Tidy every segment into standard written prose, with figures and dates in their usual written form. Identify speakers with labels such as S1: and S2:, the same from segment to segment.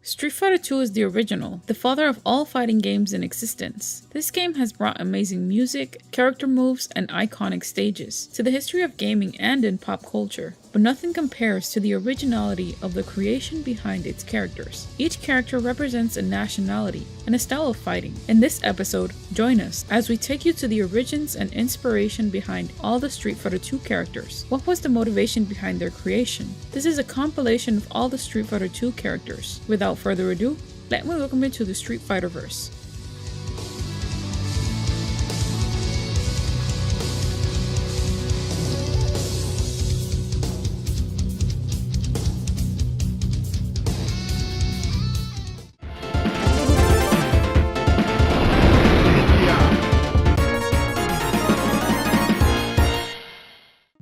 S1: Street Fighter 2 is the original, the father of all fighting games in existence. This game has brought amazing music, character moves, and iconic stages to the history of gaming and in pop culture, but nothing compares to the originality of the creation behind its characters. Each character represents a nationality and a style of fighting. In this episode, join us as we take you to the origins and inspiration behind all the Street Fighter 2 characters. What was the motivation behind their creation? This is a compilation of all the Street Fighter 2 characters. Without further ado, let me welcome you to the Street Fighter verse.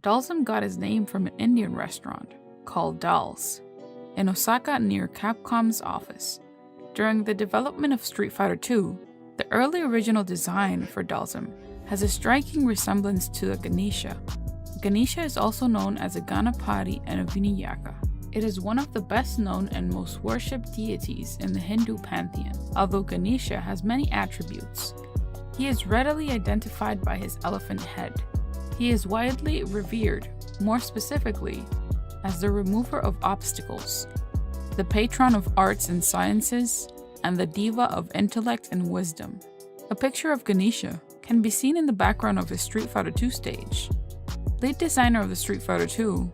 S1: Dhalsim got his name from an Indian restaurant called Dhals in Osaka near Capcom's office. During the development of Street Fighter 2, the early original design for Dhalsim has a striking resemblance to a Ganesha. Ganesha is also known as a Ganapati and a Vinayaka. It is one of the best known and most worshipped deities in the Hindu pantheon, although Ganesha has many attributes. He is readily identified by his elephant head. He is widely revered, more specifically, as the remover of obstacles, the patron of arts and sciences, and the diva of intellect and wisdom. A picture of Ganesha can be seen in the background of his Street Fighter 2 stage. Lead designer of the Street Fighter 2,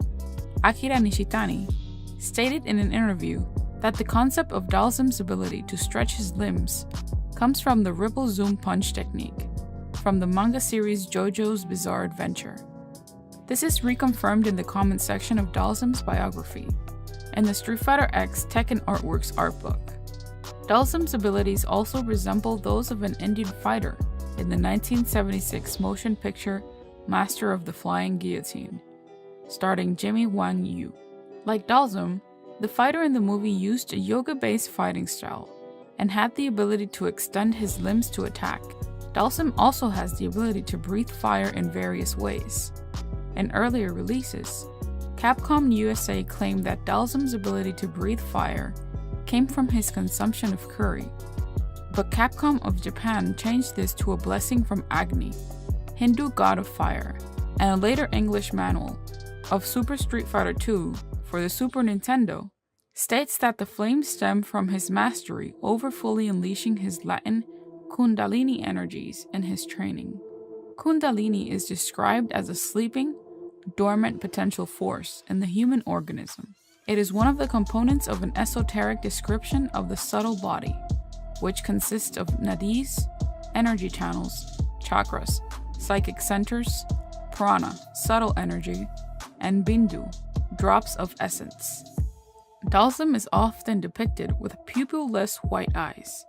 S1: Akira Nishitani, stated in an interview that the concept of Dhalsim's ability to stretch his limbs comes from the ripple zoom punch technique from the manga series JoJo's Bizarre Adventure. This is reconfirmed in the comment section of Dhalsim's biography and the Street Fighter X Tekken Artworks art book. Dhalsim's abilities also resemble those of an Indian fighter in the 1976 motion picture Master of the Flying Guillotine, starring Jimmy Wang Yu. Like Dhalsim, the fighter in the movie used a yoga-based fighting style and had the ability to extend his limbs to attack. Dhalsim also has the ability to breathe fire in various ways. In earlier releases, Capcom USA claimed that Dhalsim's ability to breathe fire came from his consumption of curry, but Capcom of Japan changed this to a blessing from Agni, Hindu god of fire, and a later English manual of Super Street Fighter 2 for the Super Nintendo states that the flames stem from his mastery over fully unleashing his Latin Kundalini energies in his training. Kundalini is described as a sleeping, dormant potential force in the human organism. It is one of the components of an esoteric description of the subtle body, which consists of nadis, energy channels, chakras, psychic centers, prana, subtle energy, and bindu, drops of essence. Dhalsim is often depicted with pupil-less white eyes.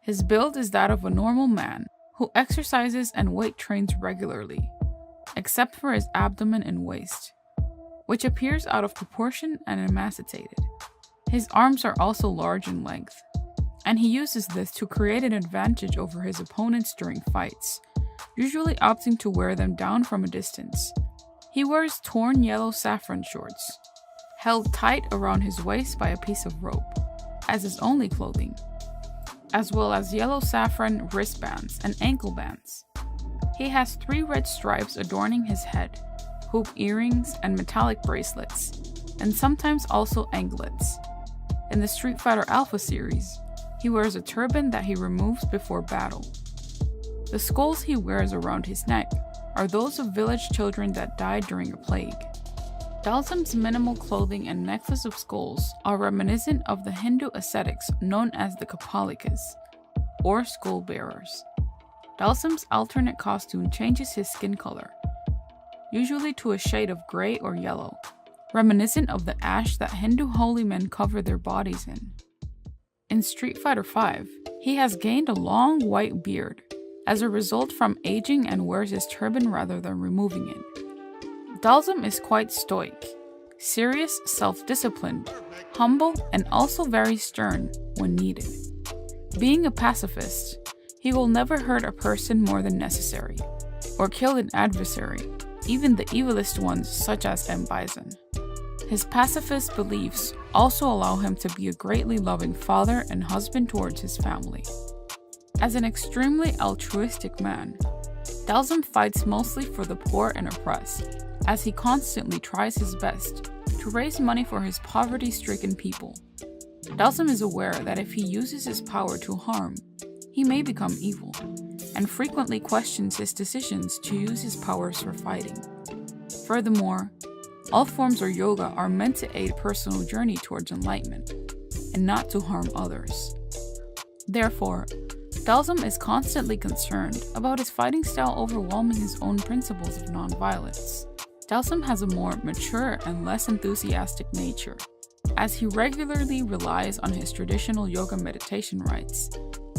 S1: His build is that of a normal man who exercises and weight trains regularly, except for his abdomen and waist, which appears out of proportion and emaciated. His arms are also large in length, and he uses this to create an advantage over his opponents during fights, usually opting to wear them down from a distance. He wears torn yellow saffron shorts, held tight around his waist by a piece of rope, as his only clothing, as well as yellow saffron wristbands and ankle bands. He has 3 red stripes adorning his head, hoop earrings, and metallic bracelets, and sometimes also anklets. In the Street Fighter Alpha series, he wears a turban that he removes before battle. The skulls he wears around his neck are those of village children that died during a plague. Dhalsim's minimal clothing and necklace of skulls are reminiscent of the Hindu ascetics known as the Kapalikas, or skull bearers. Dhalsim's alternate costume changes his skin color, usually to a shade of gray or yellow, reminiscent of the ash that Hindu holy men cover their bodies in. In Street Fighter V, he has gained a long white beard as a result from aging and wears his turban rather than removing it. Dhalsim is quite stoic, serious, self-disciplined, humble, and also very stern when needed. Being a pacifist, he will never hurt a person more than necessary, or kill an adversary, even the evilest ones such as M.Bison. His pacifist beliefs also allow him to be a greatly loving father and husband towards his family. As an extremely altruistic man, Dhalsim fights mostly for the poor and oppressed, as he constantly tries his best to raise money for his poverty-stricken people. Dhalsim is aware that if he uses his power to harm, he may become evil, and frequently questions his decisions to use his powers for fighting. Furthermore, all forms of yoga are meant to aid personal journey towards enlightenment, and not to harm others. Therefore, Dhalsim is constantly concerned about his fighting style overwhelming his own principles of non-violence. Dhalsim has a more mature and less enthusiastic nature, as he regularly relies on his traditional yoga meditation rites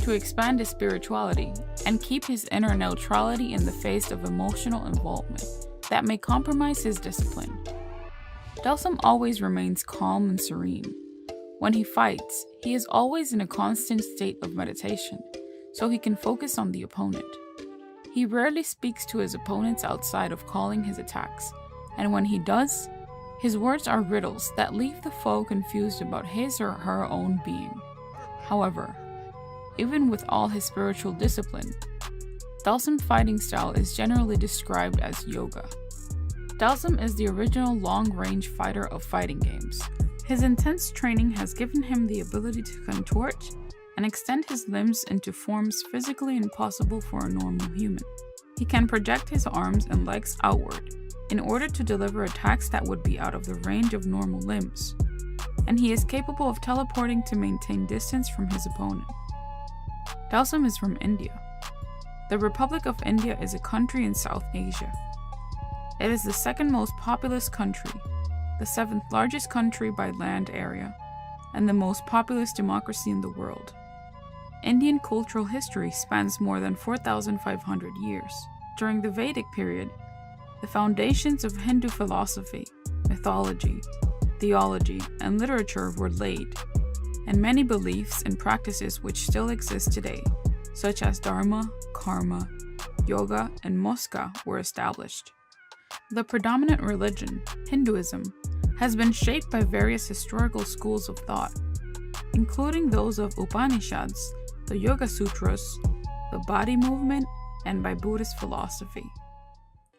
S1: to expand his spirituality and keep his inner neutrality in the face of emotional involvement that may compromise his discipline. Dhalsim always remains calm and serene. When he fights, he is always in a constant state of meditation, so he can focus on the opponent. He rarely speaks to his opponents outside of calling his attacks, and when he does, his words are riddles that leave the foe confused about his or her own being. However, even with all his spiritual discipline, Dhalsim's fighting style is generally described as yoga. Dhalsim is the original long-range fighter of fighting games. His intense training has given him the ability to contort and extend his limbs into forms physically impossible for a normal human. He can project his arms and legs outward in order to deliver attacks that would be out of the range of normal limbs, and he is capable of teleporting to maintain distance from his opponent. Dhalsim is from India. The Republic of India is a country in South Asia. It is the second most populous country, the seventh largest country by land area, and the most populous democracy in the world. Indian cultural history spans more than 4,500 years. During the Vedic period, the foundations of Hindu philosophy, mythology, theology, and literature were laid, and many beliefs and practices which still exist today, such as Dharma, Karma, Yoga, and Moksha, were established. The predominant religion, Hinduism, has been shaped by various historical schools of thought, including those of Upanishads, the Yoga Sutras, the body movement, and by Buddhist philosophy.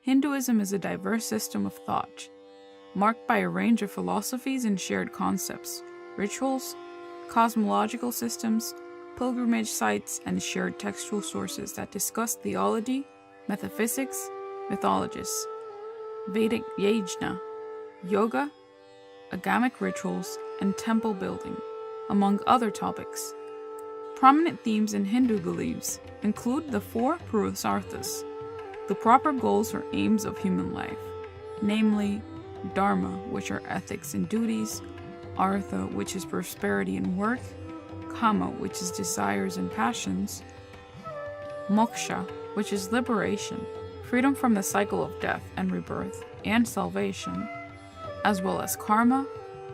S1: Hinduism is a diverse system of thought, marked by a range of philosophies and shared concepts, rituals, cosmological systems, pilgrimage sites, and shared textual sources that discuss theology, metaphysics, mythologies, Vedic yajna, yoga, agamic rituals, and temple building, among other topics. Prominent themes in Hindu beliefs include the four Purusarthas, the proper goals or aims of human life, namely Dharma, which are ethics and duties, Artha, which is prosperity and work, Kama, which is desires and passions, Moksha, which is liberation, freedom from the cycle of death and rebirth, and salvation, as well as Karma,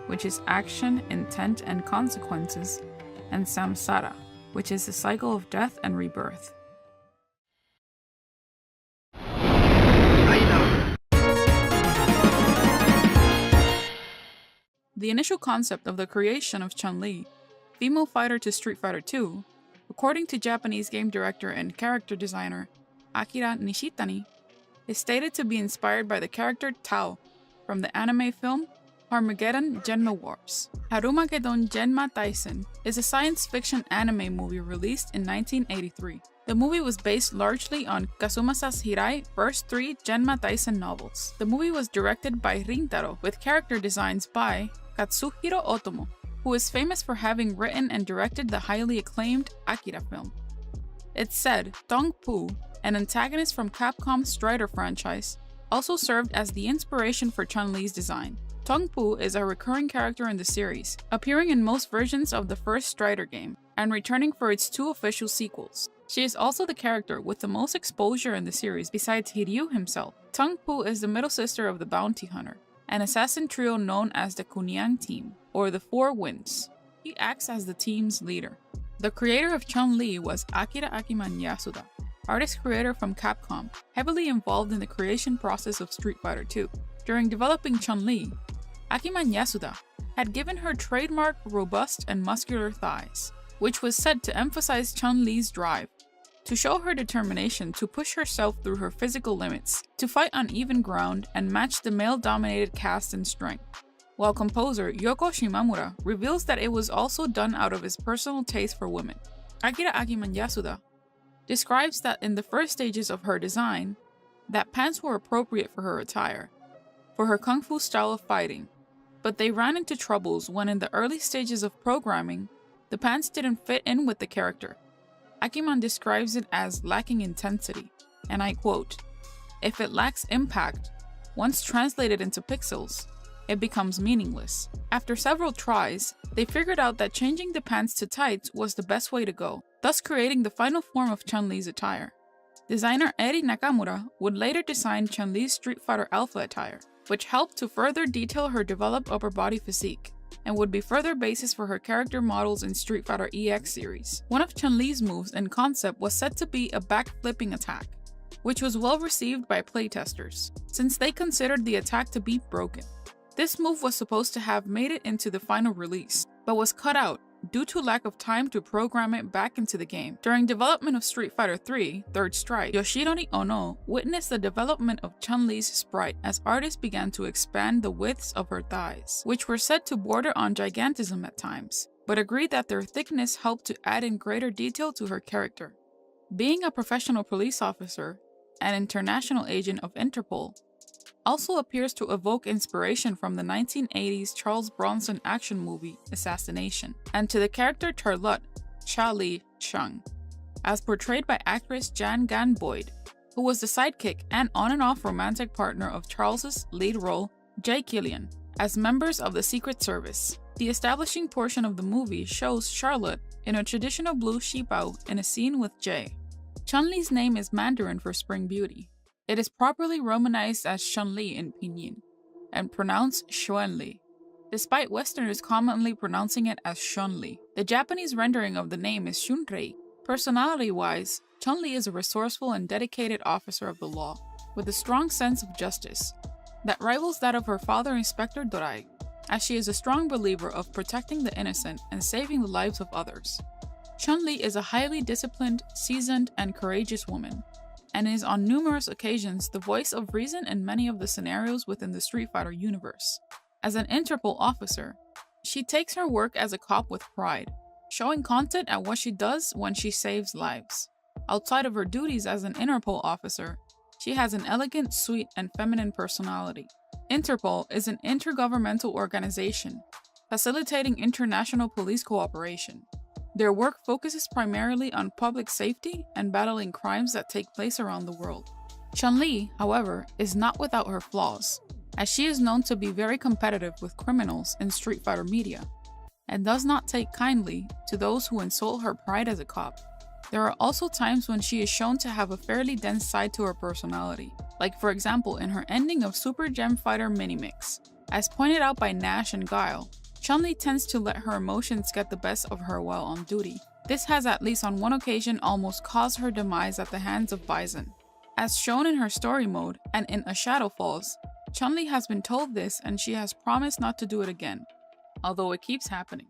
S1: which is action, intent, and consequences, and Samsara, which is the cycle of death and rebirth. The initial concept of the creation of Chun-Li, female fighter to Street Fighter 2, according to Japanese game director and character designer Akira Nishitani, is stated to be inspired by the character Tao from the anime film Armageddon Genma Wars. Hadoukens Genma Taisen is a science fiction anime movie released in 1983. The movie was based largely on Kazumasa Hirai's first 3 Genma Taisen novels. The movie was directed by Rintaro, with character designs by Katsuhiro Otomo, who is famous for having written and directed the highly acclaimed Akira film. It's said Tong Pu, an antagonist from Capcom's Strider franchise, also served as the inspiration for Chun-Li's design. Tong Pu is a recurring character in the series, appearing in most versions of the first Strider game, and returning for its 2 official sequels. She is also the character with the most exposure in the series besides Hiryu himself. Tong Pu is the middle sister of the Bounty Hunter, an assassin trio known as the Kunyang Team, or the Four Winds. He acts as the team's leader. The creator of Chun-Li was Akira Yasuda, artist-creator from Capcom, heavily involved in the creation process of Street Fighter 2. During developing Chun-Li, Akuma Yasuda had given her trademark robust and muscular thighs, which was said to emphasize Chun-Li's drive, to show her determination to push herself through her physical limits, to fight on even ground and match the male-dominated caste in strength. While composer Yoko Shimamura reveals that it was also done out of his personal taste for women. Akira Akuma Yasuda describes that in the first stages of her design, that pants were appropriate for her attire, for her kung fu style of fighting, but they ran into troubles when in the early stages of programming, the pants didn't fit in with the character. Akuma describes it as lacking intensity, and I quote, "If it lacks impact, once translated into pixels, it becomes meaningless." After several tries, they figured out that changing the pants to tights was the best way to go, thus creating the final form of Chun-Li's attire. Designer Eri Nakamura would later design Chun-Li's Street Fighter Alpha attire, which helped to further detail her developed upper body physique, and would be further basis for her character models in Street Fighter EX series. One of Chun-Li's moves in concept was said to be a back-flipping attack, which was well received by playtesters, since they considered the attack to be broken. This move was supposed to have made it into the final release, but was cut out due to lack of time to program it back into the game. During development of Street Fighter III: Third Strike, Yoshinori Ono witnessed the development of Chun-Li's sprite as artists began to expand the widths of her thighs, which were said to border on gigantism at times, but agreed that their thickness helped to add in greater detail to her character. Being a professional police officer and international agent of Interpol, also appears to evoke inspiration from the 1980s Charles Bronson action movie Assassination, and to the character Charlotte Cha-Li Chung, as portrayed by actress Jan Gan Boyd, who was the sidekick and on and off romantic partner of Charles's lead role, Jay Killian, as members of the Secret Service. The establishing portion of the movie shows Charlotte in a traditional blue shipao in a scene with Jay. Chun-Li's name is Mandarin for Spring Beauty. It is properly romanized as Chun-Li in Pinyin, and pronounced Chun-Li, despite Westerners commonly pronouncing it as Chun-Li. The Japanese rendering of the name is Shunrei. Personality-wise, Chun-Li is a resourceful and dedicated officer of the law, with a strong sense of justice that rivals that of her father Inspector Dorai, as she is a strong believer of protecting the innocent and saving the lives of others. Chun-Li is a highly disciplined, seasoned, and courageous woman, and is on numerous occasions the voice of reason in many of the scenarios within the Street Fighter universe. As an Interpol officer, she takes her work as a cop with pride, showing content at what she does when she saves lives. Outside of her duties as an Interpol officer, she has an elegant, sweet, and feminine personality. Interpol is an intergovernmental organization, facilitating international police cooperation. Their work focuses primarily on public safety and battling crimes that take place around the world. Chun-Li, however, is not without her flaws, as she is known to be very competitive with criminals in Street Fighter media, and does not take kindly to those who insult her pride as a cop. There are also times when she is shown to have a fairly dense side to her personality, like for example in her ending of Super Gem Fighter Minimix. As pointed out by Nash and Guile, Chun-Li tends to let her emotions get the best of her while on duty. This has at least on one occasion almost caused her demise at the hands of Bison. As shown in her story mode and in A Shadow Falls, Chun-Li has been told this and she has promised not to do it again, although it keeps happening.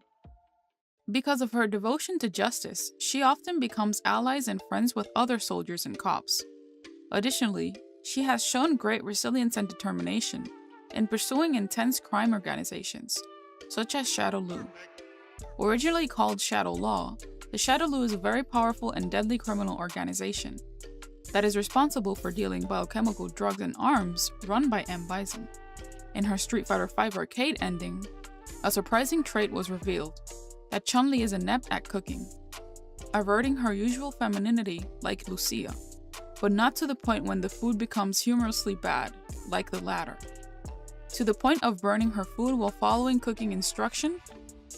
S1: Because of her devotion to justice, she often becomes allies and friends with other soldiers and cops. Additionally, she has shown great resilience and determination in pursuing intense crime organizations, such as Shadowloo. Originally called Shadow Law, the Shadowloo is a very powerful and deadly criminal organization that is responsible for dealing biochemical drugs and arms run by M.Bison. In her Street Fighter V arcade ending, a surprising trait was revealed, that Chun-Li is inept at cooking, averting her usual femininity like Lucia, but not to the point when the food becomes humorously bad, like the latter. To the point of burning her food while following cooking instruction,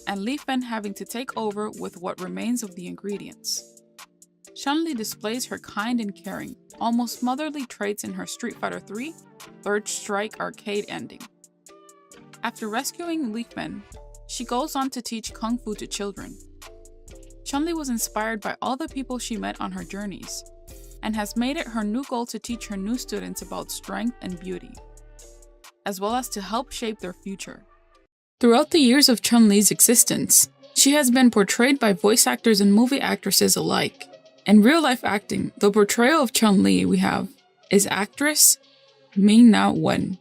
S1: and Li Fen having to take over with what remains of the ingredients. Chun-Li displays her kind and caring, almost motherly traits in her Street Fighter III: Third Strike arcade ending. After rescuing Li Fen, she goes on to teach Kung Fu to children. Chun-Li was inspired by all the people she met on her journeys, and has made it her new goal to teach her new students about strength and beauty, as well as to help shape their future. Throughout the years of Chun-Li's existence, she has been portrayed by voice actors and movie actresses alike. In real-life acting, the portrayal of Chun-Li we have is actress Ming-Na Wen.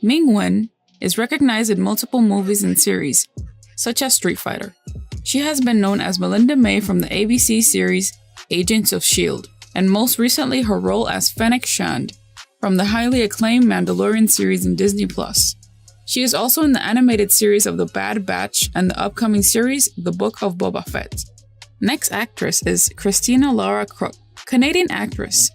S1: Ming-Wen is recognized in multiple movies and series, such as Street Fighter. She has been known as Melinda May from the ABC series Agents of S.H.I.E.L.D., and most recently her role as Fennec Shand from the highly acclaimed Mandalorian series in Disney+. She is also in the animated series of The Bad Batch and the upcoming series The Book of Boba Fett. Next actress is Christina Lara Crook, Canadian actress.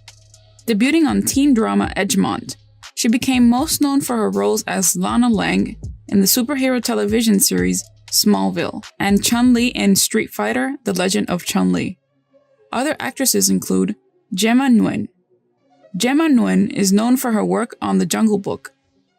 S1: Debuting on teen drama Edgemont, she became most known for her roles as Lana Lang in the superhero television series Smallville and Chun-Li in Street Fighter: The Legend of Chun-Li. Other actresses include Gemma Nguyen. Gemma Nguyen is known for her work on The Jungle Book,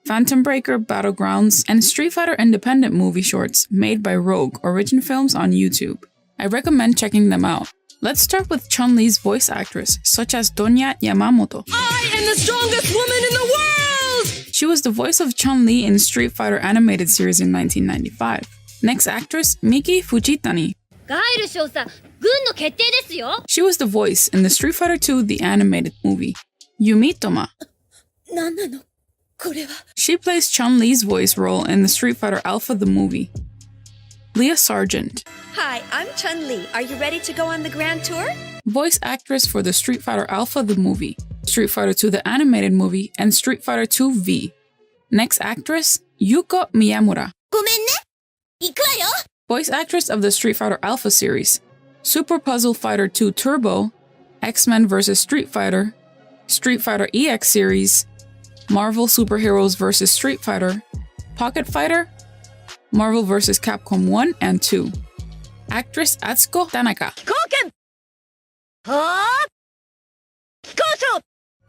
S1: Phantom Breaker, Battlegrounds, and Street Fighter independent movie shorts made by Rogue Origin Films on YouTube. I recommend checking them out. Let's start with Chun-Li's voice actress, such as Donya Yamamoto.
S2: I am the strongest woman in the world!
S1: She was the voice of Chun-Li in Street Fighter animated series in 1995. Next actress, Miki Fujitani. She was the voice in the Street Fighter 2 the animated movie. Yumitoma. She plays Chun-Li's voice role in the Street Fighter Alpha the movie. Leah Sargent.
S2: Hi, I'm Chun-Li. Are you ready to go on the grand tour?
S1: Voice actress for the Street Fighter Alpha the movie, Street Fighter 2 the animated movie, and Street Fighter 2 V. Next actress, Yuko Miyamura. Voice actress of the Street Fighter Alpha series, Super Puzzle Fighter 2 Turbo, X-Men vs. Street Fighter EX series, Marvel Superheroes vs. Street Fighter, Pocket Fighter, Marvel vs. Capcom 1 and 2. Actress Atsuko Tanaka.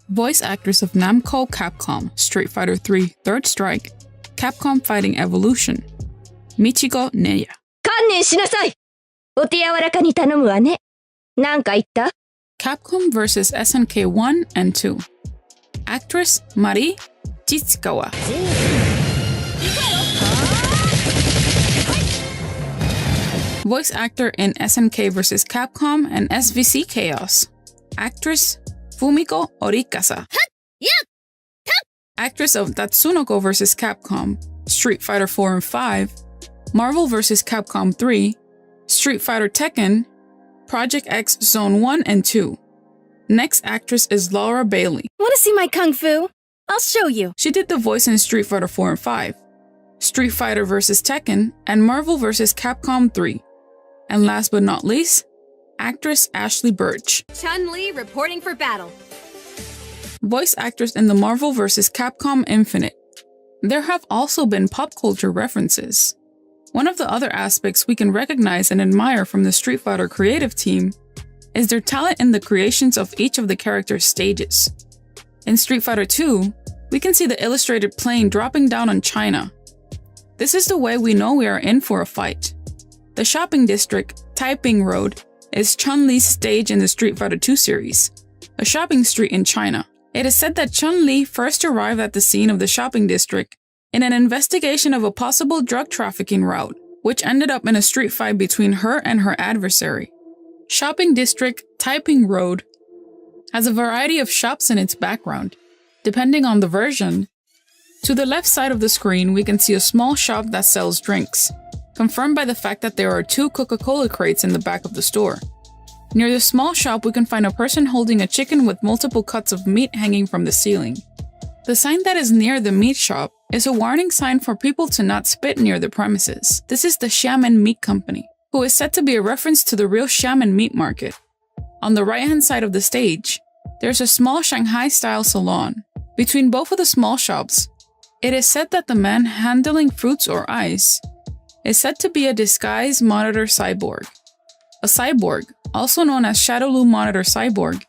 S1: Voice actress of Namco Capcom, Street Fighter 3 Third Strike, Capcom Fighting Evolution, Michiko Neya. Capcom vs. SNK 1 and 2. Actress Mari Chitsukawa. Voice actor in SNK vs. Capcom and SVC Chaos. Actress Fumiko Orikasa. Actress of Tatsunoko vs. Capcom, Street Fighter 4 and 5, Marvel vs. Capcom 3, Street Fighter Tekken, Project X Zone 1 and 2. Next actress is Laura Bailey.
S2: Want to see my kung fu? I'll show you.
S1: She did the voice in Street Fighter 4 and 5, Street Fighter vs. Tekken, and Marvel vs. Capcom 3. And last but not least, actress Ashley Birch.
S2: Chun-Li reporting for battle.
S1: Voice actress in the Marvel vs. Capcom Infinite. There have also been pop culture references. One of the other aspects we can recognize and admire from the Street Fighter creative team is their talent in the creations of each of the characters' stages. In Street Fighter 2, we can see the illustrated plane dropping down on China. This is the way we know we are in for a fight. The shopping district, Taiping Road, is Chun-Li's stage in the Street Fighter 2 series, a shopping street in China. It is said that Chun-Li first arrived at the scene of the shopping district in an investigation of a possible drug trafficking route, which ended up in a street fight between her and her adversary. Shopping district Taiping Road has a variety of shops in its background, depending on the version. To the left side of the screen, we can see a small shop that sells drinks, confirmed by the fact that there are 2 Coca-Cola crates in the back of the store. Near the small shop, we can find a person holding a chicken with multiple cuts of meat hanging from the ceiling. The sign that is near the meat shop is a warning sign for people to not spit near the premises. This is the Xiamen Meat Company, who is said to be a reference to the real Xiamen meat market. On the right-hand side of the stage, there's a small Shanghai-style salon. Between both of the small shops, it is said that the man handling fruits or ice is said to be a disguised monitor cyborg. A cyborg, also known as Shadowloo Monitor Cyborg,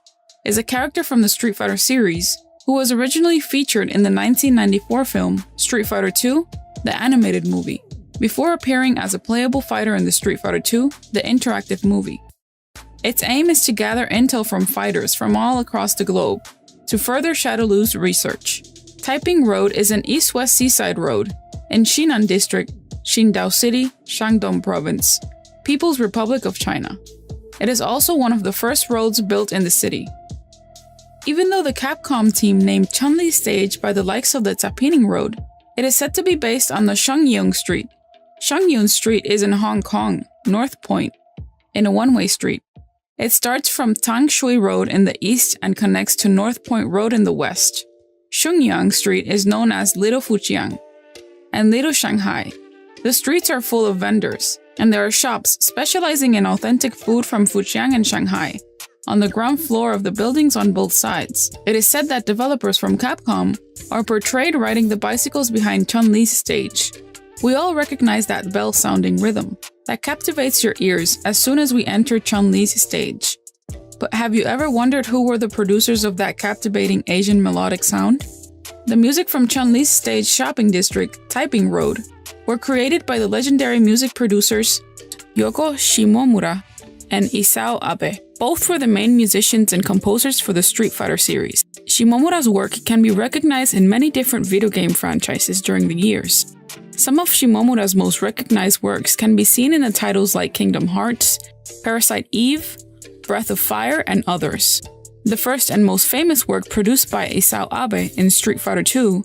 S1: is a character from the Street Fighter series who was originally featured in the 1994 film Street Fighter 2, the animated movie, before appearing as a playable fighter in the Street Fighter 2, the interactive movie. Its aim is to gather intel from fighters from all across the globe to further Shadowloo's research. Taiping Road is an east-west seaside road in Shinan District, Qingdao City, Shandong Province, People's Republic of China. It is also one of the first roads built in the city. Even though the Capcom team named Chun-Li stage by the likes of the Tapining Road, it is said to be based on the Shengyun Street. Shengyun Street is in Hong Kong, North Point, in a one-way street. It starts from Tang Shui Road in the east and connects to North Point Road in the west. Shengyang Street is known as Little Fujiang and Little Shanghai. The streets are full of vendors, and there are shops specializing in authentic food from Fujiang and Shanghai on the ground floor of the buildings on both sides. It is said that developers from Capcom are portrayed riding the bicycles behind Chun-Li's stage. We all recognize that bell-sounding rhythm that captivates your ears as soon as we enter Chun-Li's stage. But have you ever wondered who were the producers of that captivating Asian melodic sound? The music from Chun-Li's stage shopping district, Taiping Road, were created by the legendary music producers Yoko Shimomura and Isao Abe. Both were the main musicians and composers for the Street Fighter series. Shimomura's work can be recognized in many different video game franchises during the years. Some of Shimomura's most recognized works can be seen in the titles like Kingdom Hearts, Parasite Eve, Breath of Fire, and others. The first and most famous work produced by Isao Abe in Street Fighter II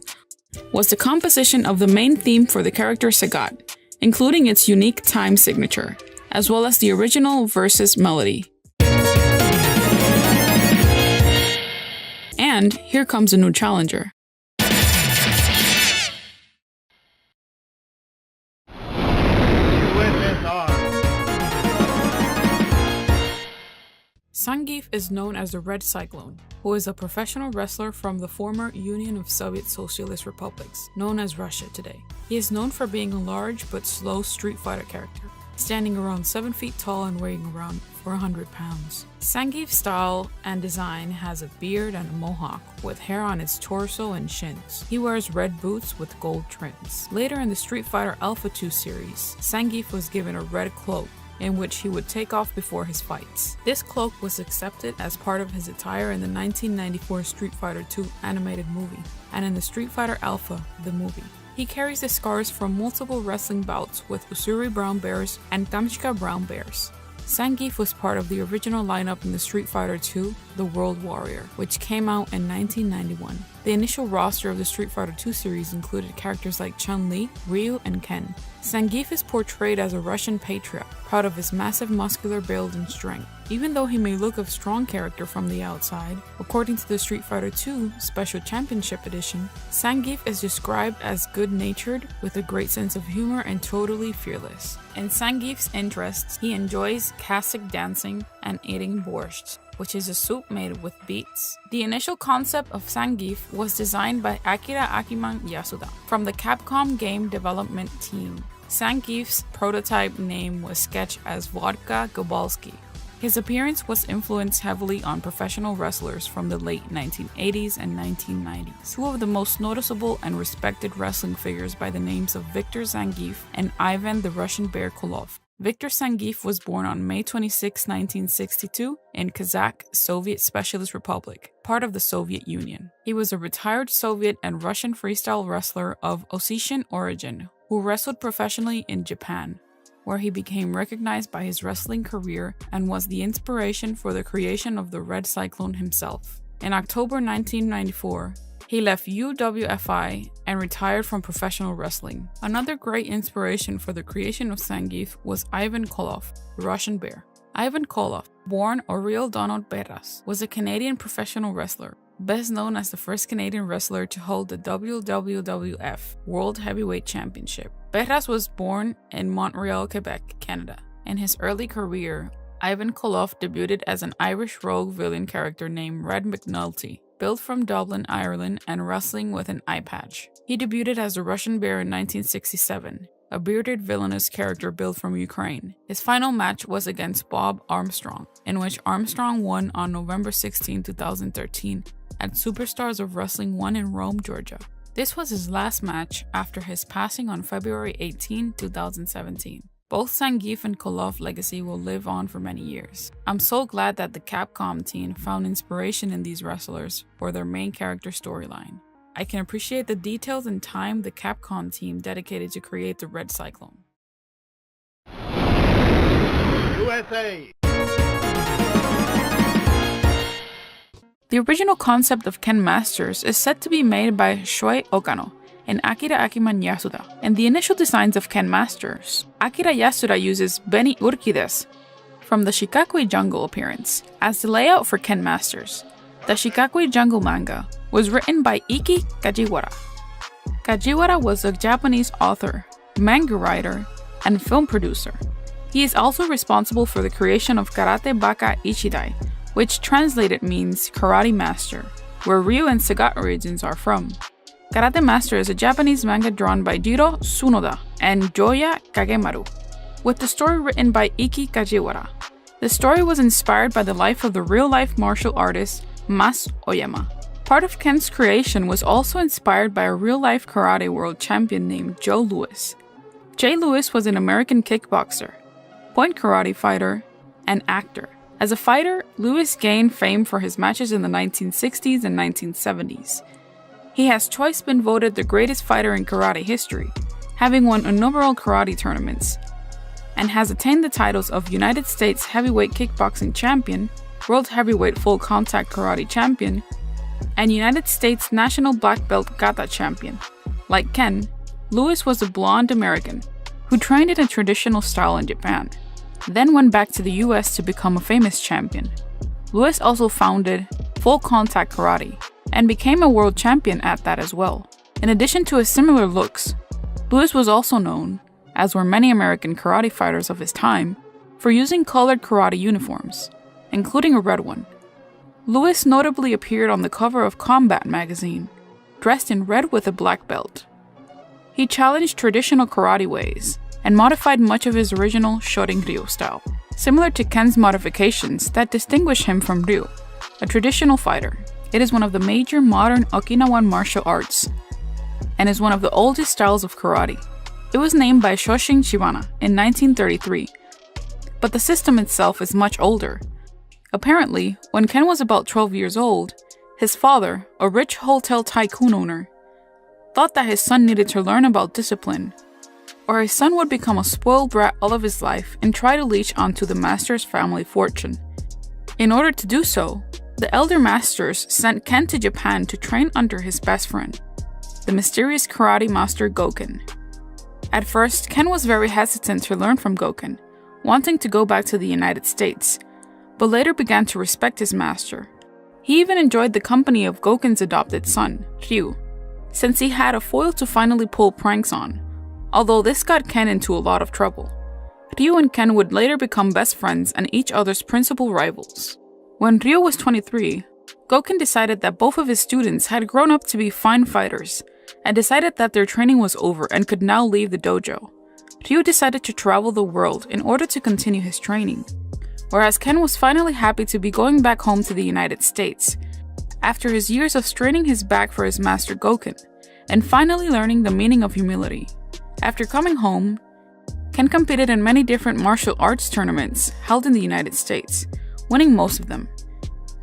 S1: was the composition of the main theme for the character Sagat, including its unique time signature, as well as the original versus melody. And here comes a new challenger. Zangief is known as the Red Cyclone, who is a professional wrestler from the former Union of Soviet Socialist Republics, known as Russia today. He is known for being a large but slow Street Fighter character, standing around 7 feet tall and weighing around 400 pounds. Zangief's style and design has a beard and a mohawk, with hair on its torso and shins. He wears red boots with gold trims. Later in the Street Fighter Alpha 2 series, Zangief was given a red cloak, in which he would take off before his fights. This cloak was accepted as part of his attire in the 1994 Street Fighter II animated movie, and in the Street Fighter Alpha, the movie. He carries the scars from multiple wrestling bouts with Usuri Brown Bears and Kamchka Brown Bears. Zangief was part of the original lineup in the Street Fighter II, The World Warrior, which came out in 1991. The initial roster of the Street Fighter II series included characters like Chun-Li, Ryu, and Ken. Zangief is portrayed as a Russian patriot, proud of his massive muscular build and strength. Even though he may look a strong character from the outside, according to the Street Fighter II Special Championship Edition, Zangief is described as good-natured, with a great sense of humor and totally fearless. In Zangief's interests, he enjoys Cossack dancing and eating borscht, which is a soup made with beets. The initial concept of Zangief was designed by Akira Akiman Yasuda from the Capcom game development team. Zangief's prototype name was sketched as Vodka Gobalski. His appearance was influenced heavily on professional wrestlers from the late 1980s and 1990s. Two of the most noticeable and respected wrestling figures by the names of Viktor Zangief and Ivan the Russian Bear Koloff. Viktor Zangief was born on May 26, 1962 in Kazakh Soviet Specialist Republic, part of the Soviet Union. He was a retired Soviet and Russian freestyle wrestler of Ossetian origin who wrestled professionally in Japan, where he became recognized by his wrestling career and was the inspiration for the creation of the Red Cyclone himself. In October 1994, he left UWFI and retired from professional wrestling. Another great inspiration for the creation of Zangief was Ivan Koloff, the Russian Bear. Ivan Koloff, born Oriol Donald Berras, was a Canadian professional wrestler, best known as the first Canadian wrestler to hold the WWF World Heavyweight Championship. Berras was born in Montreal, Quebec, Canada. In his early career, Ivan Koloff debuted as an Irish rogue villain character named Red McNulty, built from Dublin, Ireland, and wrestling with an eye patch. He debuted as the Russian Bear in 1967, a bearded villainous character built from Ukraine. His final match was against Bob Armstrong, in which Armstrong won on November 16, 2013, at Superstars of Wrestling 1 in Rome, Georgia. This was his last match after his passing on February 18, 2017. Both Zangief and Koloff legacy will live on for many years. I'm so glad that the Capcom team found inspiration in these wrestlers for their main character storyline. I can appreciate the details and time the Capcom team dedicated to create the Red Cyclone.
S3: USA.
S1: The original concept of Ken Masters is said to be made by Shuei Okano and Akira Yasuda. In the initial designs of Ken Masters, Akira Yasuda uses Beni Urquides from the Shikakui Jungle appearance as the layout for Ken Masters. The Shikakui Jungle manga was written by Iki Kajiwara. Kajiwara was a Japanese author, manga writer, and film producer. He is also responsible for the creation of Karate Baka Ichidai, which translated means Karate Master, where Ryu and Sagat origins are from. Karate Master is a Japanese manga drawn by Jiro Tsunoda and Joya Kagemaru, with the story written by Iki Kajiwara. The story was inspired by the life of the real-life martial artist Mas Oyama. Part of Ken's creation was also inspired by a real-life karate world champion named Joe Louis. Jay Lewis was an American kickboxer, point karate fighter, and actor. As a fighter, Lewis gained fame for his matches in the 1960s and 1970s. He has twice been voted the greatest fighter in karate history, having won innumerable karate tournaments, and has attained the titles of United States Heavyweight Kickboxing Champion, World Heavyweight Full Contact Karate Champion, and United States National Black Belt Kata Champion. Like Ken, Lewis was a blonde American who trained in a traditional style in Japan, then went back to the US to become a famous champion. Lewis also founded Full Contact Karate and became a world champion at that as well. In addition to his similar looks, Lewis was also known, as were many American karate fighters of his time, for using colored karate uniforms, including a red one. Lewis notably appeared on the cover of Combat magazine, dressed in red with a black belt. He challenged traditional karate ways and modified much of his original Shorin-ryu style, similar to Ken's modifications that distinguish him from Ryu, a traditional fighter. It is one of the major modern Okinawan martial arts and is one of the oldest styles of karate. It was named by Shoshin Shibana in 1933, but the system itself is much older. Apparently, when Ken was about 12 years old, his father, a rich hotel tycoon owner, thought that his son needed to learn about discipline, or his son would become a spoiled brat all of his life and try to leech onto the master's family fortune. In order to do so, the elder masters sent Ken to Japan to train under his best friend, the mysterious karate master Goken. At first, Ken was very hesitant to learn from Goken, wanting to go back to the United States, but later began to respect his master. He even enjoyed the company of Goken's adopted son, Ryu, since he had a foil to finally pull pranks on, although this got Ken into a lot of trouble. Ryu and Ken would later become best friends and each other's principal rivals. When Ryu was 23, Goken decided that both of his students had grown up to be fine fighters and decided that their training was over and could now leave the dojo. Ryu decided to travel the world in order to continue his training, whereas Ken was finally happy to be going back home to the United States after his years of straining his back for his master Goken and finally learning the meaning of humility. After coming home, Ken competed in many different martial arts tournaments held in the United States, winning most of them.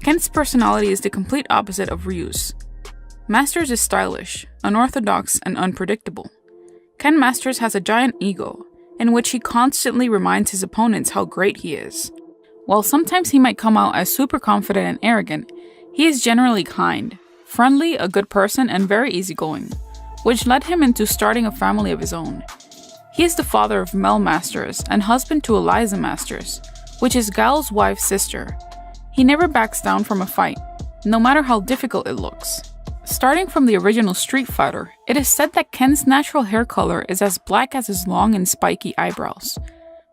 S1: Ken's personality is the complete opposite of Ryu's. Masters is stylish, unorthodox, and unpredictable. Ken Masters has a giant ego, in which he constantly reminds his opponents how great he is. While sometimes he might come out as super confident and arrogant, he is generally kind, friendly, a good person, and very easygoing, which led him into starting a family of his own. He is the father of Mel Masters and husband to Eliza Masters, which is Guile's wife's sister. He never backs down from a fight, no matter how difficult it looks. Starting from the original Street Fighter, it is said that Ken's natural hair color is as black as his long and spiky eyebrows,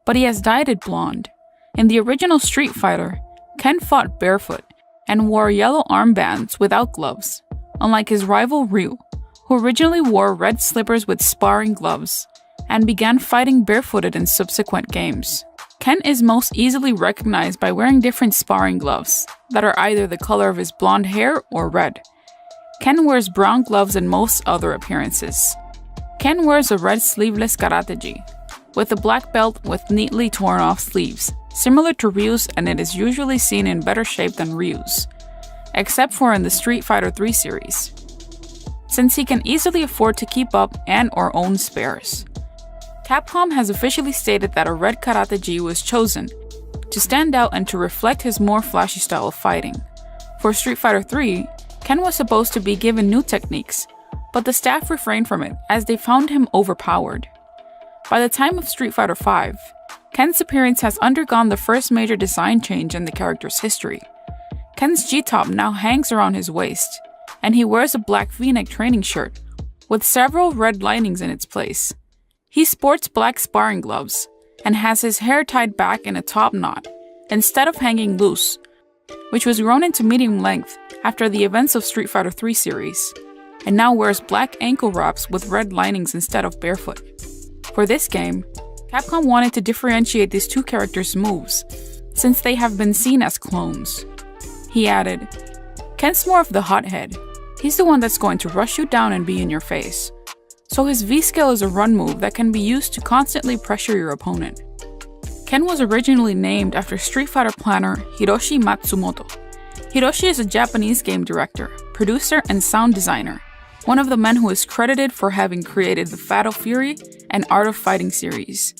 S1: but he has dyed it blonde. In the original Street Fighter, Ken fought barefoot and wore yellow armbands without gloves, unlike his rival Ryu, who originally wore red slippers with sparring gloves and began fighting barefooted in subsequent games. Ken is most easily recognized by wearing different sparring gloves that are either the color of his blonde hair or red. Ken wears brown gloves in most other appearances. Ken wears a red sleeveless karate gi, with a black belt with neatly torn off sleeves, similar to Ryu's, and it is usually seen in better shape than Ryu's, except for in the Street Fighter 3 series. since he can easily afford to keep up and/or own spares. Capcom has officially stated that a red karate-gi was chosen to stand out and to reflect his more flashy style of fighting. For Street Fighter 3, Ken was supposed to be given new techniques, but the staff refrained from it as they found him overpowered. By the time of Street Fighter 5, Ken's appearance has undergone the first major design change in the character's history. Ken's G-top now hangs around his waist, and he wears a black V-neck training shirt with several red linings in its place. He sports black sparring gloves and has his hair tied back in a top knot instead of hanging loose, which was grown into medium length after the events of Street Fighter 3 series, and now wears black ankle wraps with red linings instead of barefoot. For this game, Capcom wanted to differentiate these two characters' moves, since they have been seen as clones. He added, "Ken's more of the hothead. He's the one that's going to rush you down and be in your face. So his V-skill is a run move that can be used to constantly pressure your opponent." Ken was originally named after Street Fighter planner Hiroshi Matsumoto. Hiroshi is a Japanese game director, producer, and sound designer, one of the men who is credited for having created the Fatal Fury and Art of Fighting series.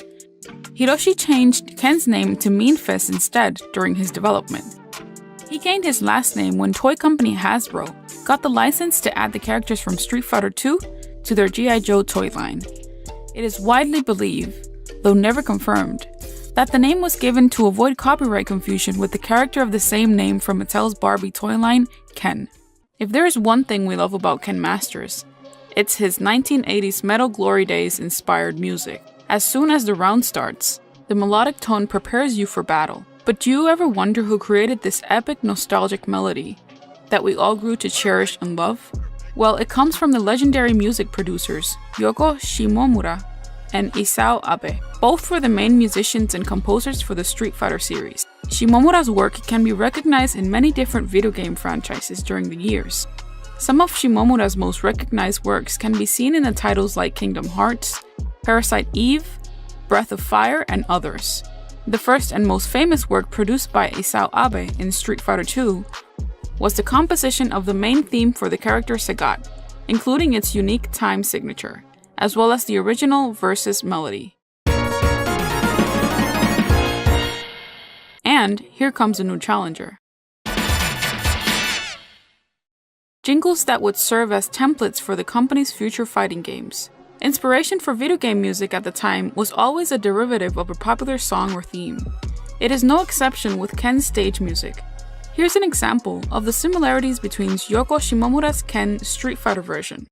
S1: Hiroshi changed Ken's name to Mean Fist instead during his development. He gained his last name when toy company Hasbro got the license to add the characters from Street Fighter 2 to their G.I. Joe toy line. It is widely believed, though never confirmed, that the name was given to avoid copyright confusion with the character of the same name from Mattel's Barbie toy line, Ken. If there is one thing we love about Ken Masters, it's his 1980s Metal Glory Days inspired music. As soon as the round starts, the melodic tone prepares you for battle. But do you ever wonder who created this epic nostalgic melody that we all grew to cherish and love? Well, it comes from the legendary music producers Yoko Shimomura and Isao Abe. Both were the main musicians and composers for the Street Fighter series. Shimomura's work can be recognized in many different video game franchises during the years. Some of Shimomura's most recognized works can be seen in the titles like Kingdom Hearts, Parasite Eve, Breath of Fire, and others. The first and most famous work produced by Isao Abe in Street Fighter 2 was the composition of the main theme for the character Sagat, including its unique time signature, as well as the original versus melody. And here comes a new challenger. Jingles that would serve as templates for the company's future fighting games. Inspiration for video game music at the time was always a derivative of a popular song or theme. It is no exception with Ken's stage music. Here's an example of the similarities between Yoko Shimomura's Ken Street Fighter version.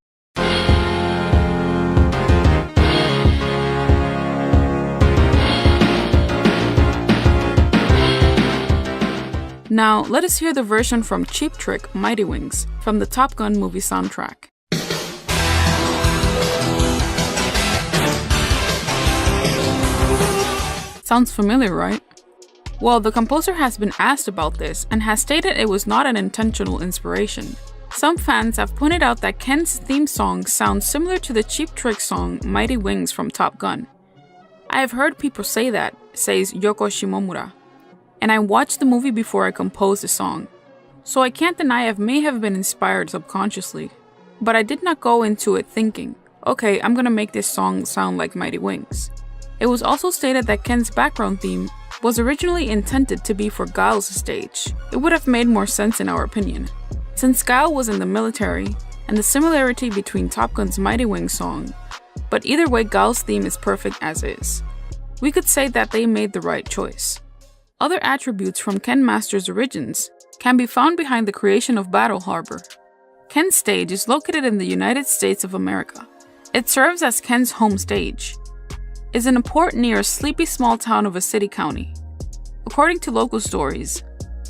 S1: Now, let us hear the version from Cheap Trick Mighty Wings from the Top Gun movie soundtrack. Sounds familiar, right? Well, the composer has been asked about this and has stated it was not an intentional inspiration. Some fans have pointed out that Ken's theme song sounds similar to the Cheap Trick song Mighty Wings from Top Gun. I have heard people say that, says Yoko Shimomura. And I watched the movie before I composed the song, so I can't deny I may have been inspired subconsciously. But I did not go into it thinking, okay, I'm gonna make this song sound like Mighty Wings. It was also stated that Ken's background theme was originally intended to be for Guile's stage. It would have made more sense in our opinion, since Guile was in the military, and the similarity between Top Gun's Mighty Wings song, but either way Guile's theme is perfect as is. We could say that they made the right choice. Other attributes from Ken Masters' origins can be found behind the creation of Battle Harbor. Ken's stage is located in the United States of America. It serves as Ken's home stage. It's in a port near a sleepy small town of a city county. According to local stories,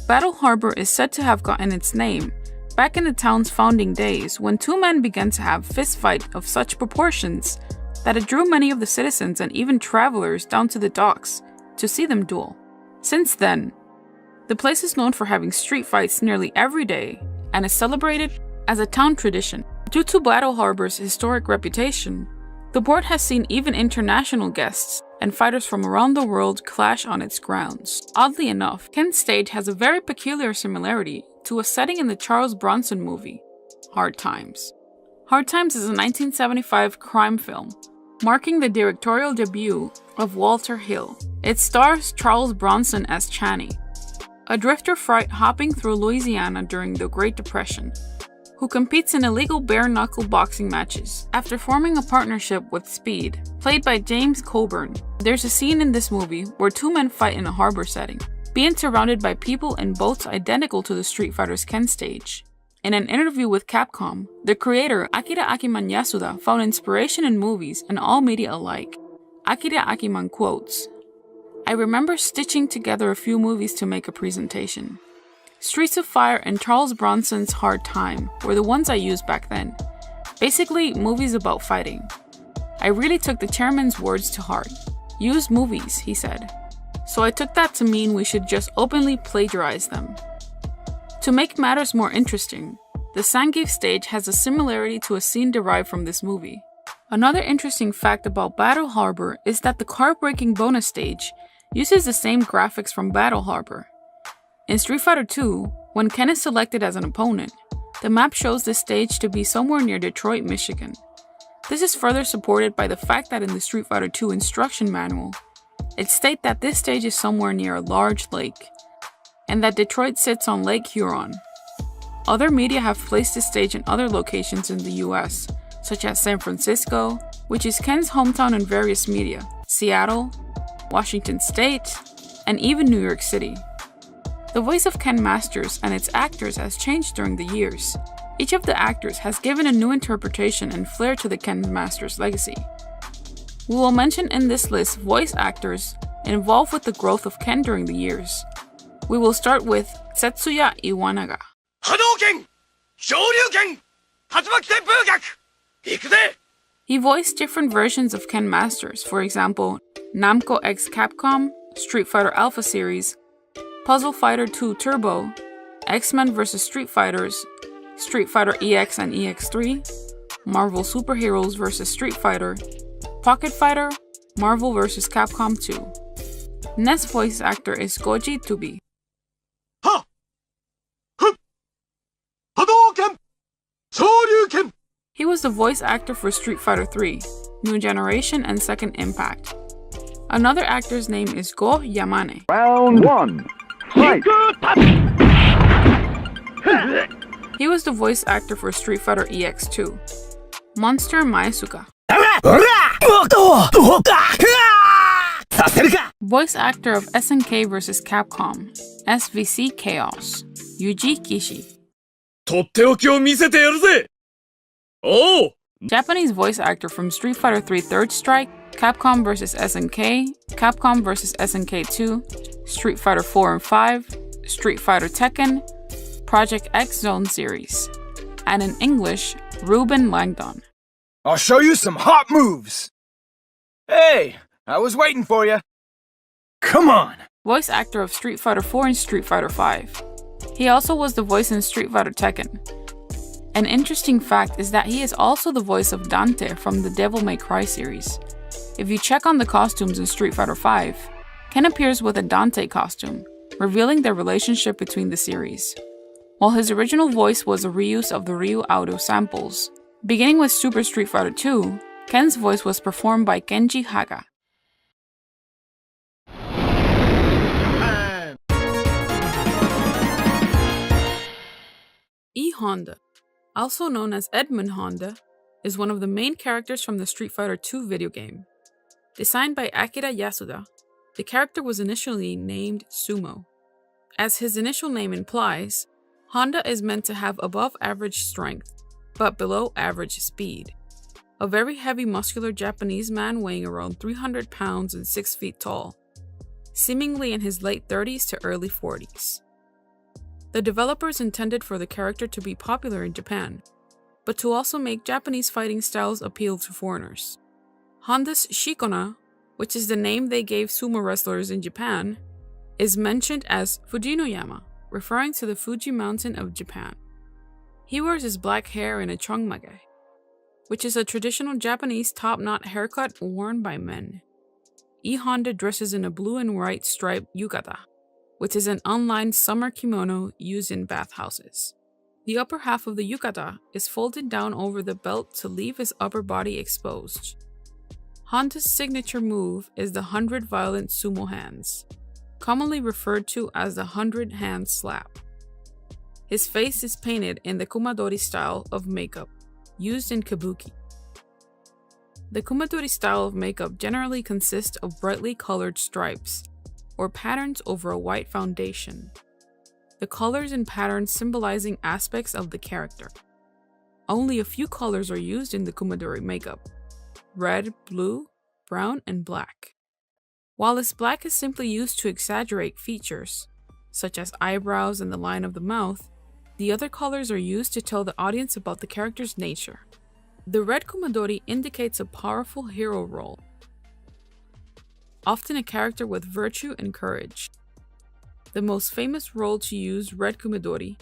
S1: Battle Harbor is said to have gotten its name back in the town's founding days when two men began to have fist fight of such proportions that it drew many of the citizens and even travelers down to the docks to see them duel. Since then, the place is known for having street fights nearly every day and is celebrated as a town tradition. Due to Battle Harbor's historic reputation, the port has seen even international guests and fighters from around the world clash on its grounds. Oddly enough, Ken's stage has a very peculiar similarity to a setting in the Charles Bronson movie, Hard Times. Hard Times is a 1975 crime film, marking the directorial debut of Walter Hill. It stars Charles Bronson as Channy, a drifter fright hopping through Louisiana during the Great Depression, who competes in illegal bare-knuckle boxing matches. After forming a partnership with Speed, played by James Coburn, there's a scene in this movie where two men fight in a harbor setting, being surrounded by people in boats identical to the Street Fighter's Ken stage. In an interview with Capcom, the creator Akira Akiman Yasuda found inspiration in movies and all media alike. Akira Akiman quotes, "I remember stitching together a few movies to make a presentation. Streets of Fire and Charles Bronson's Hard Time were the ones I used back then. Basically, movies about fighting. I really took the chairman's words to heart. Use movies, he said. So I took that to mean we should just openly plagiarize them." To make matters more interesting, the Zangief stage has a similarity to a scene derived from this movie. Another interesting fact about Battle Harbor is that the car-breaking bonus stage uses the same graphics from Battle Harbor. In Street Fighter 2, when Ken is selected as an opponent, the map shows this stage to be somewhere near Detroit, Michigan. This is further supported by the fact that in the Street Fighter 2 instruction manual, it states that this stage is somewhere near a large lake, and that Detroit sits on Lake Huron. Other media have placed this stage in other locations in the US, such as San Francisco, which is Ken's hometown in various media, Seattle, Washington State, and even New York City. The voice of Ken Masters and its actors has changed during the years. Each of the actors has given a new interpretation and flair to the Ken Masters legacy. We will mention in this list voice actors involved with the growth of Ken during the years. We will start with Tetsuya Iwanaga.
S3: Hadouken! Shoryuken! Tatsumaki Tenpugak! Ikuze!
S1: He voiced different versions of Ken Masters, for example, Namco x Capcom, Street Fighter Alpha Series, Puzzle Fighter 2 Turbo, X-Men vs. Street Fighters, Street Fighter EX and EX3, Marvel Superheroes vs. Street Fighter, Pocket Fighter, Marvel vs. Capcom 2. Next voice actor is Goji Tubi.
S3: Ha! Hup! Hadouken! Shoryuken!
S1: He was the voice actor for Street Fighter 3, New Generation and Second Impact. Another actor's name is Go Yamane.
S4: Round 1. Fight!
S1: He was the voice actor for Street Fighter EX2, Monster Maesuka. Voice actor of SNK vs. Capcom, SVC Chaos, Yuji Kishi. Japanese voice actor from Street Fighter 3 Third Strike, Capcom vs. SNK, Capcom vs. SNK 2, Street Fighter 4 and 5, Street Fighter Tekken, Project X Zone series, and in English, Ruben Langdon.
S5: I'll show you some hot moves! Hey, I was waiting for you. Come on!
S1: Voice actor of Street Fighter 4 and Street Fighter 5. He also was the voice in Street Fighter Tekken. An interesting fact is that he is also the voice of Dante from the Devil May Cry series. If you check on the costumes in Street Fighter 5, Ken appears with a Dante costume, revealing the relationship between the series. While his original voice was a reuse of the Ryu audio samples. Beginning with Super Street Fighter 2, Ken's voice was performed by Kenji Haga. E. Honda, also known as Edmund Honda, is one of the main characters from the Street Fighter 2 video game. Designed by Akira Yasuda, the character was initially named Sumo. As his initial name implies, Honda is meant to have above average strength, but below average speed. A very heavy muscular Japanese man weighing around 300 pounds and 6 feet tall, seemingly in his late 30s to early 40s. The developers intended for the character to be popular in Japan, but to also make Japanese fighting styles appeal to foreigners. Honda's Shikona, which is the name they gave sumo wrestlers in Japan, is mentioned as Fujinoyama, referring to the Fuji mountain of Japan. He wears his black hair in a chongmage, which is a traditional Japanese top-knot haircut worn by men. E. Honda dresses in a blue and white striped yukata, which is an unlined summer kimono used in bathhouses. The upper half of the yukata is folded down over the belt to leave his upper body exposed. Honda's signature move is the 100 violent sumo hands, commonly referred to as the 100-hand slap. His face is painted in the kumadori style of makeup, used in kabuki. The kumadori style of makeup generally consists of brightly colored stripes, or patterns over a white foundation. The colors and patterns symbolizing aspects of the character. Only a few colors are used in the kumadori makeup: red, blue, brown, and black. While this black is simply used to exaggerate features, such as eyebrows and the line of the mouth, the other colors are used to tell the audience about the character's nature. The red kumadori indicates a powerful hero role, often a character with virtue and courage. The most famous role to use red kumadori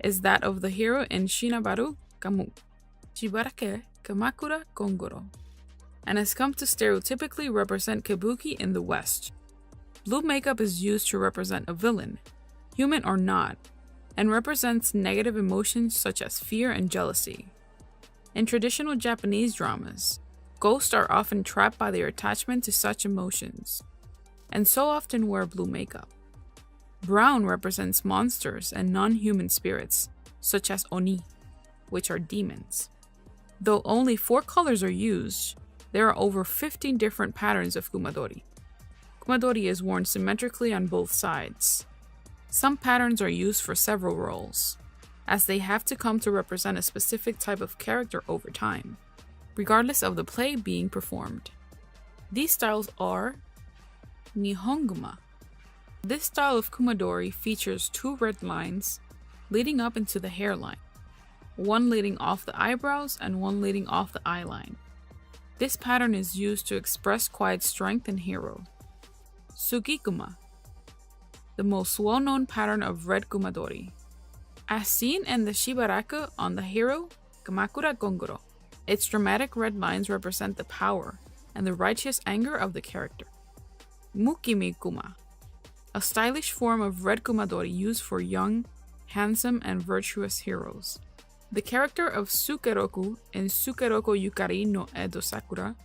S1: is that of the hero in Shinabaru Kamu, Shibarake Kamakura Kongoro, and has come to stereotypically represent kabuki in the West. Blue makeup is used to represent a villain, human or not, and represents negative emotions such as fear and jealousy. In traditional Japanese dramas, ghosts are often trapped by their attachment to such emotions, and so often wear blue makeup. Brown represents monsters and non-human spirits, such as Oni, which are demons. Though only 4 colors are used, there are over 15 different patterns of kumadori. Kumadori is worn symmetrically on both sides. Some patterns are used for several roles, as they have to come to represent a specific type of character over time, regardless of the play being performed. These styles are Nihonguma. This style of kumadori features 2 red lines leading up into the hairline, one leading off the eyebrows and one leading off the eyeline. This pattern is used to express quiet strength and hero. Sugikuma, the most well-known pattern of red kumadori. As seen in the Shibaraku on the hero, Kamakura Kongoro, its dramatic red lines represent the power and the righteous anger of the character. Mukimi-kuma, a stylish form of red kumadori used for young, handsome, and virtuous heroes. The character of Sukeroku in Sukeroku Yukari no Edo Sakura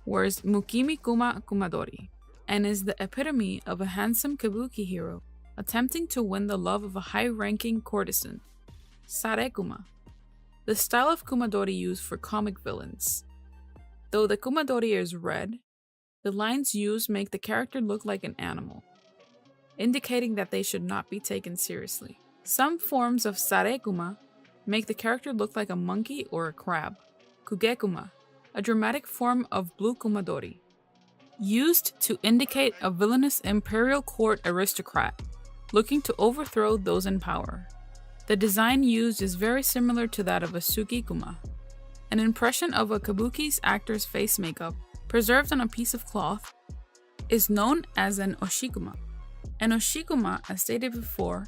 S1: wears Mukimi-kuma kumadori and is the epitome of a handsome kabuki hero attempting to win the love of a high-ranking courtesan. Sarekuma, the style of kumadori used for comic villains. Though the kumadori is red, the lines used make the character look like an animal, indicating that they should not be taken seriously. Some forms of sarekuma make the character look like a monkey or a crab. Kugekuma, a dramatic form of blue kumadori, used to indicate a villainous imperial court aristocrat looking to overthrow those in power. The design used is very similar to that of a sugikuma, an impression of a kabuki's actor's face makeup preserved on a piece of cloth is known as an oshikuma. An oshikuma, as stated before,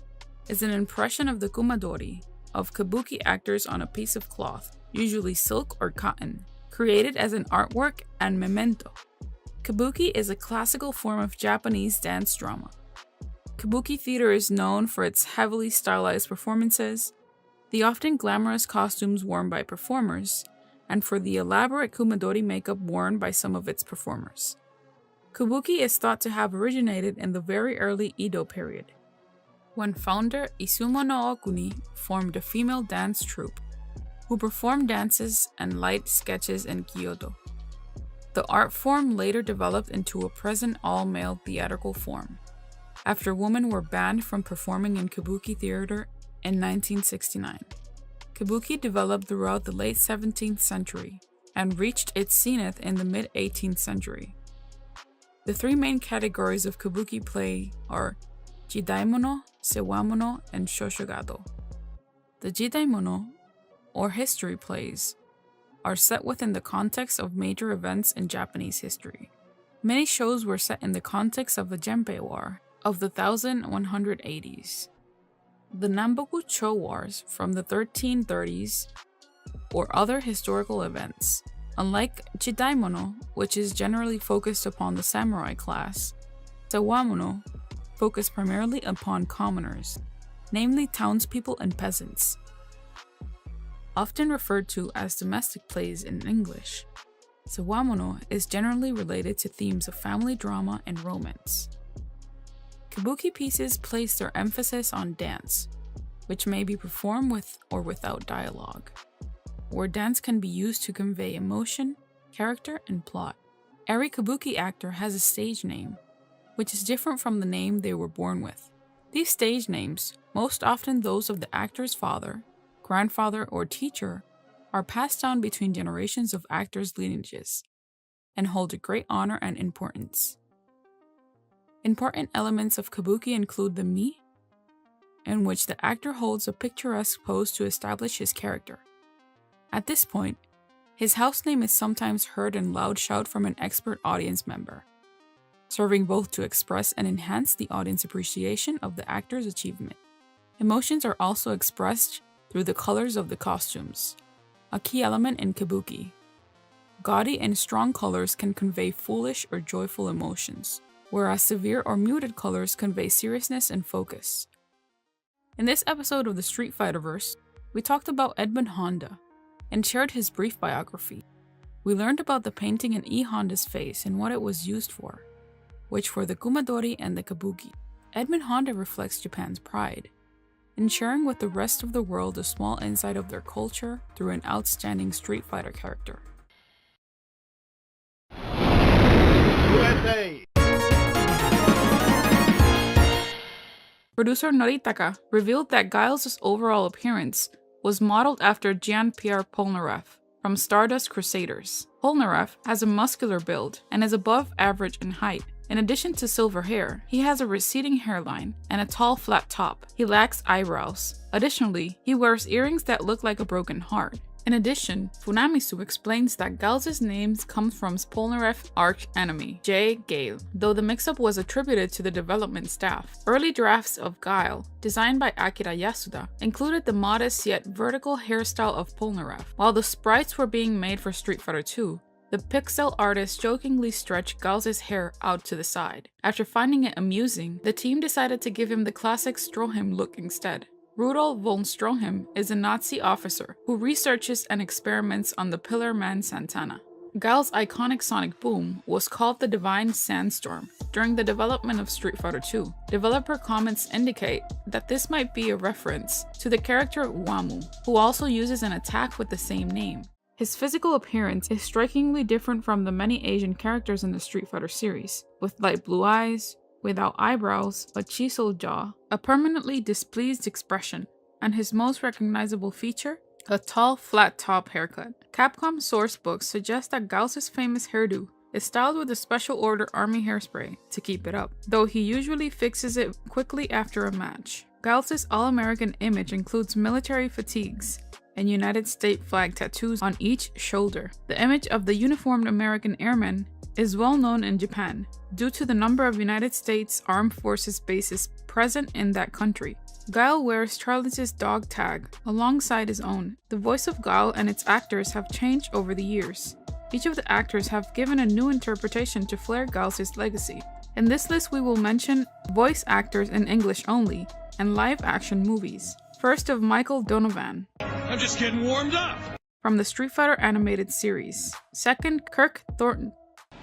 S1: is an impression of the kumadori of kabuki actors on a piece of cloth, usually silk or cotton, created as an artwork and memento. Kabuki is a classical form of Japanese dance drama. Kabuki theater is known for its heavily stylized performances, the often glamorous costumes worn by performers, and for the elaborate kumadori makeup worn by some of its performers. Kabuki is thought to have originated in the very early Edo period, when founder Izumo no Okuni formed a female dance troupe, who performed dances and light sketches in Kyoto. The art form later developed into a present all-male theatrical form, after women were banned from performing in Kabuki theater in 1969. Kabuki developed throughout the late 17th century and reached its zenith in the mid-18th century. The 3 main categories of Kabuki play are Jidaimono, Sewamono, and Shoshogado. The Jidaimono, or history plays, are set within the context of major events in Japanese history. Many shows were set in the context of the Genpei War of the 1180s. The Namboku Cho Wars from the 1330s, or other historical events. Unlike Jidaimono, which is generally focused upon the samurai class, Sewamono focused primarily upon commoners, namely townspeople and peasants. often referred to as domestic plays in English. Sawamono is generally related to themes of family drama and romance. Kabuki pieces place their emphasis on dance, which may be performed with or without dialogue, where dance can be used to convey emotion, character, and plot. Every kabuki actor has a stage name, which is different from the name they were born with. These stage names, most often those of the actor's father, grandfather, or teacher, are passed down between generations of actors' lineages and hold a great honor and importance. Important elements of kabuki include the mi, in which the actor holds a picturesque pose to establish his character. At this point, his house name is sometimes heard in loud shout from an expert audience member, serving both to express and enhance the audience appreciation of the actor's achievement. Emotions are also expressed through the colors of the costumes, a key element in kabuki. Gaudy and strong colors can convey foolish or joyful emotions, whereas severe or muted colors convey seriousness and focus. In this episode of the Street Fighterverse, we talked about Edmund Honda and shared his brief biography. We learned about the painting in E. Honda's face and what it was used for, which were the kumadori and the kabuki. Edmund Honda reflects Japan's pride in sharing with the rest of the world a small insight of their culture through an outstanding Street Fighter character.
S3: USA!
S1: Producer Noritaka revealed that Guile's overall appearance was modeled after Jean-Pierre Polnareff from Stardust Crusaders. Polnareff has a muscular build and is above average in height. In addition to silver hair, he has a receding hairline and a tall flat top. He lacks eyebrows. Additionally, he wears earrings that look like a broken heart. In addition, Funamisu explains that Guile's name comes from Polnareff's arch enemy, Guile, though the mix-up was attributed to the development staff. Early drafts of Guile, designed by Akira Yasuda, included the modest yet vertical hairstyle of Polnareff. While the sprites were being made for Street Fighter II, the pixel artist jokingly stretched Guile's hair out to the side. After finding it amusing, the team decided to give him the classic Stroheim look instead. Rudolf von Stroheim is a Nazi officer who researches and experiments on the Pillar Man Santana. Guile's iconic sonic boom was called the Divine Sandstorm during the development of Street Fighter II. Developer comments indicate that this might be a reference to the character Wamu, who also uses an attack with the same name. His physical appearance is strikingly different from the many Asian characters in the Street Fighter series, with light blue eyes, without eyebrows, a chiseled jaw, a permanently displeased expression, and his most recognizable feature, a tall, flat-top haircut. Capcom source books suggest that Guile's famous hairdo is styled with a Special Order Army hairspray to keep it up, though he usually fixes it quickly after a match. Guile's all-American image includes military fatigues and United States flag tattoos on each shoulder. The image of the uniformed American airman is well known in Japan due to the number of United States Armed Forces bases present in that country. Guile wears Charles's dog tag alongside his own. The voice of Guile and its actors have changed over the years. Each of the actors have given a new interpretation to flair Guile's legacy. In this list we will mention voice actors in English only and live-action movies. First of Michael Donovan.
S3: I'm just getting warmed up!
S1: From the Street Fighter animated series. Second, Kirk Thornton.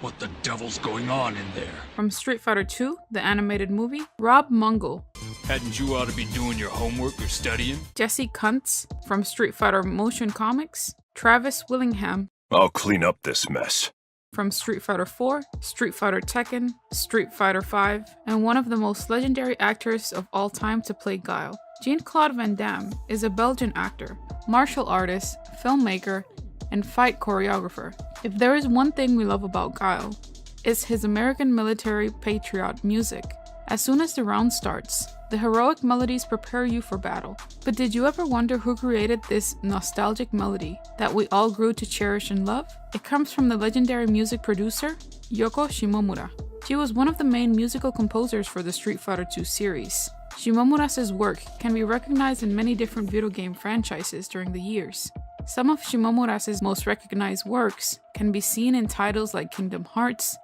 S3: What the devil's going on in there?
S1: From Street Fighter II, the animated movie. Rob Mungle.
S3: Hadn't you ought to be doing your homework or studying?
S1: Jesse Kuntz. From Street Fighter Motion Comics. Travis Willingham.
S6: I'll clean up this mess.
S1: From Street Fighter IV, Street Fighter Tekken, Street Fighter V, and one of the most legendary actors of all time to play Guile. Jean-Claude Van Damme is a Belgian actor, martial artist, filmmaker, and fight choreographer. If there is one thing we love about Guile, it's his American military patriot music. As soon as the round starts, the heroic melodies prepare you for battle. But did you ever wonder who created this nostalgic melody that we all grew to cherish and love? It comes from the legendary music producer, Yoko Shimomura. She was one of the main musical composers for the Street Fighter II series. Shimomura's work can be recognized in many different video game franchises during the years. Some of Shimomura's most recognized works can be seen in titles like Kingdom Hearts,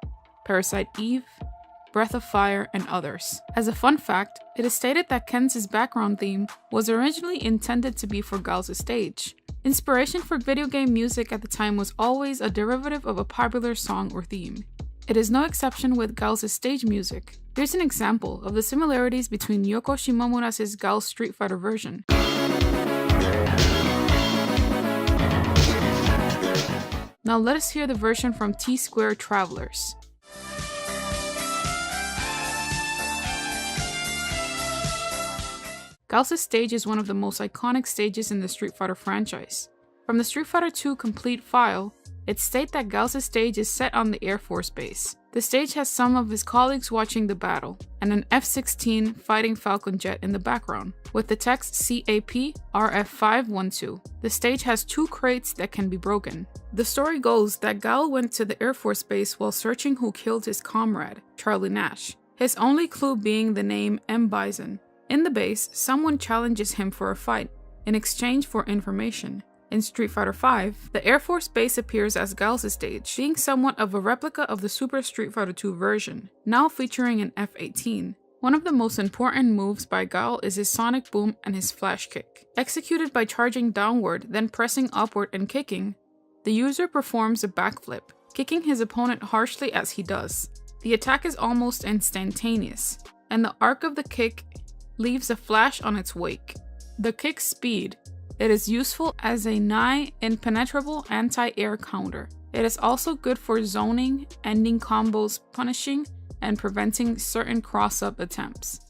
S1: Parasite Eve, Breath of Fire, and others. As a fun fact, it is stated that Ken's background theme was originally intended to be for Guile's stage, Inspiration for video game music at the time was always a derivative of a popular song or theme. It is no exception with Guile's stage music. Here's an example of the similarities between Yoko Shimomura's Guile Street Fighter version. Now let us hear the version from T-Square Travelers. Guile's stage is one of the most iconic stages in the Street Fighter franchise. From the Street Fighter II complete file, it states that Guile's stage is set on the Air Force Base. The stage has some of his colleagues watching the battle, and an F-16 fighting Falcon jet in the background, with the text CAP RF512. The stage has 2 crates that can be broken. The story goes that Guile went to the Air Force Base while searching who killed his comrade, Charlie Nash, his only clue being the name M.Bison. In the base, someone challenges him for a fight, in exchange for information. In Street Fighter V, the Air Force Base appears as Guile's stage, being somewhat of a replica of the Super Street Fighter II version, now featuring an F-18. One of the most important moves by Guile is his sonic boom and his flash kick. Executed by charging downward, then pressing upward and kicking, the user performs a backflip, kicking his opponent harshly as he does. The attack is almost instantaneous, and the arc of the kick leaves a flash on its wake. The kick's speed. It is useful as a nigh impenetrable anti-air counter. It is also good for zoning, ending combos, punishing, and preventing certain cross-up attempts.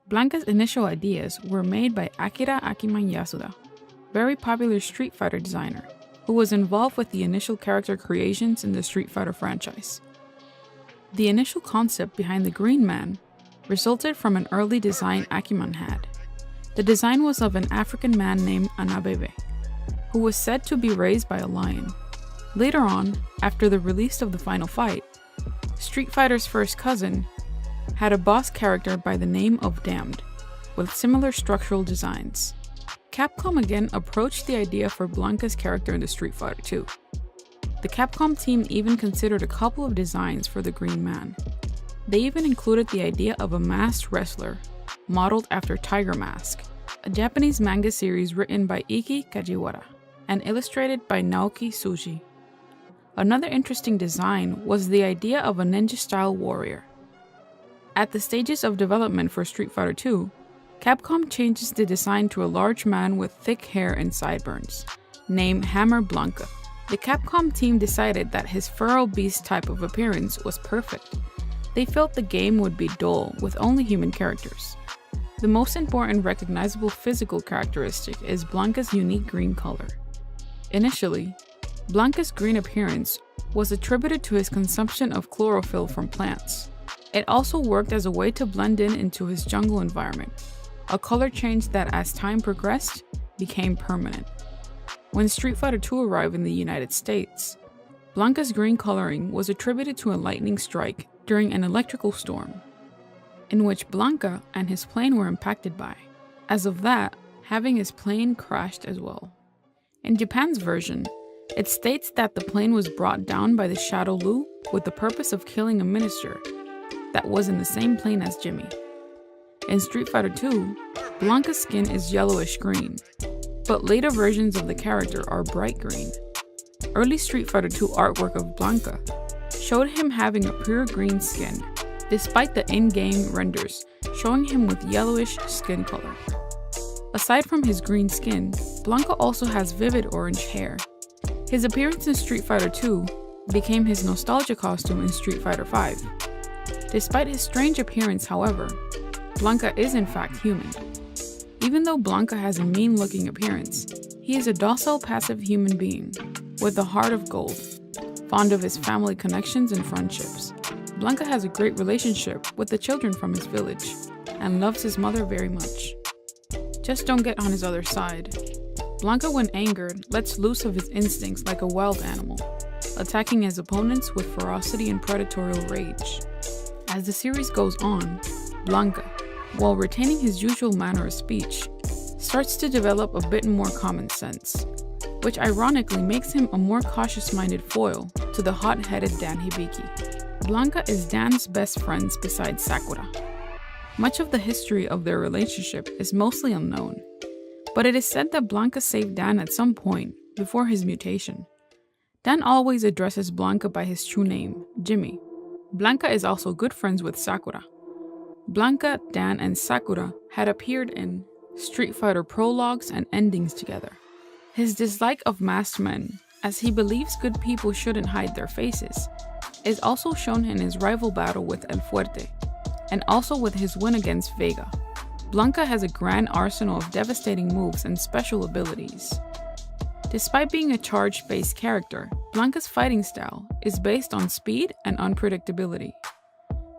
S1: Blanka's initial ideas were made by Akira Yasuda, very popular Street Fighter designer, who was involved with the initial character creations in the Street Fighter franchise. The initial concept behind the Green Man resulted from an early design Akuma had. The design was of an African man named Anabebe, who was said to be raised by a lion. Later on, after the release of the final fight, Street Fighter's first cousin had a boss character by the name of Damned, with similar structural designs. Capcom again approached the idea for Blanka's character in the Street Fighter II. The Capcom team even considered a couple of designs for the Green Man. They even included the idea of a masked wrestler, modeled after Tiger Mask, a Japanese manga series written by Iki Kajiwara and illustrated by Naoki Tsuji. Another interesting design was the idea of a ninja-style warrior. At the stages of development for Street Fighter II, Capcom changes the design to a large man with thick hair and sideburns, named Hammer Blanka. The Capcom team decided that his feral beast type of appearance was perfect. They felt the game would be dull with only human characters. The most important recognizable physical characteristic is Blanka's unique green color. Initially, Blanka's green appearance was attributed to his consumption of chlorophyll from plants. It also worked as a way to blend in into his jungle environment, a color change that as time progressed became permanent. When Street Fighter II arrived in the United States, Blanka's green coloring was attributed to a lightning strike during an electrical storm, in which Blanka and his plane were impacted by. As of that, having his plane crashed as well. In Japan's version, it states that the plane was brought down by the Shadow Lu with the purpose of killing a minister that was in the same plane as Jimmy. In Street Fighter II, Blanka's skin is yellowish green, but later versions of the character are bright green. Early Street Fighter II artwork of Blanka showed him having a pure green skin, despite the in-game renders showing him with yellowish skin color. Aside from his green skin, Blanka also has vivid orange hair. His appearance in Street Fighter II became his nostalgia costume in Street Fighter V. Despite his strange appearance, however, Blanka is in fact human. Even though Blanka has a mean-looking appearance, he is a docile, passive human being with a heart of gold, fond of his family connections and friendships. Blanka has a great relationship with the children from his village and loves his mother very much. Just don't get on his other side. Blanka, when angered, lets loose of his instincts like a wild animal, attacking his opponents with ferocity and predatory rage. As the series goes on, Blanka, while retaining his usual manner of speech, starts to develop a bit more common sense, which ironically makes him a more cautious-minded foil to the hot-headed Dan Hibiki. Blanka is Dan's best friends besides Sakura. Much of the history of their relationship is mostly unknown, but it is said that Blanka saved Dan at some point before his mutation. Dan always addresses Blanka by his true name, Jimmy. Blanka is also good friends with Sakura. Blanka, Dan, and Sakura had appeared in Street Fighter prologues and endings together. His dislike of masked men, as he believes good people shouldn't hide their faces, is also shown in his rival battle with El Fuerte, and also with his win against Vega. Blanka has a grand arsenal of devastating moves and special abilities. Despite being a charge-based character, Blanka's fighting style is based on speed and unpredictability.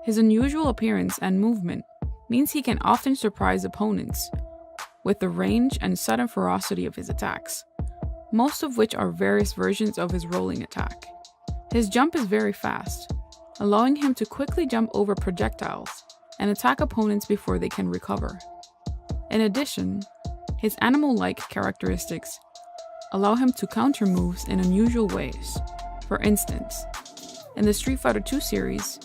S1: His unusual appearance and movement means he can often surprise opponents with the range and sudden ferocity of his attacks, most of which are various versions of his rolling attack. His jump is very fast, allowing him to quickly jump over projectiles and attack opponents before they can recover. In addition, his animal-like characteristics allow him to counter moves in unusual ways. For instance, in the Street Fighter II series,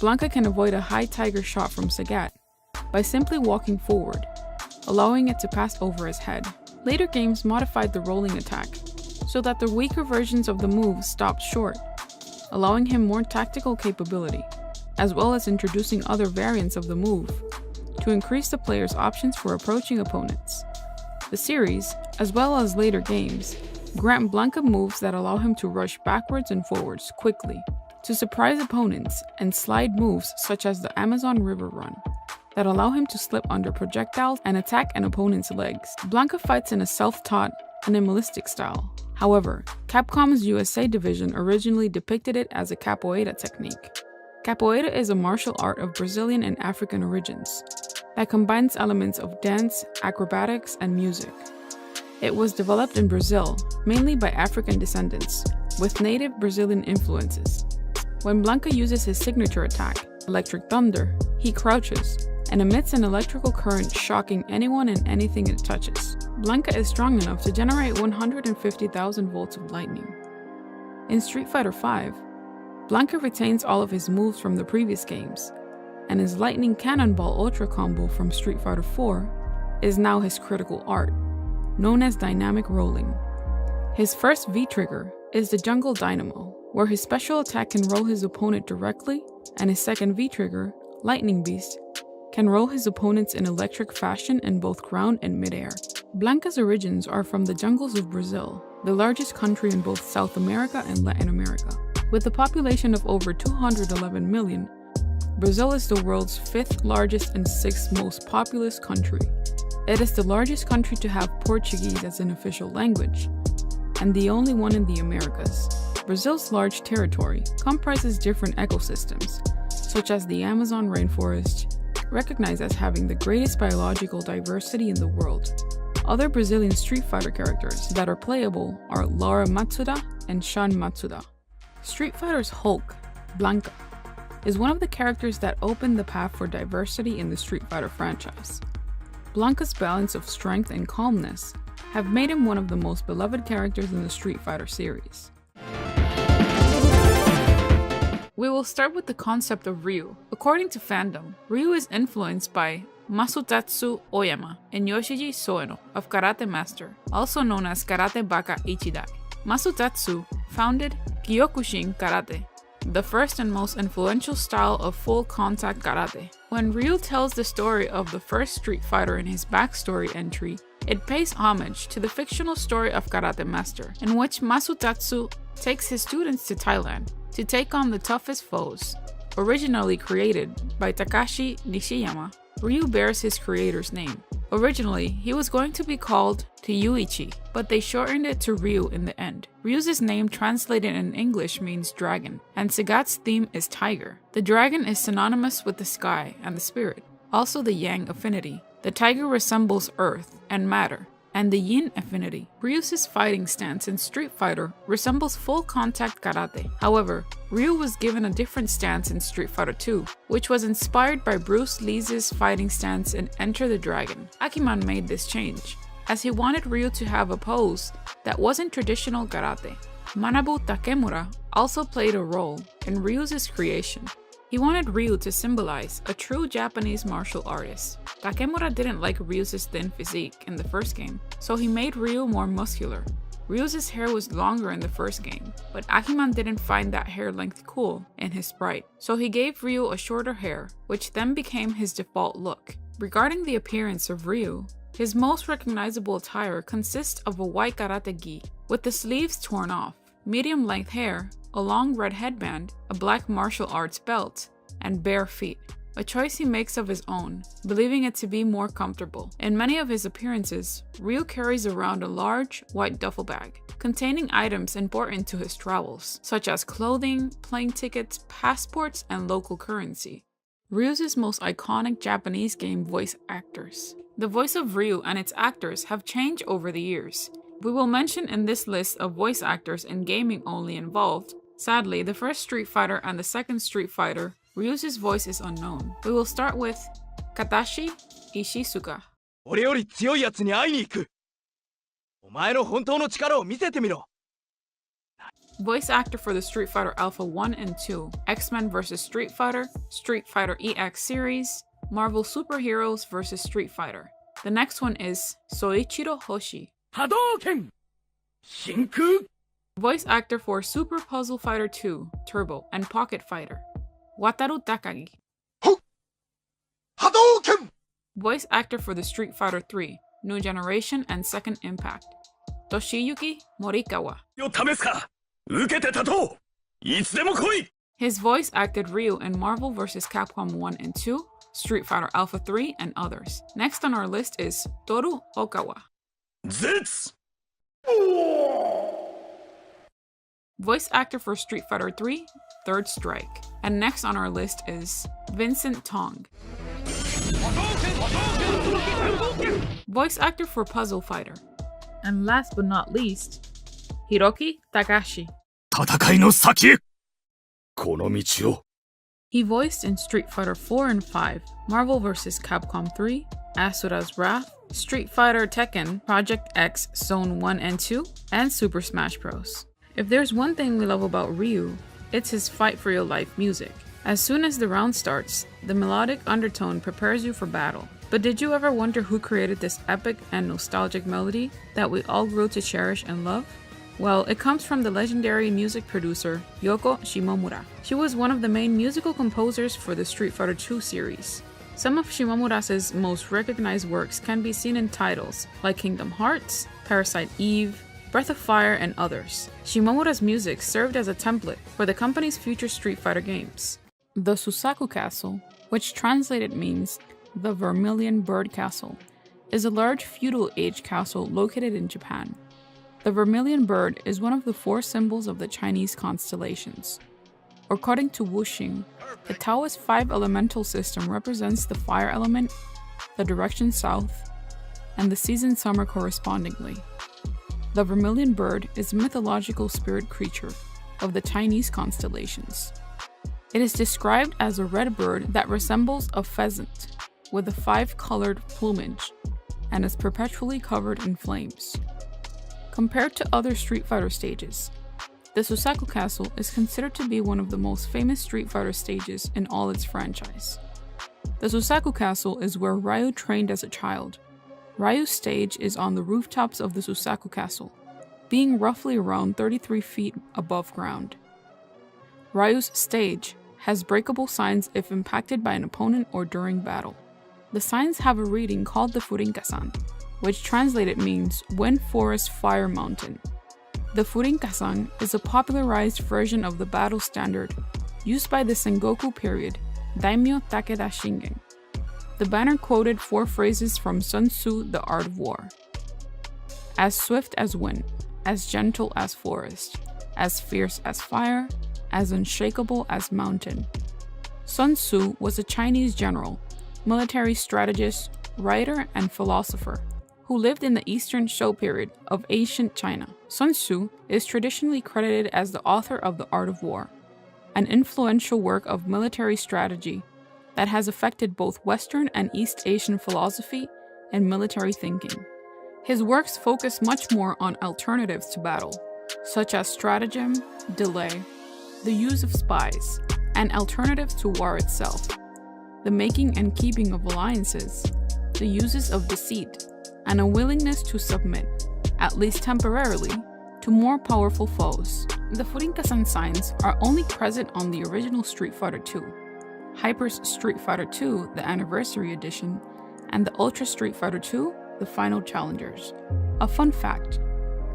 S1: Blanka can avoid a high tiger shot from Sagat by simply walking forward, allowing it to pass over his head. Later games modified the rolling attack so that the weaker versions of the move stopped short, allowing him more tactical capability, as well as introducing other variants of the move to increase the player's options for approaching opponents. The series, as well as later games, grant Blanka moves that allow him to rush backwards and forwards quickly to surprise opponents, and slide moves such as the Amazon River Run that allow him to slip under projectiles and attack an opponent's legs. Blanka fights in a self-taught, animalistic style. However, Capcom's USA division originally depicted it as a capoeira technique. Capoeira is a martial art of Brazilian and African origins that combines elements of dance, acrobatics, and music. It was developed in Brazil, mainly by African descendants, with native Brazilian influences. When Blanka uses his signature attack, Electric Thunder, he crouches and emits an electrical current shocking anyone and anything it touches. Blanka is strong enough to generate 150,000 volts of lightning. In Street Fighter V, Blanka retains all of his moves from the previous games, and his Lightning Cannonball Ultra combo from Street Fighter IV is now his critical art, known as Dynamic Rolling. His first V-trigger is the Jungle Dynamo, where his special attack can roll his opponent directly, and his second V-trigger, Lightning Beast, can roll his opponents in electric fashion in both ground and midair. Blanka's origins are from the jungles of Brazil, the largest country in both South America and Latin America. With a population of over 211 million, Brazil is the world's 5th largest and 6th most populous country. It is the largest country to have Portuguese as an official language, and the only one in the Americas. Brazil's large territory comprises different ecosystems, such as the Amazon rainforest, recognized as having the greatest biological diversity in the world. Other Brazilian Street Fighter characters that are playable are Laura Matsuda and Shan Matsuda. Street Fighter's Hulk, Blanka, is one of the characters that opened the path for diversity in the Street Fighter franchise. Blanka's balance of strength and calmness have made him one of the most beloved characters in the Street Fighter series. We will start with the concept of Ryu. According to fandom, Ryu is influenced by Masutatsu Oyama and Yoshiji Soeno of Karate Master, also known as Karate Baka Ichidai. Masutatsu founded Kyokushin Karate, the first and most influential style of full-contact karate. When Ryu tells the story of the first Street Fighter in his backstory entry, it pays homage to the fictional story of Karate Master, in which Masutatsu takes his students to Thailand to take on the toughest foes. Originally created by Takashi Nishiyama, Ryu bears his creator's name. Originally, he was going to be called Ryuichi, but they shortened it to Ryu in the end. Ryu's name translated in English means dragon, and Sagat's theme is tiger. The dragon is synonymous with the sky and the spirit, also the yang affinity. The tiger resembles earth and matter, and the yin affinity. Ryu's fighting stance in Street Fighter resembles full-contact karate. However, Ryu was given a different stance in Street Fighter II, which was inspired by Bruce Lee's fighting stance in Enter the Dragon. Akuma made this change, as he wanted Ryu to have a pose that wasn't traditional karate. Manabu Takemura also played a role in Ryu's creation. He wanted Ryu to symbolize a true Japanese martial artist. Takemura didn't like Ryu's thin physique in the first game, so he made Ryu more muscular. Ryu's hair was longer in the first game, but Akiman didn't find that hair length cool in his sprite, so he gave Ryu a shorter hair, which then became his default look. Regarding the appearance of Ryu, his most recognizable attire consists of a white karate gi, with the sleeves torn off, medium-length hair, a long red headband, a black martial arts belt, and bare feet. A choice he makes of his own, believing it to be more comfortable. In many of his appearances, Ryu carries around a large, white duffel bag, containing items important to his travels, such as clothing, plane tickets, passports, and local currency. Ryu's most iconic Japanese game voice actors. The voice of Ryu and its actors have changed over the years. We will mention in this list of voice actors in gaming only involved. Sadly, the first Street Fighter and the second Street Fighter, Ryu's voice is unknown. We will start with Katashi Ishizuka.
S5: 俺より強いやつに会いに行く。お前の本当の力を見せてみろ。
S1: Voice actor for the Street Fighter Alpha 1 and 2, X-Men vs. Street Fighter EX series, Marvel Superheroes vs. Street Fighter. The next one is Soichiro Hoshi.
S5: Hadouken! Shinku!
S1: Voice actor for Super Puzzle Fighter 2, Turbo, and Pocket Fighter, Wataru Takagi.
S5: Hadouken!
S1: Voice actor for the Street Fighter 3, New Generation and Second Impact, Toshiyuki Morikawa.
S6: よ試すか受けて立とういつでも来い
S1: His voice acted Ryu in Marvel vs. Capcom 1 and 2, Street Fighter Alpha 3, and others. Next on our list is Toru Okawa.
S6: 絶
S1: Voice actor for Street Fighter 3, Third Strike. And next on our list is Vincent Tong. Voice actor for Puzzle Fighter. And last but not least, Hiroki Takashi.
S6: 戦いの先へこの道を
S1: He voiced in Street Fighter 4 and 5, Marvel vs. Capcom 3, Asura's Wrath, Street Fighter Tekken, Project X Zone 1 and 2, and Super Smash Bros. If there's one thing we love about Ryu, it's his fight for your life music. As soon as the round starts, the melodic undertone prepares you for battle. But did you ever wonder who created this epic and nostalgic melody that we all grew to cherish and love? Well, it comes from the legendary music producer Yoko Shimomura. She was one of the main musical composers for the Street Fighter II series. Some of Shimomura's most recognized works can be seen in titles like Kingdom Hearts, Parasite Eve, Breath of Fire, and others. Shimomura's music served as a template for the company's future Street Fighter games. The Susaku Castle, which translated means the Vermilion Bird Castle, is a large feudal age castle located in Japan. The Vermilion Bird is one of the 4 symbols of the Chinese constellations. According to Wuxing, the Taoist 5 elemental system represents the fire element, the direction south, and the season summer correspondingly. The Vermilion Bird is a mythological spirit creature of the Chinese constellations. It is described as a red bird that resembles a pheasant with a 5-colored plumage and is perpetually covered in flames. Compared to other Street Fighter stages, the Susaku Castle is considered to be one of the most famous Street Fighter stages in all its franchise. The Susaku Castle is where Ryu trained as a child. Ryu's stage is on the rooftops of the Susaku Castle, being roughly around 33 feet above ground. Ryu's stage has breakable signs if impacted by an opponent or during battle. The signs have a reading called the Furinka-san, which translated means Wind Forest Fire Mountain. The Furinka-san is a popularized version of the battle standard used by the Sengoku period Daimyo Takeda Shingen. The banner quoted 4 phrases from Sun Tzu, The Art of War. As swift as wind, as gentle as forest, as fierce as fire, as unshakable as mountain. Sun Tzu was a Chinese general, military strategist, writer, and philosopher who lived in the Eastern Shou period of ancient China. Sun Tzu is traditionally credited as the author of The Art of War, an influential work of military strategy that has affected both Western and East Asian philosophy and military thinking. His works focus much more on alternatives to battle, such as stratagem, delay, the use of spies, and alternatives to war itself, the making and keeping of alliances, the uses of deceit, and a willingness to submit, at least temporarily, to more powerful foes. The Furinkasan signs are only present on the original Street Fighter II, Hyper's Street Fighter II, the Anniversary Edition, and the Ultra Street Fighter II, the Final Challengers. A fun fact,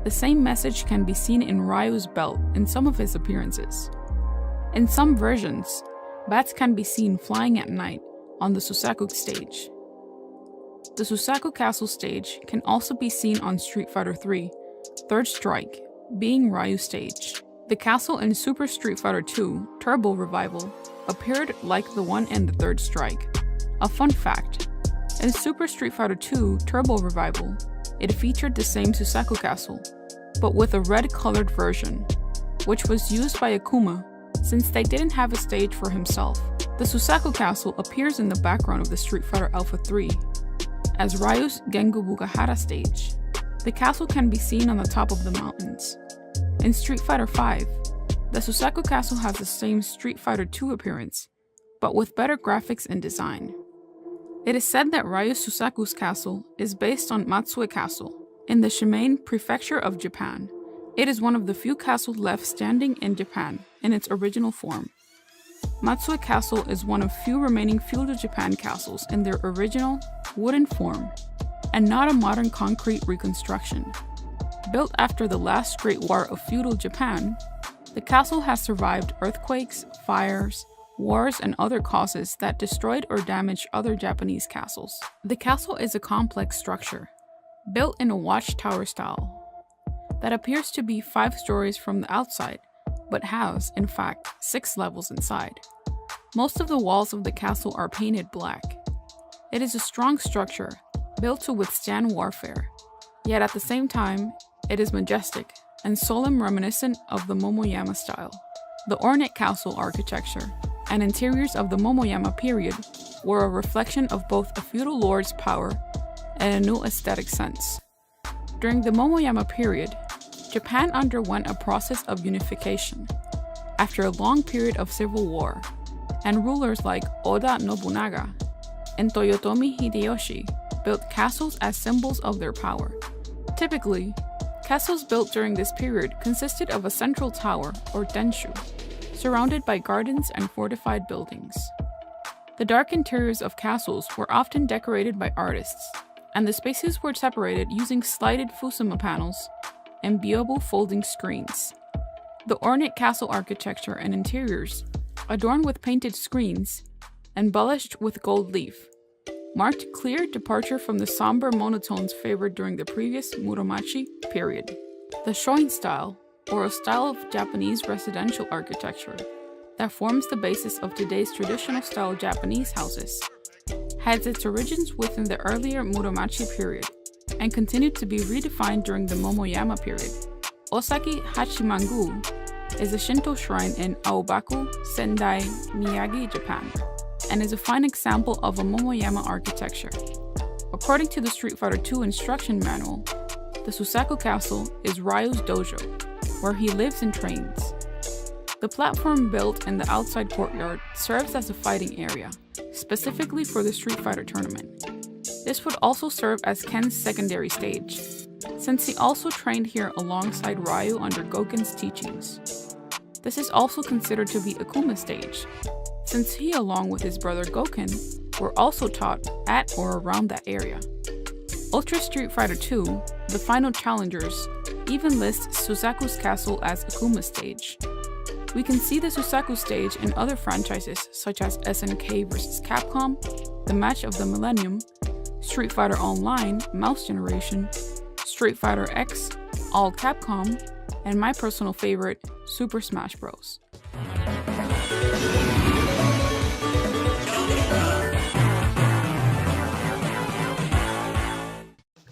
S1: the same message can be seen in Ryu's belt in some of his appearances. In some versions, bats can be seen flying at night on the Susaku stage. The Susaku Castle stage can also be seen on Street Fighter III, Third Strike, being Ryu's stage. The castle in Super Street Fighter II, Turbo Revival, appeared like the one in the Third Strike. A fun fact, in Super Street Fighter II, Turbo Revival, it featured the same Susaku Castle, but with a red-colored version, which was used by Akuma since they didn't have a stage for himself. The Susaku Castle appears in the background of the Street Fighter Alpha 3 as Ryu's Gengu Bugahara stage. The castle can be seen on the top of the mountains. In Street Fighter V, the Susaku Castle has the same Street Fighter II appearance, but with better graphics and design. It is said that Ryu Susaku's castle is based on Matsue Castle in the Shimane Prefecture of Japan. It is one of the few castles left standing in Japan in its original form. Matsue Castle is one of few remaining feudal Japan castles in their original wooden form, and not a modern concrete reconstruction. Built after the last Great War of feudal Japan, the castle has survived earthquakes, fires, wars, and other causes that destroyed or damaged other Japanese castles. The castle is a complex structure, built in a watchtower style, that appears to be 5 stories from the outside, but has, in fact, 6 levels inside. Most of the walls of the castle are painted black. It is a strong structure, built to withstand warfare, yet at the same time, it is majestic and solemn, reminiscent of the Momoyama style. The ornate castle architecture and interiors of the Momoyama period were a reflection of both a feudal lord's power and a new aesthetic sense. During the Momoyama period, Japan underwent a process of unification after a long period of civil war, and rulers like Oda Nobunaga and Toyotomi Hideyoshi built castles as symbols of their power. Typically, castles built during this period consisted of a central tower, or denshu, surrounded by gardens and fortified buildings. The dark interiors of castles were often decorated by artists, and the spaces were separated using slided fusuma panels and byobu folding screens. The ornate castle architecture and interiors, adorned with painted screens, embellished with gold leaf, marked clear departure from the somber monotones favored during the previous Muromachi period. The Shoin style, or a style of Japanese residential architecture that forms the basis of today's traditional style Japanese houses, has its origins within the earlier Muromachi period and continued to be redefined during the Momoyama period. Osaki Hachimangu is a Shinto shrine in Aobaku, Sendai, Miyagi, Japan, and is a fine example of a Momoyama architecture. According to the Street Fighter II instruction manual, the Susaku Castle is Ryu's dojo, where he lives and trains. The platform built in the outside courtyard serves as a fighting area, specifically for the Street Fighter tournament. This would also serve as Ken's secondary stage, since he also trained here alongside Ryu under Goken's teachings. This is also considered to be Akuma's stage, since he, along with his brother Goken, were also taught at or around that area. Ultra Street Fighter II, the Final Challengers, even lists Susaku's castle as Akuma's stage. We can see the Susaku stage in other franchises such as SNK vs. Capcom, The Match of the Millennium, Street Fighter Online, Mouse Generation, Street Fighter X, All Capcom, and my personal favorite, Super Smash Bros.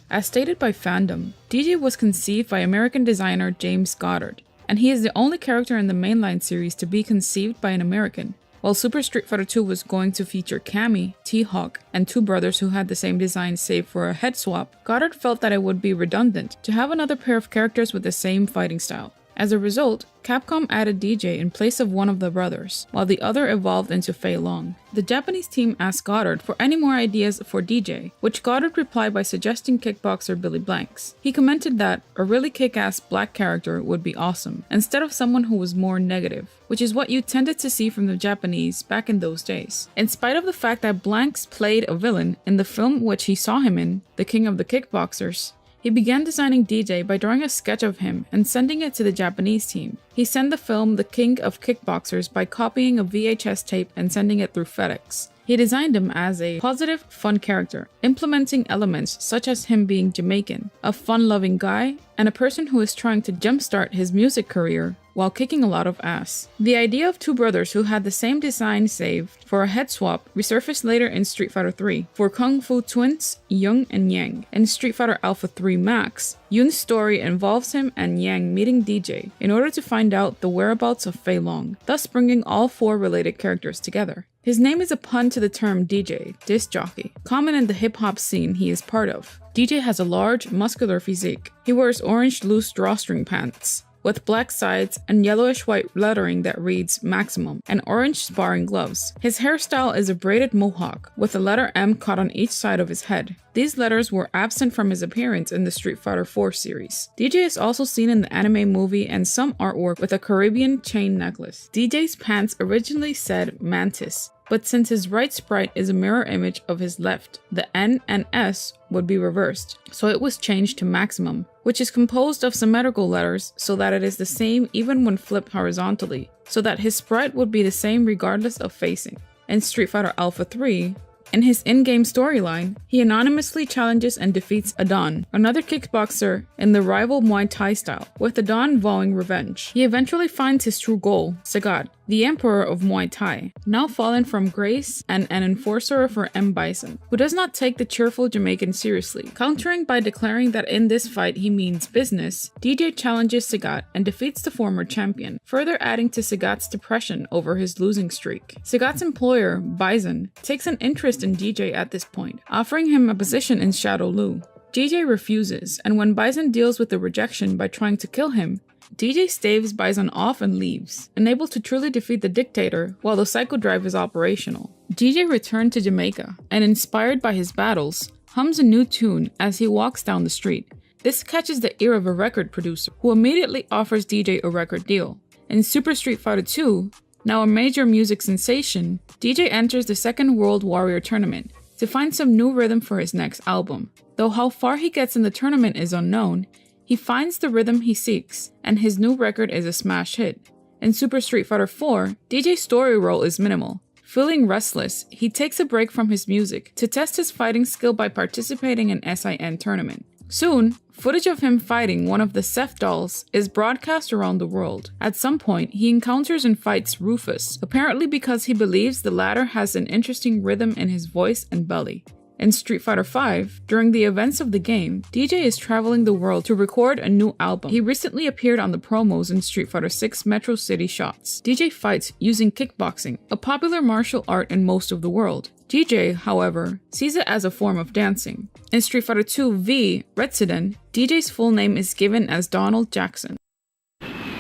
S1: As stated by Fandom, Dee Jay was conceived by American designer James Goddard, and he is the only character in the mainline series to be conceived by an American. While Super Street Fighter II was going to feature Cammy, T.Hawk, and 2 brothers who had the same design save for a head swap, Goddard felt that it would be redundant to have another pair of characters with the same fighting style. As a result, Capcom added Dee Jay in place of one of the brothers, while the other evolved into Fei Long. The Japanese team asked Goddard for any more ideas for Dee Jay, which Goddard replied by suggesting kickboxer Billy Blanks. He commented that a really kick-ass black character would be awesome, instead of someone who was more negative, which is what you tended to see from the Japanese back in those days. In spite of the fact that Blanks played a villain in the film which he saw him in, The King of the Kickboxers, he began designing Dee Jay by drawing a sketch of him and sending it to the Japanese team. He sent the film The King of Kickboxers by copying a VHS tape and sending it through FedEx. He designed him as a positive, fun character, implementing elements such as him being Jamaican, a fun-loving guy, and a person who is trying to jumpstart his music career while kicking a lot of ass. The idea of two brothers who had the same design saved for a head swap resurfaced later in Street Fighter 3 for Kung Fu twins Young and Yang. In Street Fighter Alpha 3 Max, Yun's story involves him and Yang meeting Dee Jay in order to find out the whereabouts of Fei Long, thus bringing all four related characters together. His name is a pun to the term DJ, disc jockey, common in the hip-hop scene he is part of. Dee Jay has a large, muscular physique. He wears orange loose drawstring pants with black sides and yellowish-white lettering that reads Maximum, and orange sparring gloves. His hairstyle is a braided mohawk, with the letter M cut on each side of his head. These letters were absent from his appearance in the Street Fighter 4 series. Dee Jay is also seen in the anime movie and some artwork with a Caribbean chain necklace. Dee Jay's pants originally said Mantis, but since his right sprite is a mirror image of his left, the N and S would be reversed, so it was changed to Maximum, which is composed of symmetrical letters so that it is the same even when flipped horizontally, so that his sprite would be the same regardless of facing. In Street Fighter Alpha 3, in his in-game storyline, he anonymously challenges and defeats Adon, another kickboxer in the rival Muay Thai style, with Adon vowing revenge. He eventually finds his true goal, Sagat, the emperor of Muay Thai, now fallen from grace and an enforcer for M.Bison, who does not take the cheerful Jamaican seriously. Countering by declaring that in this fight he means business, Dee Jay challenges Sagat and defeats the former champion, further adding to Sagat's depression over his losing streak. Sagat's employer, Bison, takes an interest in Dee Jay at this point, offering him a position in Shadow Lu. Dee Jay refuses, and when Bison deals with the rejection by trying to kill him, Dee Jay staves Bison off and leaves, unable to truly defeat the dictator while the Psycho Drive is operational. Dee Jay returned to Jamaica, and inspired by his battles, hums a new tune as he walks down the street. This catches the ear of a record producer, who immediately offers Dee Jay a record deal. In Super Street Fighter 2, now a major music sensation, Dee Jay enters the Second World Warrior Tournament to find some new rhythm for his next album. Though how far he gets in the tournament is unknown, he finds the rhythm he seeks, and his new record is a smash hit. In Super Street Fighter 4, Dee Jay's story role is minimal. Feeling restless, he takes a break from his music to test his fighting skill by participating in SIN tournament. Soon, footage of him fighting one of the Seth dolls is broadcast around the world. At some point, he encounters and fights Rufus, apparently because he believes the latter has an interesting rhythm in his voice and belly. In Street Fighter V, during the events of the game, Dee Jay is traveling the world to record a new album. He recently appeared on the promos in Street Fighter VI Metro City Shots. Dee Jay fights using kickboxing, a popular martial art in most of the world. Dee Jay, however, sees it as a form of dancing. In Street Fighter II V Retsuden, Dee Jay's full name is given as Donald Jackson.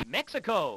S6: Mexico.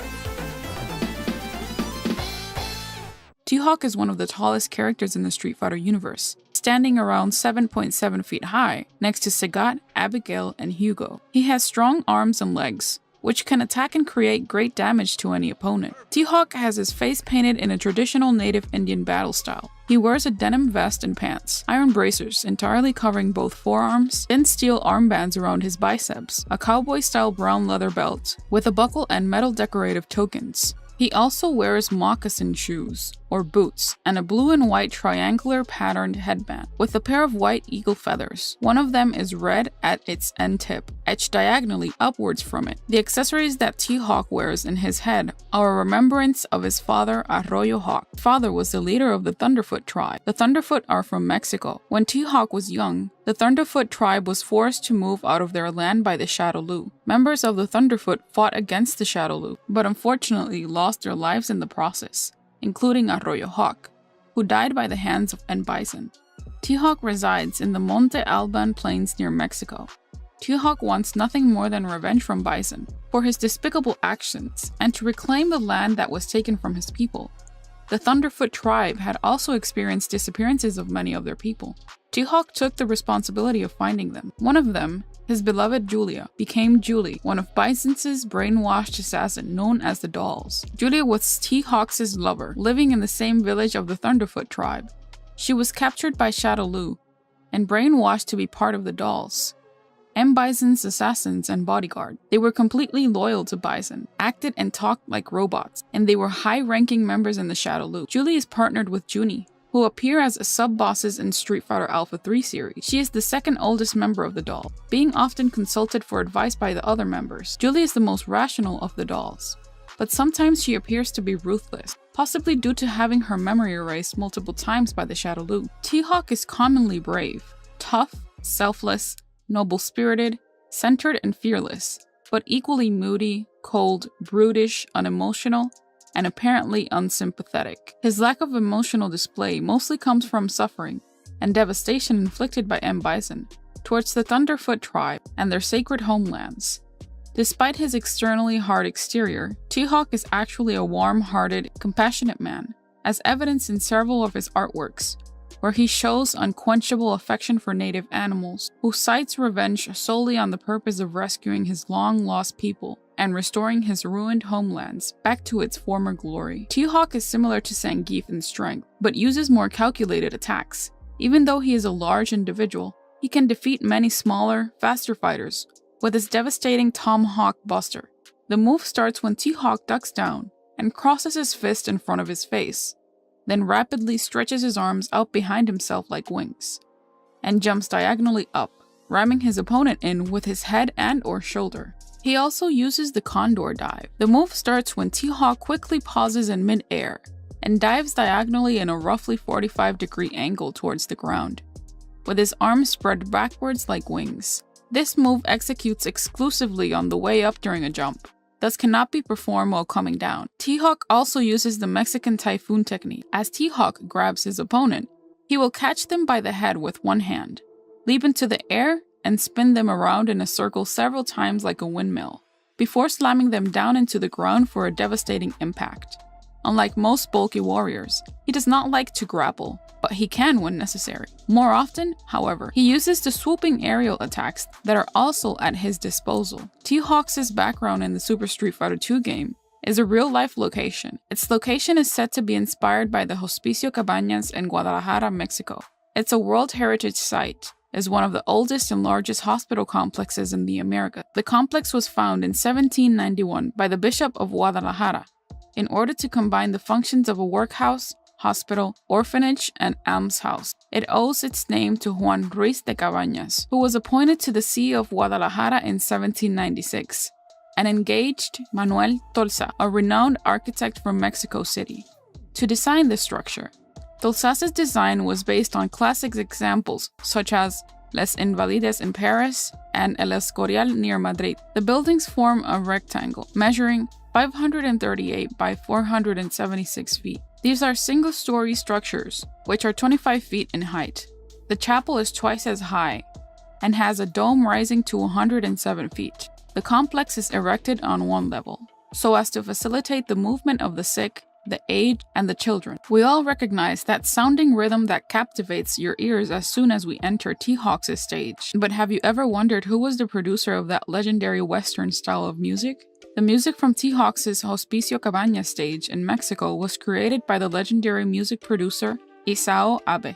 S1: T.Hawk is one of the tallest characters in the Street Fighter universe, standing around 7.7 feet high, next to Sagat, Abigail, and Hugo. He has strong arms and legs, which can attack and create great damage to any opponent. T.Hawk has his face painted in a traditional native Indian battle style. He wears a denim vest and pants, iron bracers entirely covering both forearms, thin steel armbands around his biceps, a cowboy-style brown leather belt, with a buckle and metal decorative tokens. He also wears moccasin shoes, or boots, and a blue and white triangular patterned headband, with a pair of white eagle feathers. One of them is red at its end tip, etched diagonally upwards from it. The accessories that T.Hawk wears in his head are a remembrance of his father, Arroyo Hawk. His father was the leader of the Thunderfoot tribe. The Thunderfoot are from Mexico. When T.Hawk was young, the Thunderfoot tribe was forced to move out of their land by the Shadow Lu. Members of the Thunderfoot fought against the Shadow Lu, but unfortunately lost their lives in the process, including Arroyo Hawk, who died by the hands of M.Bison. T.Hawk resides in the Monte Alban plains near Mexico. T.Hawk wants nothing more than revenge from Bison for his despicable actions and to reclaim the land that was taken from his people. The Thunderfoot tribe had also experienced disappearances of many of their people. T.Hawk took the responsibility of finding them. One of them, his beloved Julia, became Julie, one of Bison's brainwashed assassin known as the Dolls. Julia was T.Hawk's lover, living in the same village of the Thunderfoot tribe. She was captured by Shadow Lu and brainwashed to be part of the Dolls, M.Bison's assassins and bodyguard. They were completely loyal to Bison, acted and talked like robots, and they were high-ranking members in the Shadow Lu. Julie is partnered with Junie, who appear as sub-bosses in Street Fighter Alpha 3 series. She is the second oldest member of the Doll, being often consulted for advice by the other members. Julie is the most rational of the Dolls, but sometimes she appears to be ruthless, possibly due to having her memory erased multiple times by the Shadow Lu. T.Hawk is commonly brave, tough, selfless, noble-spirited, centered and fearless, but equally moody, cold, brutish, unemotional, and apparently unsympathetic. His lack of emotional display mostly comes from suffering and devastation inflicted by M.Bison towards the Thunderfoot tribe and their sacred homelands. Despite his externally hard exterior, T.Hawk is actually a warm-hearted, compassionate man, as evidenced in several of his artworks, where he shows unquenchable affection for native animals, who cites revenge solely on the purpose of rescuing his long-lost people and restoring his ruined homelands back to its former glory. T.Hawk is similar to Zangief in strength, but uses more calculated attacks. Even though he is a large individual, he can defeat many smaller, faster fighters with his devastating Tomahawk Buster. The move starts when T.Hawk ducks down and crosses his fist in front of his face, then rapidly stretches his arms out behind himself like wings, and jumps diagonally up, ramming his opponent in with his head and or shoulder. He also uses the Condor Dive. The move starts when T.Hawk quickly pauses in mid-air and dives diagonally in a roughly 45-degree angle towards the ground, with his arms spread backwards like wings. This move executes exclusively on the way up during a jump, thus cannot be performed while coming down. T.Hawk also uses the Mexican Typhoon technique. As T.Hawk grabs his opponent, he will catch them by the head with one hand, leap into the air, and spin them around in a circle several times like a windmill, before slamming them down into the ground for a devastating impact. Unlike most bulky warriors, he does not like to grapple, but he can when necessary. More often, however, he uses the swooping aerial attacks that are also at his disposal. T.Hawk's background in the Super Street Fighter 2 game is a real-life location. Its location is said to be inspired by the Hospicio Cabañas in Guadalajara, Mexico. It's a World Heritage Site, is one of the oldest and largest hospital complexes in the Americas. The complex was founded in 1791 by the Bishop of Guadalajara in order to combine the functions of a workhouse, hospital, orphanage, and almshouse. It owes its name to Juan Ruiz de Cabañas, who was appointed to the see of Guadalajara in 1796, and engaged Manuel Tolsa, a renowned architect from Mexico City, to design the structure. Tolsa's design was based on classic examples such as Les Invalides in Paris and El Escorial near Madrid. The buildings form a rectangle, measuring 538 by 476 feet. These are single-story structures, which are 25 feet in height. The chapel is twice as high and has a dome rising to 107 feet. The complex is erected on one level, so as to facilitate the movement of the sick, the aged, and the children. We all recognize that sounding rhythm that captivates your ears as soon as we enter T.Hawk's stage. But have you ever wondered who was the producer of that legendary Western style of music? The music from T.Hawk's Hospicio Cabañas stage in Mexico was created by the legendary music producer Isao Abe.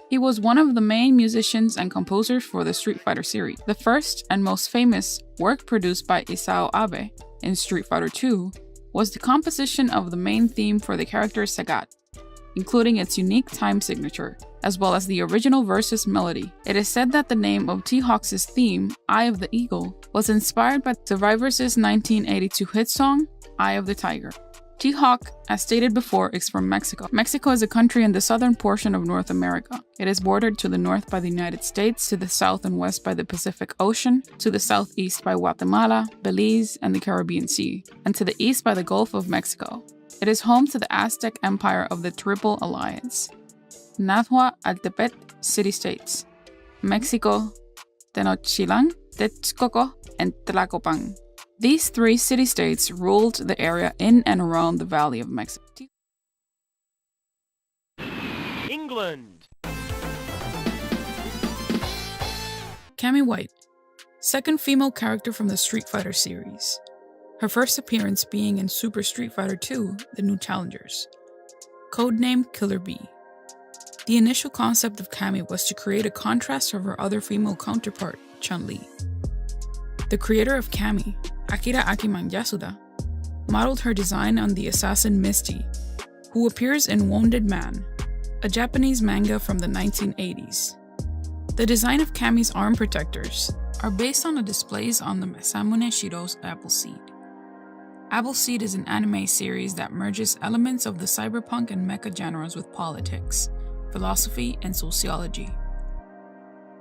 S1: He was one of the main musicians and composers for the Street Fighter series. The first and most famous work produced by Isao Abe in Street Fighter 2 was the composition of the main theme for the character Sagat, including its unique time signature, as well as the original verse's melody. It is said that the name of T.Hawk's theme, Eye of the Eagle, was inspired by Survivor's 1982 hit song, Eye of the Tiger. T.Hawk, as stated before, is from Mexico. Mexico is a country in the southern portion of North America. It is bordered to the north by the United States, to the south and west by the Pacific Ocean, to the southeast by Guatemala, Belize, and the Caribbean Sea, and to the east by the Gulf of Mexico. It is home to the Aztec Empire of the Triple Alliance, Nahua Altepet City-States, Mexico, Tenochtitlan, Texcoco, and Tlacopan. These 3 city-states ruled the area in and around the Valley of Mexico.
S6: England.
S1: Cammy White, second female character from the Street Fighter series. Her first appearance being in Super Street Fighter 2, The New Challengers. Codename Killer Bee. The initial concept of Cammy was to create a contrast of her other female counterpart, Chun-Li. The creator of Cammy, Akira Akiman Yasuda, modeled her design on the assassin Misty, who appears in Wounded Man, a Japanese manga from the 1980s. The design of Cammy's arm protectors are based on the displays on the Masamune Shiro's Appleseed. Appleseed is an anime series that merges elements of the cyberpunk and mecha genres with politics, philosophy, and sociology.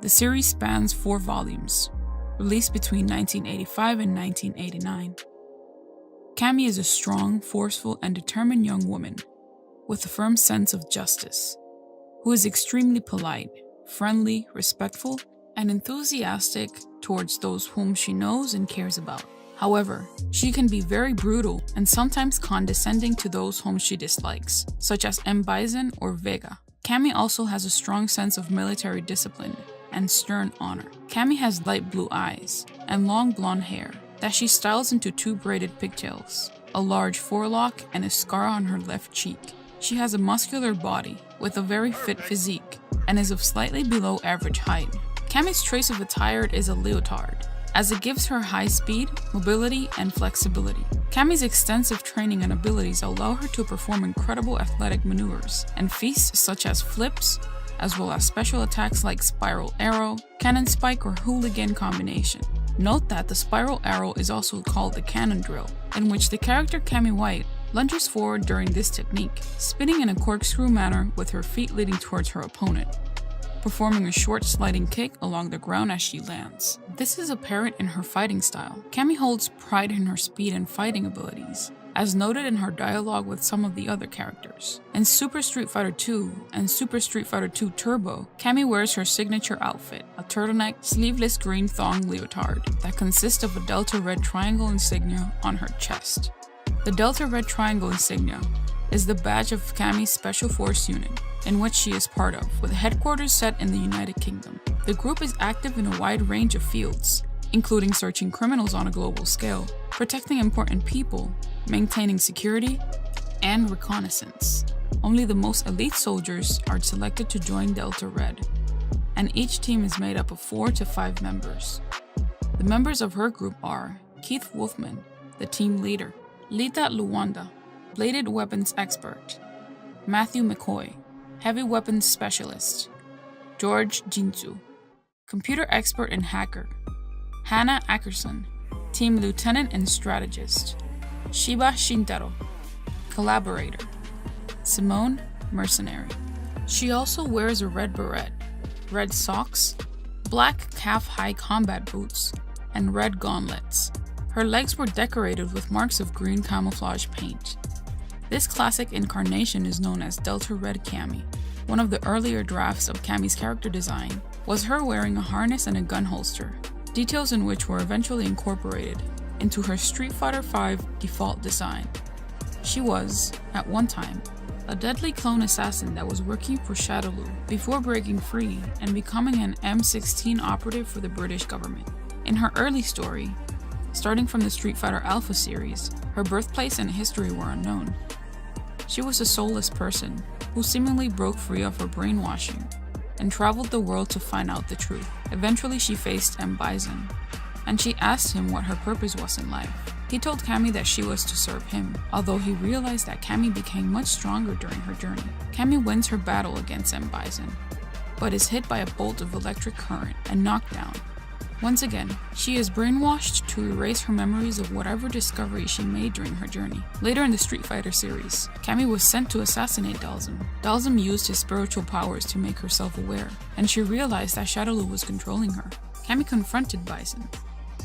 S1: The series spans 4 volumes, released between 1985 and 1989. Cammy is a strong, forceful, and determined young woman with a firm sense of justice, who is extremely polite, friendly, respectful, and enthusiastic towards those whom she knows and cares about. However, she can be very brutal and sometimes condescending to those whom she dislikes, such as M.Bison or Vega. Cammy also has a strong sense of military discipline and stern honor. Cammy has light blue eyes and long blonde hair that she styles into 2 braided pigtails, a large forelock, and a scar on her left cheek. She has a muscular body with a very fit physique and is of slightly below average height. Cammy's choice of attire is a leotard, as it gives her high speed, mobility, and flexibility. Cammy's extensive training and abilities allow her to perform incredible athletic maneuvers and feats such as flips, as well as special attacks like Spiral Arrow, Cannon Spike, or Hooligan Combination. Note that the Spiral Arrow is also called the Cannon Drill, in which the character Cammy White lunges forward during this technique, spinning in a corkscrew manner with her feet leading towards her opponent, performing a short sliding kick along the ground as she lands. This is apparent in her fighting style. Cammy holds pride in her speed and fighting abilities, as noted in her dialogue with some of the other characters. In Super Street Fighter 2 and Super Street Fighter 2 Turbo, Cammy wears her signature outfit, a turtleneck, sleeveless green thong leotard that consists of a Delta Red Triangle insignia on her chest. The Delta Red Triangle insignia is the badge of Cammy's Special Force unit, in which she is part of, with headquarters set in the United Kingdom. The group is active in a wide range of fields, including searching criminals on a global scale, protecting important people, maintaining security, and reconnaissance. Only the most elite soldiers are selected to join Delta Red, and each team is made up of 4 to 5 members. The members of her group are Keith Wolfman, the team leader, Lita Luwanda, bladed weapons expert, Matthew McCoy, heavy weapons specialist, George Jinsu, computer expert and hacker, Hannah Ackerson, team lieutenant and strategist, Shiba Shintaro, collaborator, Simone, mercenary. She also wears a red beret, red socks, black calf-high combat boots, and red gauntlets. Her legs were decorated with marks of green camouflage paint. This classic incarnation is known as Delta Red Cammy. One of the earlier drafts of Cammy's character design was her wearing a harness and a gun holster, details in which were eventually incorporated into her Street Fighter V default design. She was, at one time, a deadly clone assassin that was working for Shadowloo before breaking free and becoming an M16 operative for the British government. In her early story, starting from the Street Fighter Alpha series, her birthplace and history were unknown. She was a soulless person who seemingly broke free of her brainwashing and traveled the world to find out the truth. Eventually she faced M.Bison, and she asked him what her purpose was in life. He told Cammy that she was to serve him, although he realized that Cammy became much stronger during her journey. Cammy wins her battle against M.Bison, but is hit by a bolt of electric current and knocked down. Once again, she is brainwashed to erase her memories of whatever discovery she made during her journey. Later in the Street Fighter series, Cammy was sent to assassinate Dhalsim. Dhalsim used his spiritual powers to make her self-aware, and she realized that Shadowloo was controlling her. Cammy confronted Bison.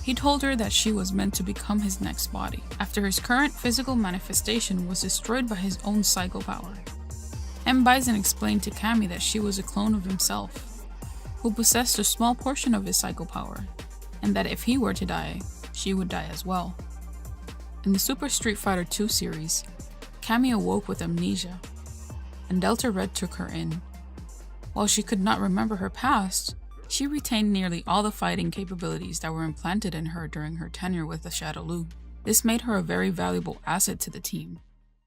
S1: He told her that she was meant to become his next body, after his current physical manifestation was destroyed by his own psycho power. M.Bison explained to Cammy that she was a clone of himself, who possessed a small portion of his psycho power, and that if he were to die, she would die as well. In the Super Street Fighter 2 series, Cammy awoke with amnesia, and Delta Red took her in. While she could not remember her past, she retained nearly all the fighting capabilities that were implanted in her during her tenure with the Shadow Lu. This made her a very valuable asset to the team.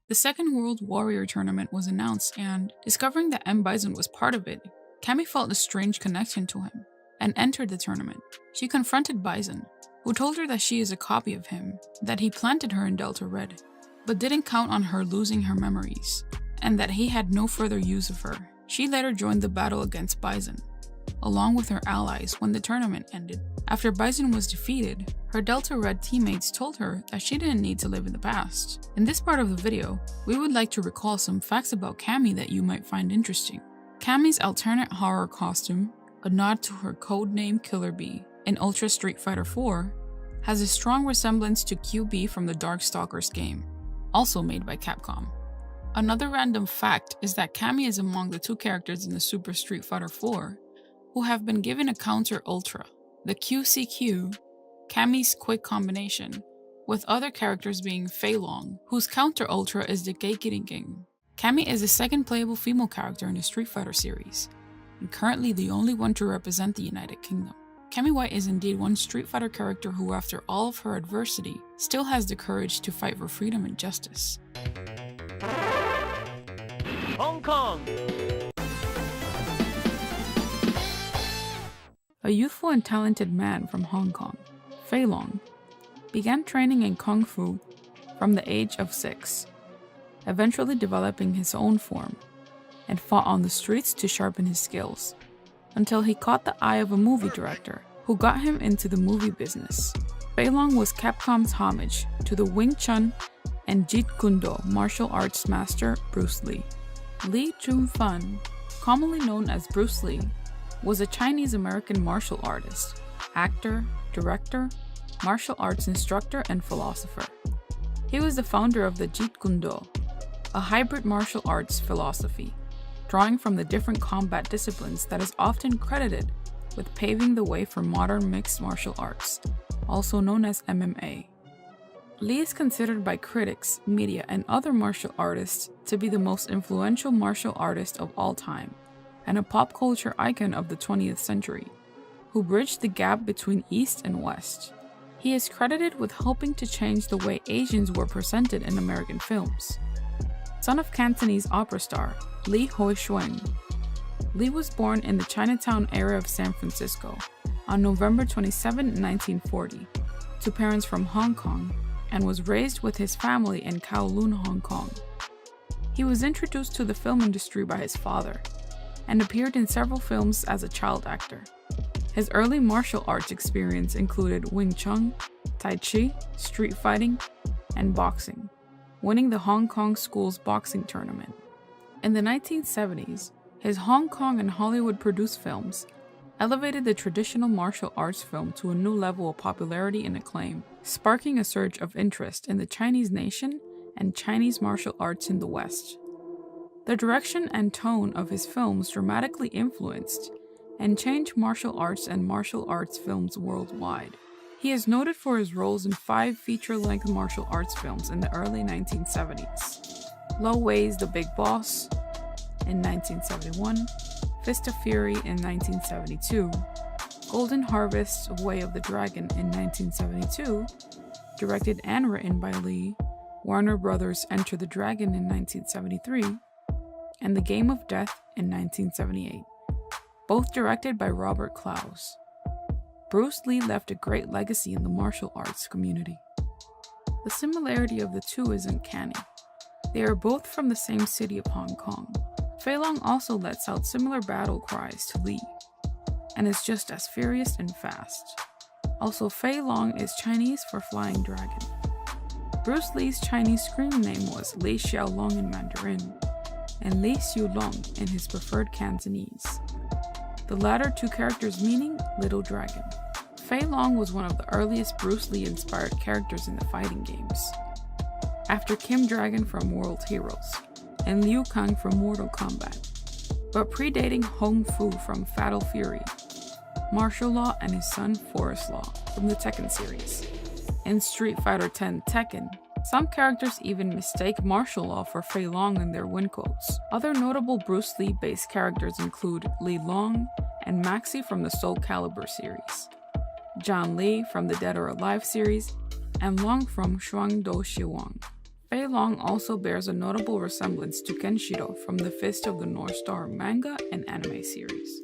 S1: The second World Warrior tournament was announced, and discovering that M.Bison was part of it, Cammy felt a strange connection to him and entered the tournament. She confronted Bison, who told her that she is a copy of him, that he planted her in Delta Red, but didn't count on her losing her memories, and that he had no further use of her. She later joined the battle against Bison, along with her allies when the tournament ended. After Bison was defeated, her Delta Red teammates told her that she didn't need to live in the past. In this part of the video, we would like to recall some facts about Cammy that you might find interesting. Cammy's alternate horror costume, a nod to her codename Killer Bee in Ultra Street Fighter 4, has a strong resemblance to QB from the Darkstalkers game, also made by Capcom. Another random fact is that Cammy is among the 2 characters in the Super Street Fighter 4 who have been given a counter Ultra, the QCQ, Cammy's quick combination, with other characters being Fei Long, whose counter Ultra is the Geikiriging. Cammy is the second playable female character in the Street Fighter series, and currently the only one to represent the United Kingdom. Cammy White is indeed one Street Fighter character who, after all of her adversity, still has the courage to fight for freedom and justice.
S6: Hong Kong!
S1: A youthful and talented man from Hong Kong, Fei Long, began training in Kung Fu from the age of 6, eventually developing his own form, and fought on the streets to sharpen his skills, until he caught the eye of a movie director who got him into the movie business. Fei Long was Capcom's homage to the Wing Chun and Jeet Kune Do martial arts master Bruce Lee. Lee Chun-Fan, commonly known as Bruce Lee, was a Chinese-American martial artist, actor, director, martial arts instructor, and philosopher. He was the founder of the Jeet Kune Do, a hybrid martial arts philosophy, drawing from the different combat disciplines that is often credited with paving the way for modern mixed martial arts, also known as MMA. Lee is considered by critics, media, and other martial artists to be the most influential martial artist of all time, and a pop culture icon of the 20th century, who bridged the gap between East and West. He is credited with helping to change the way Asians were presented in American films. Son of Cantonese opera star Lee Hoi Xuan, Lee was born in the Chinatown area of San Francisco on November 27, 1940, to parents from Hong Kong, and was raised with his family in Kowloon, Hong Kong. He was introduced to the film industry by his father, and appeared in several films as a child actor. His early martial arts experience included Wing Chun, Tai Chi, street fighting, and boxing, winning the Hong Kong School's boxing tournament. In the 1970s, his Hong Kong and Hollywood-produced films elevated the traditional martial arts film to a new level of popularity and acclaim, sparking a surge of interest in the Chinese nation and Chinese martial arts in the West. The direction and tone of his films dramatically influenced and changed martial arts and martial arts films worldwide. He is noted for his roles in 5 feature-length martial arts films in the early 1970s. Lo Wei's The Big Boss in 1971, Fist of Fury in 1972, Golden Harvest: Way of the Dragon in 1972, directed and written by Lee, Warner Brothers' Enter the Dragon in 1973, and The Game of Death in 1978, both directed by Robert Clouse. Bruce Lee left a great legacy in the martial arts community. The similarity of the two is uncanny. They are both from the same city of Hong Kong. Fei Long also lets out similar battle cries to Lee, and is just as furious and fast. Also, Fei Long is Chinese for flying dragon. Bruce Lee's Chinese screen name was Li Xiaolong in Mandarin, and Li Xiulong in his preferred Cantonese, the latter 2 characters meaning Little Dragon. Fei Long was one of the earliest Bruce Lee-inspired characters in the fighting games, after Kim Dragon from World Heroes, and Liu Kang from Mortal Kombat, but predating Hong Fu from Fatal Fury, Martial Law, and his son Forest Law. from the Tekken series. In Street Fighter X Tekken, some characters even mistake martial law for Fei Long in their win quotes. Other notable Bruce Lee-based characters include Li Long and Maxi from the Soul Calibur series, Chun-Li from the Dead or Alive series, and Long from Shuang Do Shiwang. Fei Long also bears a notable resemblance to Kenshiro from the Fist of the North Star manga and anime series.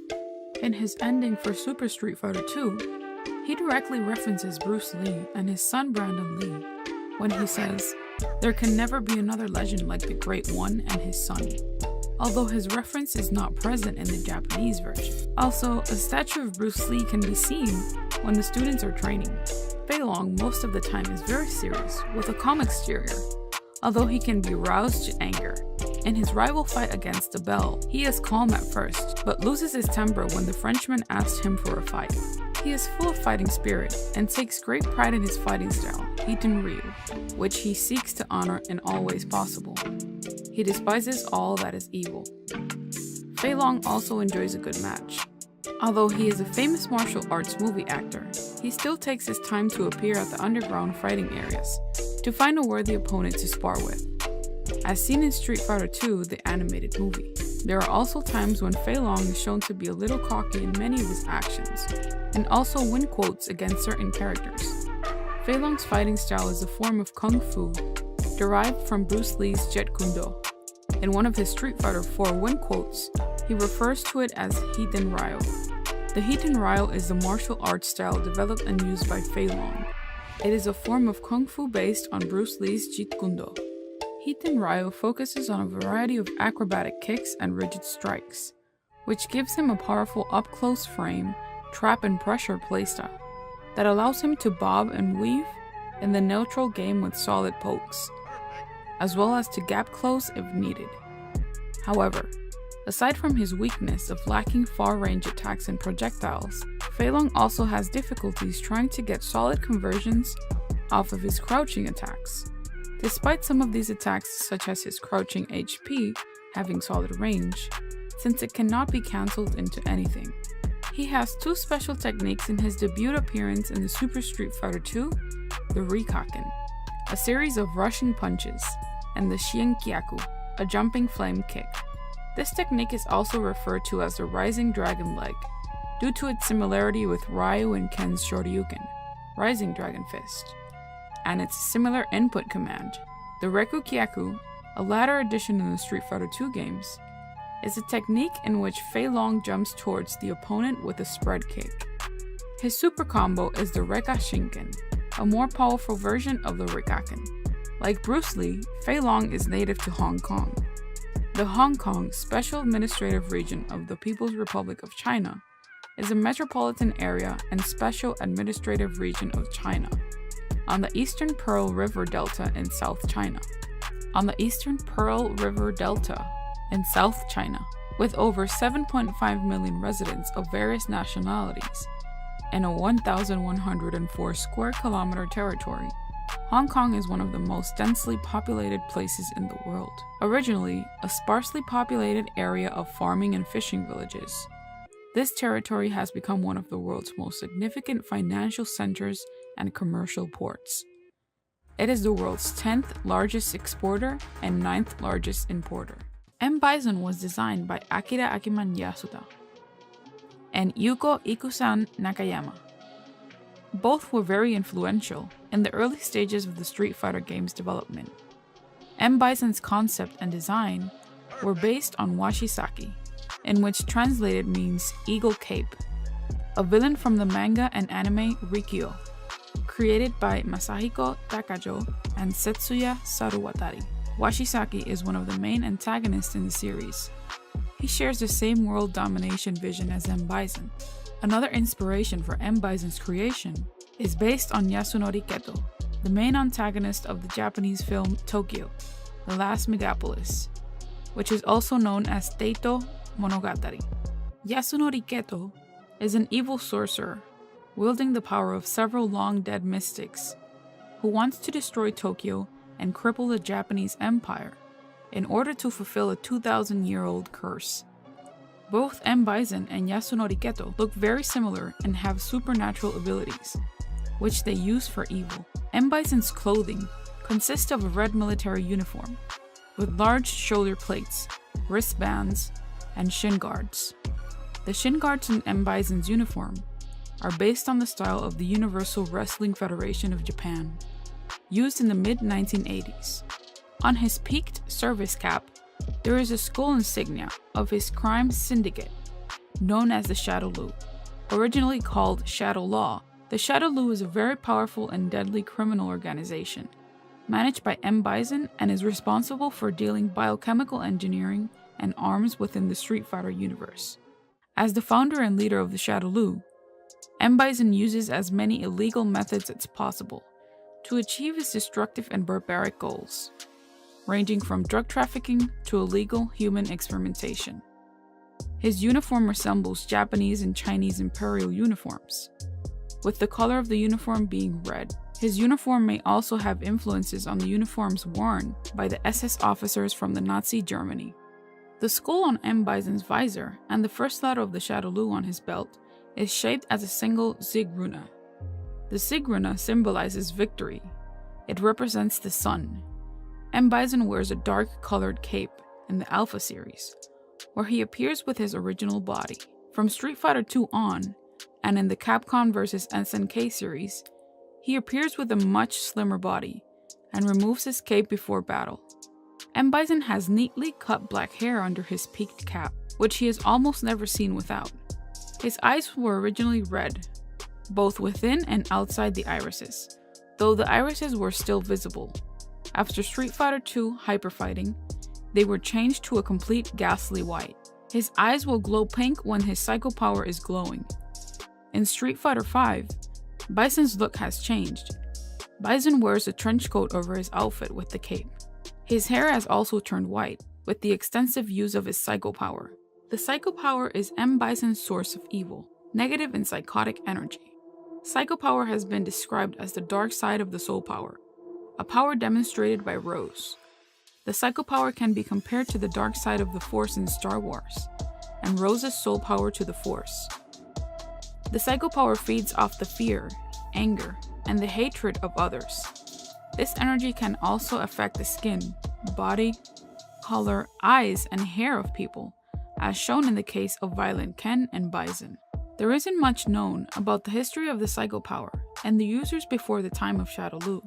S1: In his ending for Super Street Fighter II, he directly references Bruce Lee and his son Brandon Lee when he says, "There can never be another legend like the Great One and his son," although his reference is not present in the Japanese version. Also, a statue of Bruce Lee can be seen when the students are training. Fei Long most of the time is very serious, with a calm exterior, although he can be roused to anger. In his rival fight against the Bell, he is calm at first, but loses his temper when the Frenchman asks him for a fight. He is full of fighting spirit and takes great pride in his fighting style, Hiten Ryu, which he seeks to honor in all ways possible. He despises all that is evil. Fei Long also enjoys a good match. Although he is a famous martial arts movie actor, he still takes his time to appear at the underground fighting areas to find a worthy opponent to spar with. As seen in Street Fighter II, the animated movie, there are also times when Fei Long is shown to be a little cocky in many of his actions, and also win quotes against certain characters. Fei Long's fighting style is a form of Kung Fu, derived from Bruce Lee's Jeet Kune Do. In one of his Street Fighter IV win quotes, he refers to it as Hiten Ryu. The Hiten Ryu is the martial arts style developed and used by Fei Long. It is a form of Kung Fu based on Bruce Lee's Jeet Kune Do. Hiten Ryu focuses on a variety of acrobatic kicks and rigid strikes, which gives him a powerful up-close frame, trap and pressure playstyle that allows him to bob and weave in the neutral game with solid pokes, as well as to gap close if needed. However, aside from his weakness of lacking far-range attacks and projectiles, Fei Long also has difficulties trying to get solid conversions off of his crouching attacks. Despite some of these attacks, such as his crouching HP having solid range, since it cannot be cancelled into anything. He has two special techniques in his debut appearance in the Super Street Fighter II, the Rikaken, a series of rushing punches, and the Shinkyaku, a jumping flame kick. This technique is also referred to as the Rising Dragon Leg, due to its similarity with Ryu and Ken's Shoryuken, Rising Dragon Fist, and its similar input command. The Rekukyaku, a latter addition in the Street Fighter II games, is a technique in which Fei Long jumps towards the opponent with a spread kick. His super combo is the Rekashinken, a more powerful version of the Rikaken. Like Bruce Lee, Fei Long is native to Hong Kong. The Hong Kong Special Administrative Region of the People's Republic of China is a metropolitan area and special administrative region of China, on the Eastern Pearl River Delta in South China. In South China, with over 7.5 million residents of various nationalities and a 1,104 square kilometer territory, Hong Kong is one of the most densely populated places in the world. Originally a sparsely populated area of farming and fishing villages, this territory has become one of the world's most significant financial centers and commercial ports. It is the world's 10th largest exporter and 9th largest importer. M.Bison was designed by Akira Akiman Yasuda and Yuko Ikusan Nakayama. Both were very influential in the early stages of the Street Fighter game's development. M.Bison's concept and design were based on Washisaki, in which translated means Eagle Cape, a villain from the manga and anime Rikyo, created by Masahiko Takajo and Setsuya Saruwatari. Washisaki is one of the main antagonists in the series. He shares the same world domination vision as M.Bison. Another inspiration for M.Bison's creation is based on Yasunori Keto, the main antagonist of the Japanese film Tokyo, The Last Megapolis, which is also known as Teito Monogatari. Yasunori Keto is an evil sorcerer, wielding the power of several long-dead mystics, who wants to destroy Tokyo and cripple the Japanese Empire in order to fulfill a 2,000-year-old curse. Both M.Bison and Yasunori Keto look very similar and have supernatural abilities. which they use for evil. M.Bison's clothing consists of a red military uniform, with large shoulder plates, wristbands, and shin guards. The shin guards in M.Bison's uniform are based on the style of the Universal Wrestling Federation of Japan, used in the mid-1980s. On his peaked service cap, there is a skull insignia of his crime syndicate, known as the Shadow Lu. Originally called Shadow Law, the Shadow Lu is a very powerful and deadly criminal organization, managed by M.Bison and is responsible for dealing biochemical engineering and arms within the Street Fighter universe. As the founder and leader of the Shadow Lu, M.Bison uses as many illegal methods as possible to achieve his destructive and barbaric goals, ranging from drug trafficking to illegal human experimentation. His uniform resembles Japanese and Chinese imperial uniforms, with the color of the uniform being red. His uniform may also have influences on the uniforms worn by the SS officers from the Nazi Germany. The skull on M.Bison's visor and the first letter of the Shadow Lu on his belt is shaped as a single Zig runa. The Zig runa symbolizes victory. It represents the sun. M.Bison wears a dark-colored cape in the Alpha series, where he appears with his original body. From Street Fighter 2 on, and in the Capcom vs SNK series, he appears with a much slimmer body and removes his cape before battle. M.Bison has neatly cut black hair under his peaked cap, which he is almost never seen without. His eyes were originally red, both within and outside the irises, though the irises were still visible. After Street Fighter 2 Hyperfighting, they were changed to a complete ghastly white. His eyes will glow pink when his psycho power is glowing. In Street Fighter 5, Bison's look has changed. Bison wears a trench coat over his outfit with the cape. His hair has also turned white, with the extensive use of his psycho power. The psycho power is M.Bison's source of evil, negative and psychotic energy. Psycho power has been described as the dark side of the soul power, a power demonstrated by Rose. The psycho power can be compared to the dark side of the Force in Star Wars, and Rose's soul power to the Force. The psycho power feeds off the fear, anger, and the hatred of others. This energy can also affect the skin, body, color, eyes, and hair of people, as shown in the case of Violent Ken and Bison. There isn't much known about the history of the psycho power and the users before the time of Shadow Lu,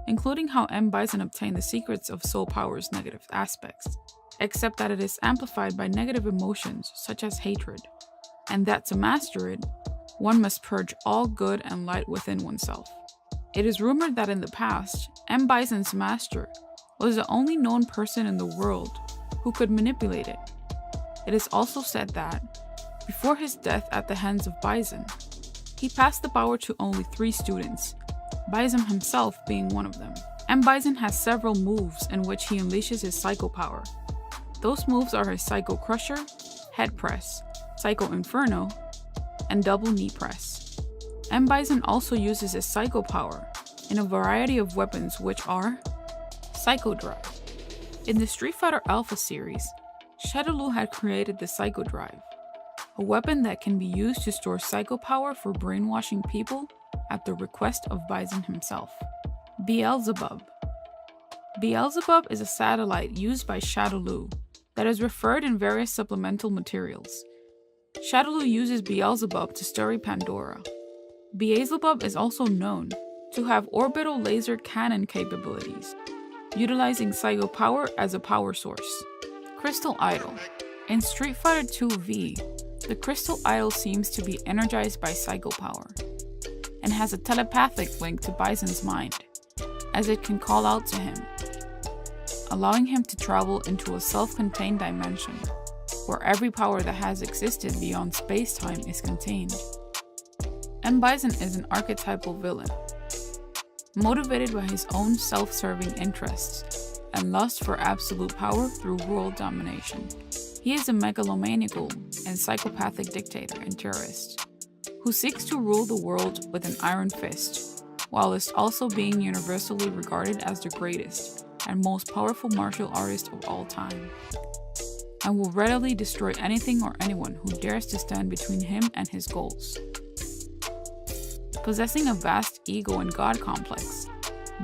S1: including how M.Bison obtained the secrets of soul power's negative aspects, except that it is amplified by negative emotions such as hatred, and that to master it, one must purge all good and light within oneself. It is rumored that in the past, M.Bison's master was the only known person in the world who could manipulate it. It is also said that, before his death at the hands of Bison, he passed the power to only 3 students, Bison himself being one of them. M.Bison has several moves in which he unleashes his psycho power. Those moves are his Psycho Crusher, Head Press, Psycho Inferno, and Double Knee Press. M.Bison also uses his psycho power in a variety of weapons which are Psycho Drive. In the Street Fighter Alpha series, Shadow Lu had created the Psycho Drive, a weapon that can be used to store psycho power for brainwashing people at the request of Bison himself. Beelzebub. Beelzebub is a satellite used by Shadow Lu that is referred in various supplemental materials. Shadow Lu uses Beelzebub to stir Pandora. Beelzebub is also known to have orbital laser cannon capabilities, utilizing psycho power as a power source. Crystal Idol. In Street Fighter 2V, the Crystal Idol seems to be energized by psycho power, and has a telepathic link to Bison's mind, as it can call out to him, allowing him to travel into a self-contained dimension, where every power that has existed beyond space-time is contained. M.Bison is an archetypal villain, motivated by his own self-serving interests and lust for absolute power through world domination. He is a megalomaniacal and psychopathic dictator and terrorist who seeks to rule the world with an iron fist, whilst also being universally regarded as the greatest and most powerful martial artist of all time, and will readily destroy anything or anyone who dares to stand between him and his goals. Possessing a vast ego and god complex,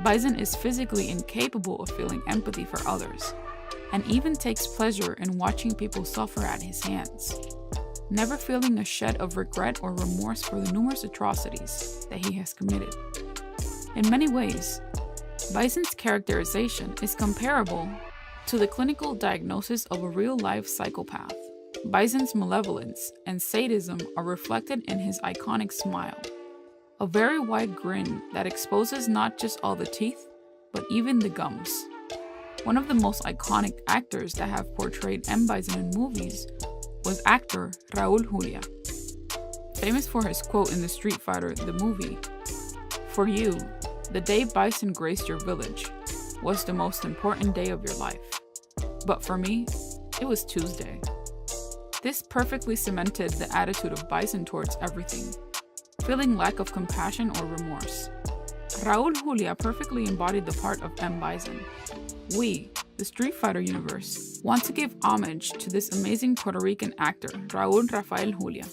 S1: Bison is physically incapable of feeling empathy for others, and even takes pleasure in watching people suffer at his hands, never feeling a shed of regret or remorse for the numerous atrocities that he has committed. In many ways, Bison's characterization is comparable to the clinical diagnosis of a real-life psychopath. Bison's malevolence and sadism are reflected in his iconic smile, a very wide grin that exposes not just all the teeth, but even the gums. One of the most iconic actors that have portrayed M.Bison in movies was actor Raul Julia, famous for his quote in the Street Fighter, the movie, "For you, the day Bison graced your village was the most important day of your life. But for me, it was Tuesday." This perfectly cemented the attitude of Bison towards everything, feeling lack of compassion or remorse. Raul Julia perfectly embodied the part of M.Bison. We, the Street Fighter universe, want to give homage to this amazing Puerto Rican actor, Raul Rafael Julia.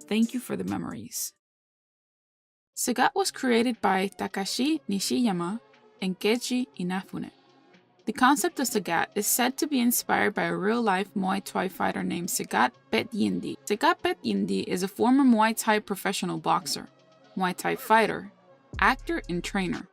S1: Thank you for the memories. Sagat was created by Takashi Nishiyama and Keiji Inafune. The concept of Sagat is said to be inspired by a real-life Muay Thai fighter named Sagat Bet Yindi. Sagat Bet Yindi is a former Muay Thai professional boxer, Muay Thai fighter, actor, and trainer,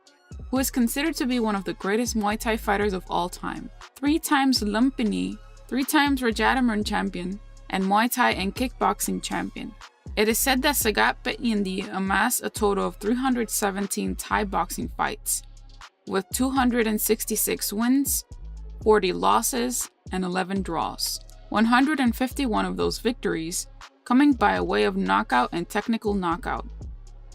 S1: who is considered to be one of the greatest Muay Thai fighters of all time. 3 times Lumpini, 3 times Rajadamern champion, and Muay Thai and kickboxing champion. It is said that Sagat Bet Yindi amassed a total of 317 Thai boxing fights, with 266 wins, 40 losses, and 11 draws. 151 of those victories coming by a way of knockout and technical knockout.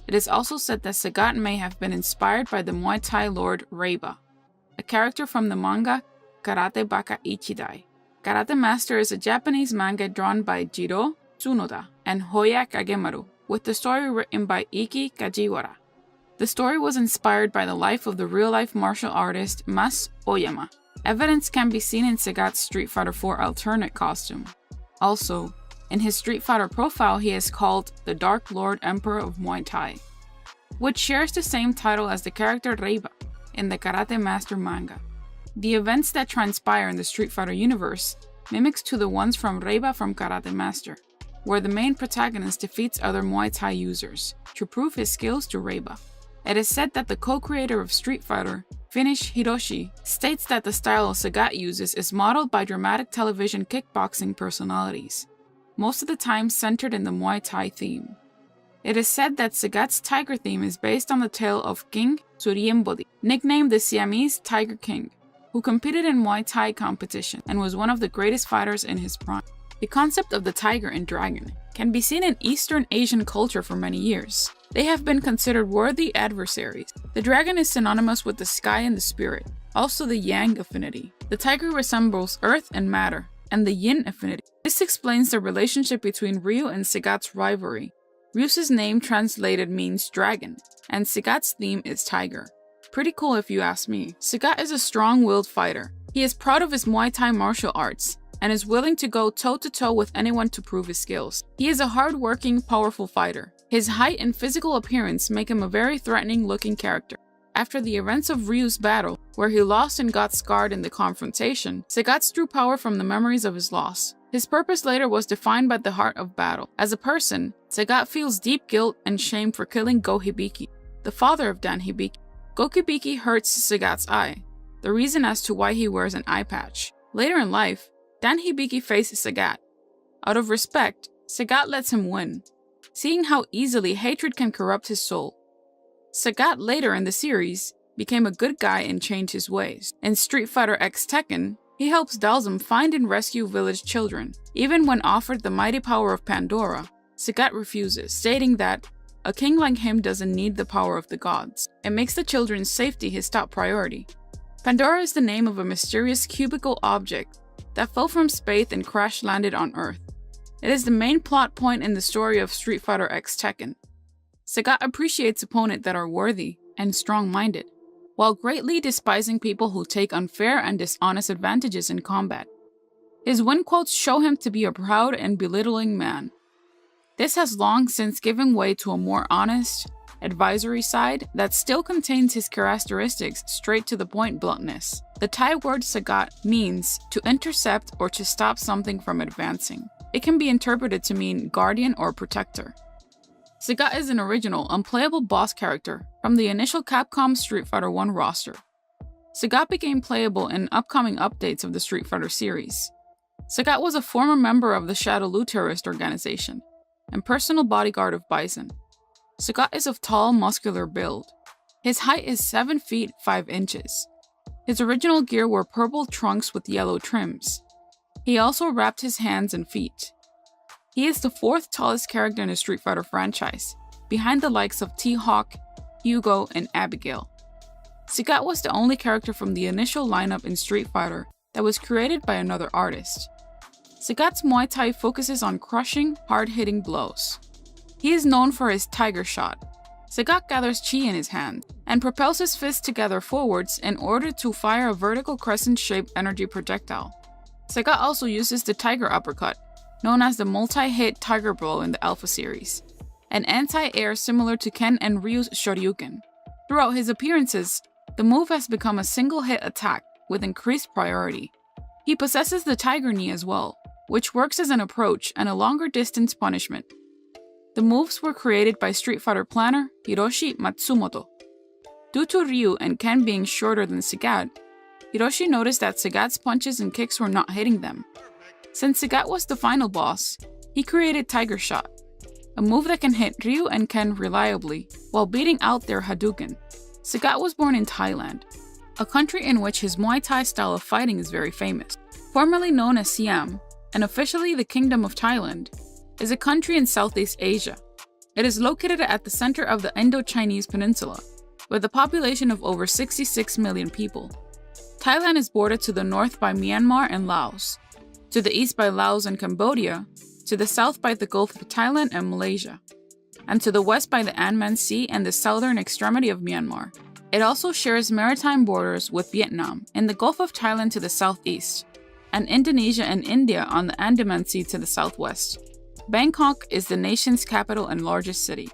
S1: It is also said that Sagat may have been inspired by the Muay Thai lord Reiba, a character from the manga Karate Baka Ichidai. Karate Master is a Japanese manga drawn by Jiro Tsunoda and Hoya Kagemaru, with the story written by Iki Kajiwara. The story was inspired by the life of the real-life martial artist Mas Oyama. Evidence can be seen in Sagat's Street Fighter IV alternate costume. Also, in his Street Fighter profile he is called the Dark Lord Emperor of Muay Thai, which shares the same title as the character Reiba in the Karate Master manga. The events that transpire in the Street Fighter universe mimics to the ones from Reiba from Karate Master, where the main protagonist defeats other Muay Thai users to prove his skills to Reiba. It is said that the co-creator of Street Fighter, Finish Hiroshi, states that the style Sagat uses is modeled by dramatic television kickboxing personalities, most of the time centered in the Muay Thai theme. It is said that Sagat's tiger theme is based on the tale of King Suriembodi, nicknamed the Siamese Tiger King, who competed in Muay Thai competition and was one of the greatest fighters in his prime. The concept of the tiger and dragon can be seen in Eastern Asian culture for many years. They have been considered worthy adversaries. The dragon is synonymous with the sky and the spirit, also the yang affinity. The tiger resembles earth and matter, and the yin affinity. This explains the relationship between Ryu and Sagat's rivalry. Ryu's name translated means dragon, and Sagat's theme is tiger. Pretty cool if you ask me. Sagat is a strong-willed fighter. He is proud of his Muay Thai martial arts, and is willing to go toe-to-toe with anyone to prove his skills. He is a hard-working, powerful fighter. His height and physical appearance make him a very threatening-looking character. After the events of Ryu's battle, where he lost and got scarred in the confrontation, Sagat drew power from the memories of his loss. His purpose later was defined by the heart of battle. As a person, Sagat feels deep guilt and shame for killing Go Hibiki, the father of Dan Hibiki. Go Hibiki hurts Sagat's eye, the reason as to why he wears an eye patch. Later in life, Dan Hibiki faces Sagat. Out of respect, Sagat lets him win, seeing how easily hatred can corrupt his soul. Sagat later in the series became a good guy and changed his ways. In Street Fighter X Tekken, he helps Dhalsim find and rescue village children. Even when offered the mighty power of Pandora, Sagat refuses, stating that a king like him doesn't need the power of the gods. It makes the children's safety his top priority. Pandora is the name of a mysterious cubical object that fell from space and crash-landed on Earth. It is the main plot point in the story of Street Fighter X Tekken. Sagat appreciates opponents that are worthy and strong-minded, while greatly despising people who take unfair and dishonest advantages in combat. His win quotes show him to be a proud and belittling man. This has long since given way to a more honest, advisory side that still contains his characteristics straight to the point bluntness. The Thai word Sagat means to intercept or to stop something from advancing. It can be interpreted to mean guardian or protector. Sagat is an original, unplayable boss character from the initial Capcom Street Fighter 1 roster. Sagat became playable in upcoming updates of the Street Fighter series. Sagat was a former member of the Shadowloo terrorist organization and personal bodyguard of Bison. Sagat is of tall, muscular build. His height is 7 feet 5 inches. His original gear were purple trunks with yellow trims. He also wrapped his hands and feet. He is the 4th tallest character in the Street Fighter franchise, behind the likes of T.Hawk, Hugo, and Abigail. Sagat was the only character from the initial lineup in Street Fighter that was created by another artist. Sagat's Muay Thai focuses on crushing, hard-hitting blows. He is known for his tiger shot. Sagat gathers chi in his hand and propels his fists together forwards in order to fire a vertical crescent-shaped energy projectile. Sagat also uses the tiger uppercut, known as the multi-hit tiger blow in the Alpha series, an anti-air similar to Ken and Ryu's Shoryuken. Throughout his appearances, the move has become a single-hit attack with increased priority. He possesses the tiger knee as well, which works as an approach and a longer distance punishment. The moves were created by Street Fighter planner Hiroshi Matsumoto. Due to Ryu and Ken being shorter than Sagat, Hiroshi noticed that Sagat's punches and kicks were not hitting them. Since Sagat was the final boss, he created Tiger Shot, a move that can hit Ryu and Ken reliably while beating out their Hadouken. Sagat was born in Thailand, a country in which his Muay Thai style of fighting is very famous. Formerly known as Siam, and officially the Kingdom of Thailand, is a country in Southeast Asia. It is located at the center of the Indo-Chinese peninsula, with a population of over 66 million people. Thailand is bordered to the north by Myanmar and Laos, to the east by Laos and Cambodia, to the south by the Gulf of Thailand and Malaysia, and to the west by the Andaman Sea and the southern extremity of Myanmar. It also shares maritime borders with Vietnam in the Gulf of Thailand to the southeast, and Indonesia and India on the Andaman Sea to the southwest. Bangkok is the nation's capital and largest city.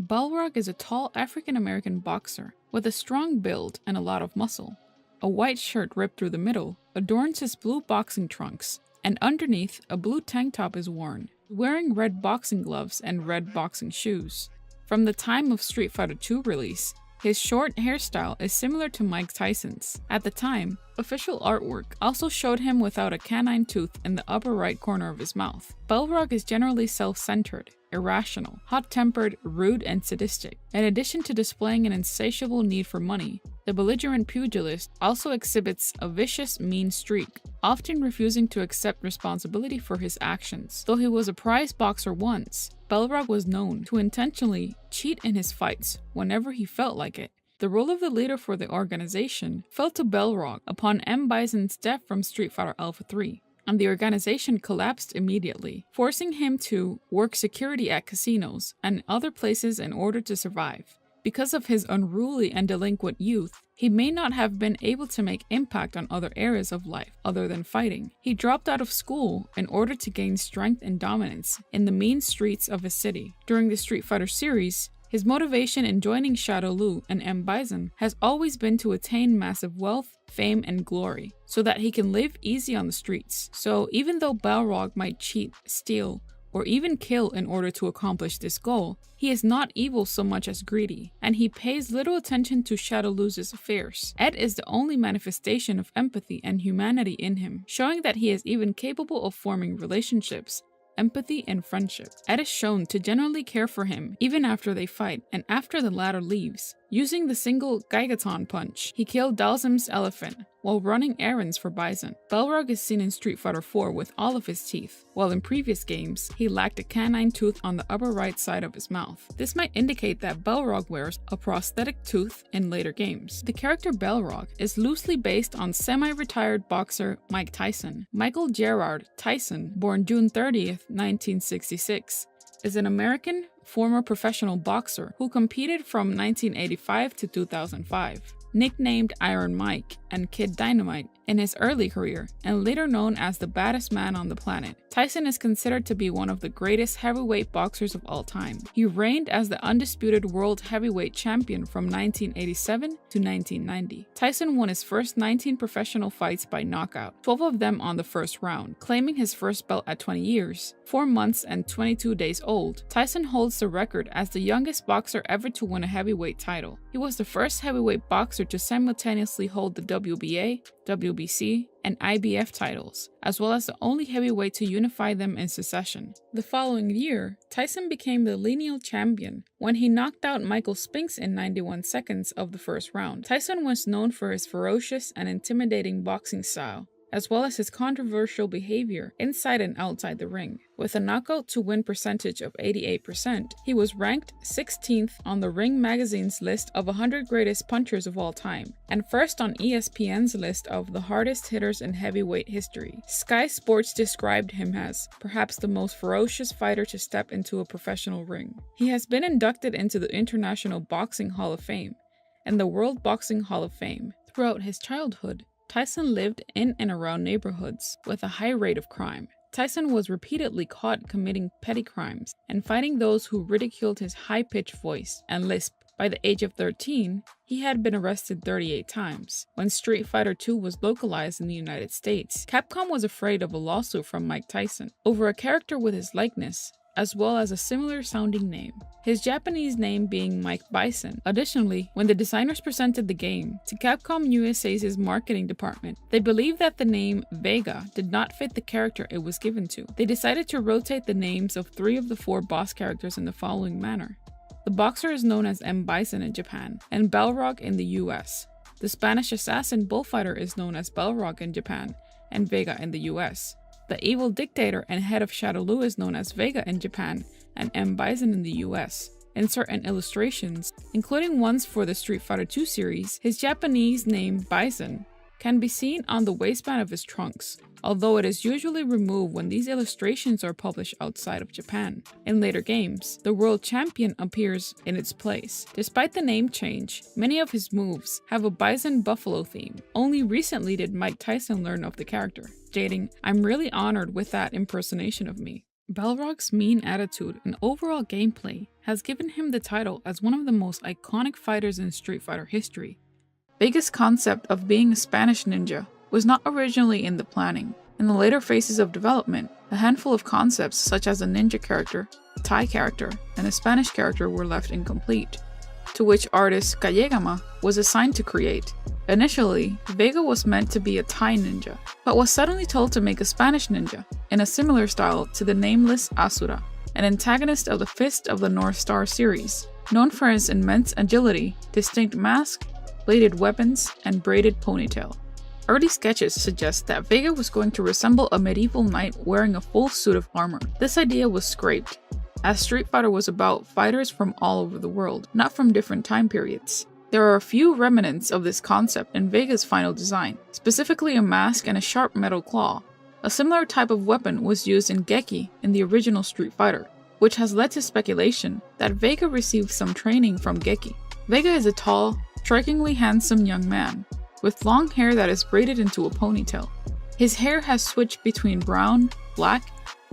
S1: Balrog is a tall African-American boxer with a strong build and a lot of muscle. A white shirt ripped through the middle adorns his blue boxing trunks, and underneath, a blue tank top is worn, wearing red boxing gloves and red boxing shoes. From the time of Street Fighter 2 release, his short hairstyle is similar to Mike Tyson's. At the time, official artwork also showed him without a canine tooth in the upper right corner of his mouth. Balrog is generally self-centered, irrational, hot-tempered, rude, and sadistic. In addition to displaying an insatiable need for money, the belligerent pugilist also exhibits a vicious, mean streak, often refusing to accept responsibility for his actions. Though he was a prize boxer once, Balrog was known to intentionally cheat in his fights whenever he felt like it. The role of the leader for the organization fell to Balrog upon M.Bison's death from Street Fighter Alpha 3, and the organization collapsed immediately, forcing him to work security at casinos and other places in order to survive. Because of his unruly and delinquent youth, he may not have been able to make impact on other areas of life other than fighting. He dropped out of school in order to gain strength and dominance in the mean streets of his city. During the Street Fighter series, his motivation in joining Shadowloo and M.Bison has always been to attain massive wealth, fame, and glory, so that he can live easy on the streets. So even though Balrog might cheat, steal, or even kill in order to accomplish this goal, he is not evil so much as greedy, and he pays little attention to Shadowloo's affairs. Ed is the only manifestation of empathy and humanity in him, showing that he is even capable of forming relationships, empathy, and friendship. Ed is shown to genuinely care for him even after they fight and after the latter leaves. Using the single Gigaton punch, he killed Dhalsim's elephant while running errands for Bison. Balrog is seen in Street Fighter 4 with all of his teeth, while in previous games, he lacked a canine tooth on the upper right side of his mouth. This might indicate that Balrog wears a prosthetic tooth in later games. The character Balrog is loosely based on semi-retired boxer Mike Tyson. Michael Gerard Tyson, born June 30th, 1966, is an American former professional boxer who competed from 1985 to 2005. Nicknamed Iron Mike and Kid Dynamite, In his early career, and later known as the baddest man on the planet, Tyson is considered to be one of the greatest heavyweight boxers of all time. He reigned as the undisputed world heavyweight champion from 1987 to 1990. Tyson won his first 19 professional fights by knockout, 12 of them on the first round, claiming his first belt at 20 years, 4 months and 22 days old. Tyson holds the record as the youngest boxer ever to win a heavyweight title. He was the first heavyweight boxer to simultaneously hold the WBA, WBC, and IBF titles, as well as the only heavyweight to unify them in succession. The following year, Tyson became the lineal champion when he knocked out Michael Spinks in 91 seconds of the first round. Tyson was known for his ferocious and intimidating boxing style, as well as his controversial behavior inside and outside the ring. With a knockout to win percentage of 88%, he was ranked 16th on the Ring magazine's list of 100 greatest punchers of all time, and first on ESPN's list of the hardest hitters in heavyweight history. Sky Sports described him as perhaps the most ferocious fighter to step into a professional ring. He has been inducted into the International Boxing Hall of Fame and the World Boxing Hall of Fame. Throughout his childhood, Tyson lived in and around neighborhoods with a high rate of crime. Tyson was repeatedly caught committing petty crimes and fighting those who ridiculed his high-pitched voice and lisp. By the age of 13, he had been arrested 38 times. When Street Fighter II was localized in the United States, Capcom was afraid of a lawsuit from Mike Tyson over a character with his likeness, as well as a similar sounding name, his Japanese name being M.Bison. Additionally, when the designers presented the game to Capcom USA's marketing department, they believed that the name Vega did not fit the character it was given to. They decided to rotate the names of 3 of the 4 boss characters in the following manner. The boxer is known as M.Bison in Japan and Balrog in the US. The Spanish assassin bullfighter is known as Balrog in Japan and Vega in the US. The evil dictator and head of Shadowloo is known as Vega in Japan and M.Bison in the US. In certain illustrations, including ones for the Street Fighter II series, his Japanese name Bison can be seen on the waistband of his trunks, although it is usually removed when these illustrations are published outside of Japan. In later games, the world champion appears in its place. Despite the name change, many of his moves have a bison buffalo theme. Only recently did Mike Tyson learn of the character, stating, "I'm really honored with that impersonation of me." Balrog's mean attitude and overall gameplay has given him the title as one of the most iconic fighters in Street Fighter history. Vega's concept of being a Spanish ninja was not originally in the planning. In the later phases of development, a handful of concepts such as a ninja character, a Thai character, and a Spanish character were left incomplete, to which artist Kayegama was assigned to create. Initially, Vega was meant to be a Thai ninja, but was suddenly told to make a Spanish ninja, in a similar style to the nameless Asura, an antagonist of the Fist of the North Star series, known for his immense agility, distinct mask, bladed weapons, and braided ponytail. Early sketches suggest that Vega was going to resemble a medieval knight wearing a full suit of armor. This idea was scrapped, as Street Fighter was about fighters from all over the world, not from different time periods. There are a few remnants of this concept in Vega's final design, specifically a mask and a sharp metal claw. A similar type of weapon was used in Geki in the original Street Fighter, which has led to speculation that Vega received some training from Geki. Vega is a tall, strikingly handsome young man, with long hair that is braided into a ponytail. His hair has switched between brown, black,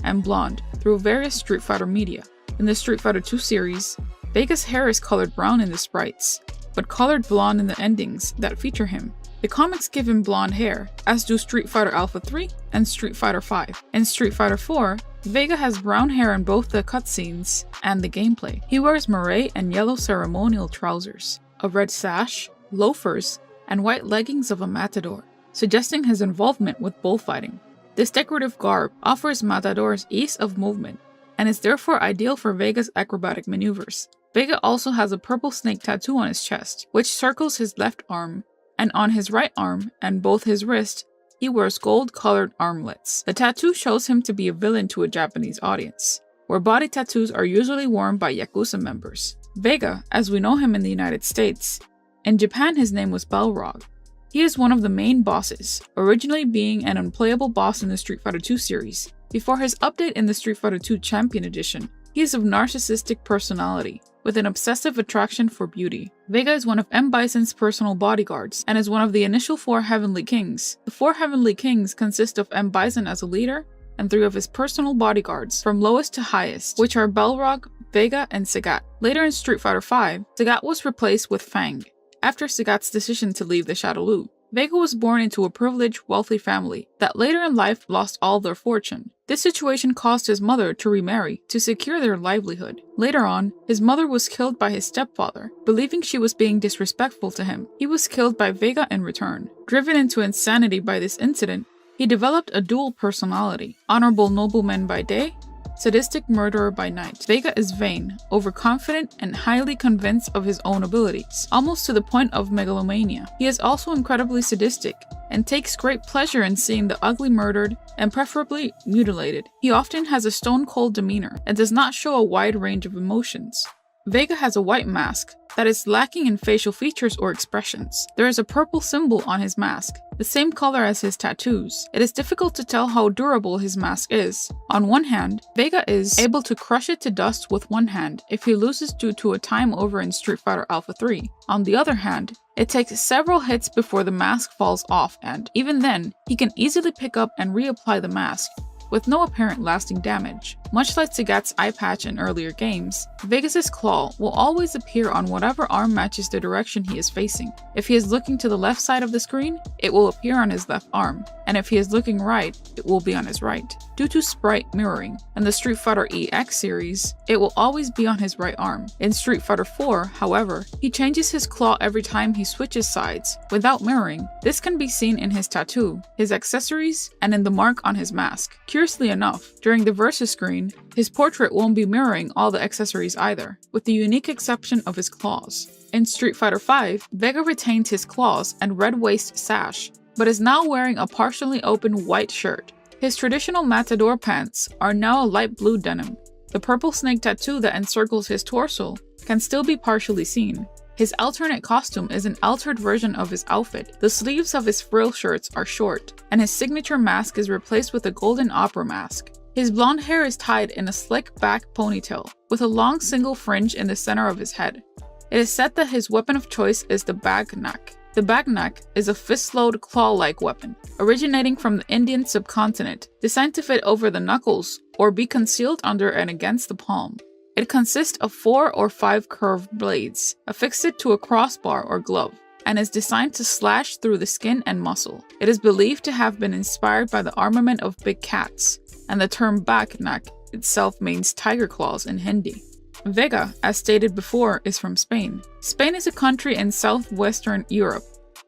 S1: and blonde through various Street Fighter media. In the Street Fighter II series, Vega's hair is colored brown in the sprites, but colored blonde in the endings that feature him. The comics give him blonde hair, as do Street Fighter Alpha 3 and Street Fighter V. In Street Fighter 4, Vega has brown hair in both the cutscenes and the gameplay. He wears moire and yellow ceremonial trousers, a red sash, loafers, and white leggings of a matador, suggesting his involvement with bullfighting. This decorative garb offers matadors ease of movement, and is therefore ideal for Vega's acrobatic maneuvers. Vega also has a purple snake tattoo on his chest, which circles his left arm, and on his right arm and both his wrists, he wears gold-colored armlets. The tattoo shows him to be a villain to a Japanese audience, where body tattoos are usually worn by Yakuza members. Vega, as we know him in the United States, in Japan his name was Balrog. He is one of the main bosses, originally being an unplayable boss in the Street Fighter II series. Before his update in the Street Fighter II Champion Edition, he is of narcissistic personality, with an obsessive attraction for beauty. Vega is one of M.Bison's personal bodyguards, and is one of the initial 4 Heavenly Kings. The 4 Heavenly Kings consist of M.Bison as a leader, and 3 of his personal bodyguards, from lowest to highest, which are Balrog, Vega, and Sagat. Later in Street Fighter V, Sagat was replaced with Fang, after Sagat's decision to leave the Shadow Loop. Vega was born into a privileged, wealthy family that later in life lost all their fortune. This situation caused his mother to remarry to secure their livelihood. Later on, his mother was killed by his stepfather, believing she was being disrespectful to him. He was killed by Vega in return. Driven into insanity by this incident, he developed a dual personality: honorable nobleman by day, sadistic murderer by night. Vega is vain, overconfident, and highly convinced of his own abilities, almost to the point of megalomania. He is also incredibly sadistic, and takes great pleasure in seeing the ugly murdered, and preferably mutilated. He often has a stone-cold demeanor, and does not show a wide range of emotions. Vega has a white mask that is lacking in facial features or expressions. There is a purple symbol on his mask, the same color as his tattoos. It is difficult to tell how durable his mask is. On one hand, Vega is able to crush it to dust with one hand if he loses due to a time over in Street Fighter Alpha 3. On the other hand, it takes several hits before the mask falls off, and even then, he can easily pick up and reapply the mask, with no apparent lasting damage. Much like Sagat's eye patch in earlier games, Vegas' claw will always appear on whatever arm matches the direction he is facing. If he is looking to the left side of the screen, it will appear on his left arm, and if he is looking right, it will be on his right. Due to sprite mirroring, in the Street Fighter EX series, it will always be on his right arm. In Street Fighter 4, however, he changes his claw every time he switches sides, without mirroring. This can be seen in his tattoo, his accessories, and in the mark on his mask. Curiously enough, during the versus screen, his portrait won't be mirroring all the accessories either, with the unique exception of his claws. In Street Fighter V, Vega retained his claws and red waist sash, but is now wearing a partially open white shirt. His traditional matador pants are now a light blue denim. The purple snake tattoo that encircles his torso can still be partially seen. His alternate costume is an altered version of his outfit. The sleeves of his frill shirts are short, and his signature mask is replaced with a golden opera mask. His blonde hair is tied in a slick back ponytail, with a long single fringe in the center of his head. It is said that his weapon of choice is the bagnak. The bagnak is a fist-load claw-like weapon, originating from the Indian subcontinent, designed to fit over the knuckles or be concealed under and against the palm. It consists of 4 or 5 curved blades, affixed to a crossbar or glove, and is designed to slash through the skin and muscle. It is believed to have been inspired by the armament of big cats, and the term bagnak itself means tiger claws in Hindi. Vega, as stated before, is from Spain. Spain is a country in southwestern Europe,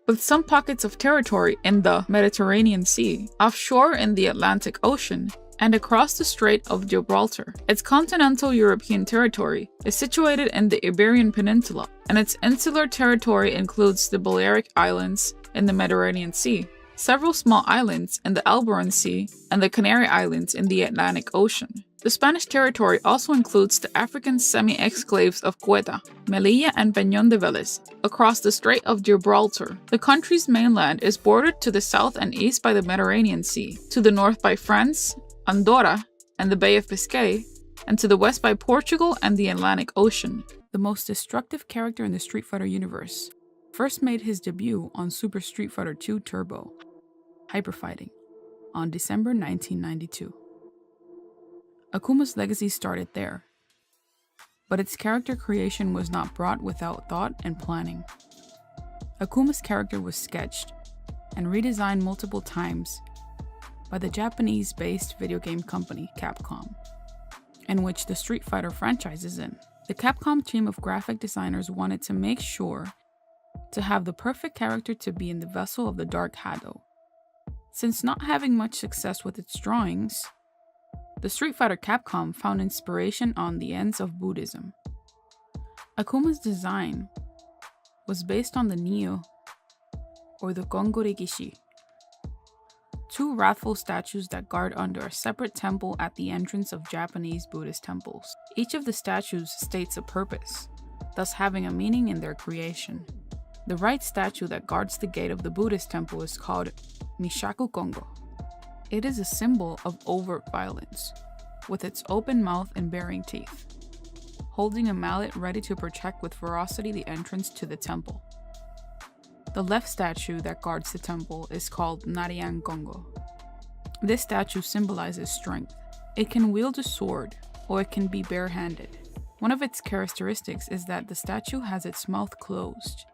S1: with some pockets of territory in the Mediterranean Sea, offshore in the Atlantic Ocean, and across the Strait of Gibraltar. Its continental European territory is situated in the Iberian Peninsula, and its insular territory includes the Balearic Islands in the Mediterranean Sea, several small islands in the Alboran Sea, and the Canary Islands in the Atlantic Ocean. The Spanish territory also includes the African semi-exclaves of Ceuta, Melilla, and Peñón de Vélez. Across the Strait of Gibraltar, the country's mainland is bordered to the south and east by the Mediterranean Sea, to the north by France, Andorra, and the Bay of Biscay, and to the west by Portugal and the Atlantic Ocean. The most destructive character in the Street Fighter universe first made his debut on Super Street Fighter II Turbo, Hyperfighting, on December 1992. Akuma's legacy started there, but its character creation was not brought without thought and planning. Akuma's character was sketched and redesigned multiple times by the Japanese-based video game company Capcom, in which the Street Fighter franchise is in. The Capcom team of graphic designers wanted to make sure to have the perfect character to be in the vessel of the Dark Hado. Since not having much success with its drawings, the Street Fighter Capcom found inspiration on the ends of Buddhism. Akuma's design was based on the Nio, or the Gongorigishi, 2 wrathful statues that guard under a separate temple at the entrance of Japanese Buddhist temples. Each of the statues states a purpose, thus having a meaning in their creation. The right statue that guards the gate of the Buddhist temple is called Mishaku Kongo. It is a symbol of overt violence, with its open mouth and baring teeth. holding a mallet ready to protect with ferocity the entrance to the temple. The left statue that guards the temple is called Narian Gongo. This statue symbolizes strength. It can wield a sword, or it can be barehanded. One of its characteristics is that the statue has its mouth closed,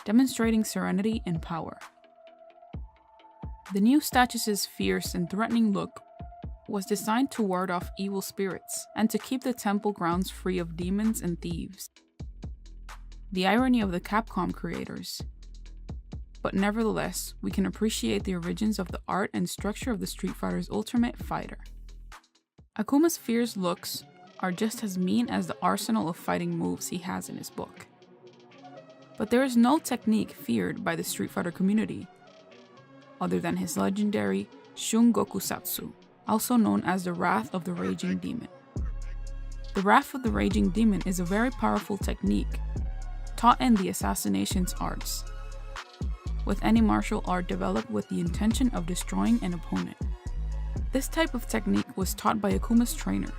S1: demonstrating serenity and power. The new statue's fierce and threatening look was designed to ward off evil spirits and to keep the temple grounds free of demons and thieves. The irony of the Capcom creators. But nevertheless, we can appreciate the origins of the art and structure of the Street Fighter's Ultimate Fighter. Akuma's fierce looks are just as mean as the arsenal of fighting moves he has in his book. But there is no technique feared by the Street Fighter community, other than his legendary Shungokusatsu, also known as the Wrath of the Raging Demon. The Wrath of the Raging Demon is a very powerful technique, taught in the Assassinations arts, with any martial art developed with the intention of destroying an opponent. This type of technique was taught by Akuma's trainer,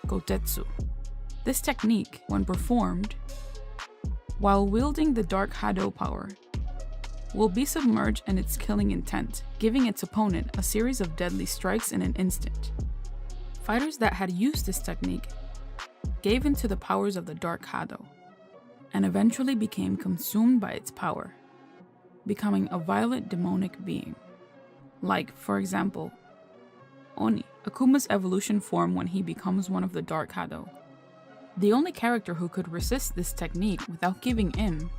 S1: Gotetsu. This technique, when performed, while wielding the Dark Hado power, will be submerged in its killing intent, giving its opponent a series of deadly strikes in an instant. Fighters that had used this technique gave in to the powers of the Dark Hado, and eventually became consumed by its power, becoming a violent demonic being. Like, for example, Oni, Akuma's evolution form when he becomes one of the Dark Hado. The only character who could resist this technique without giving in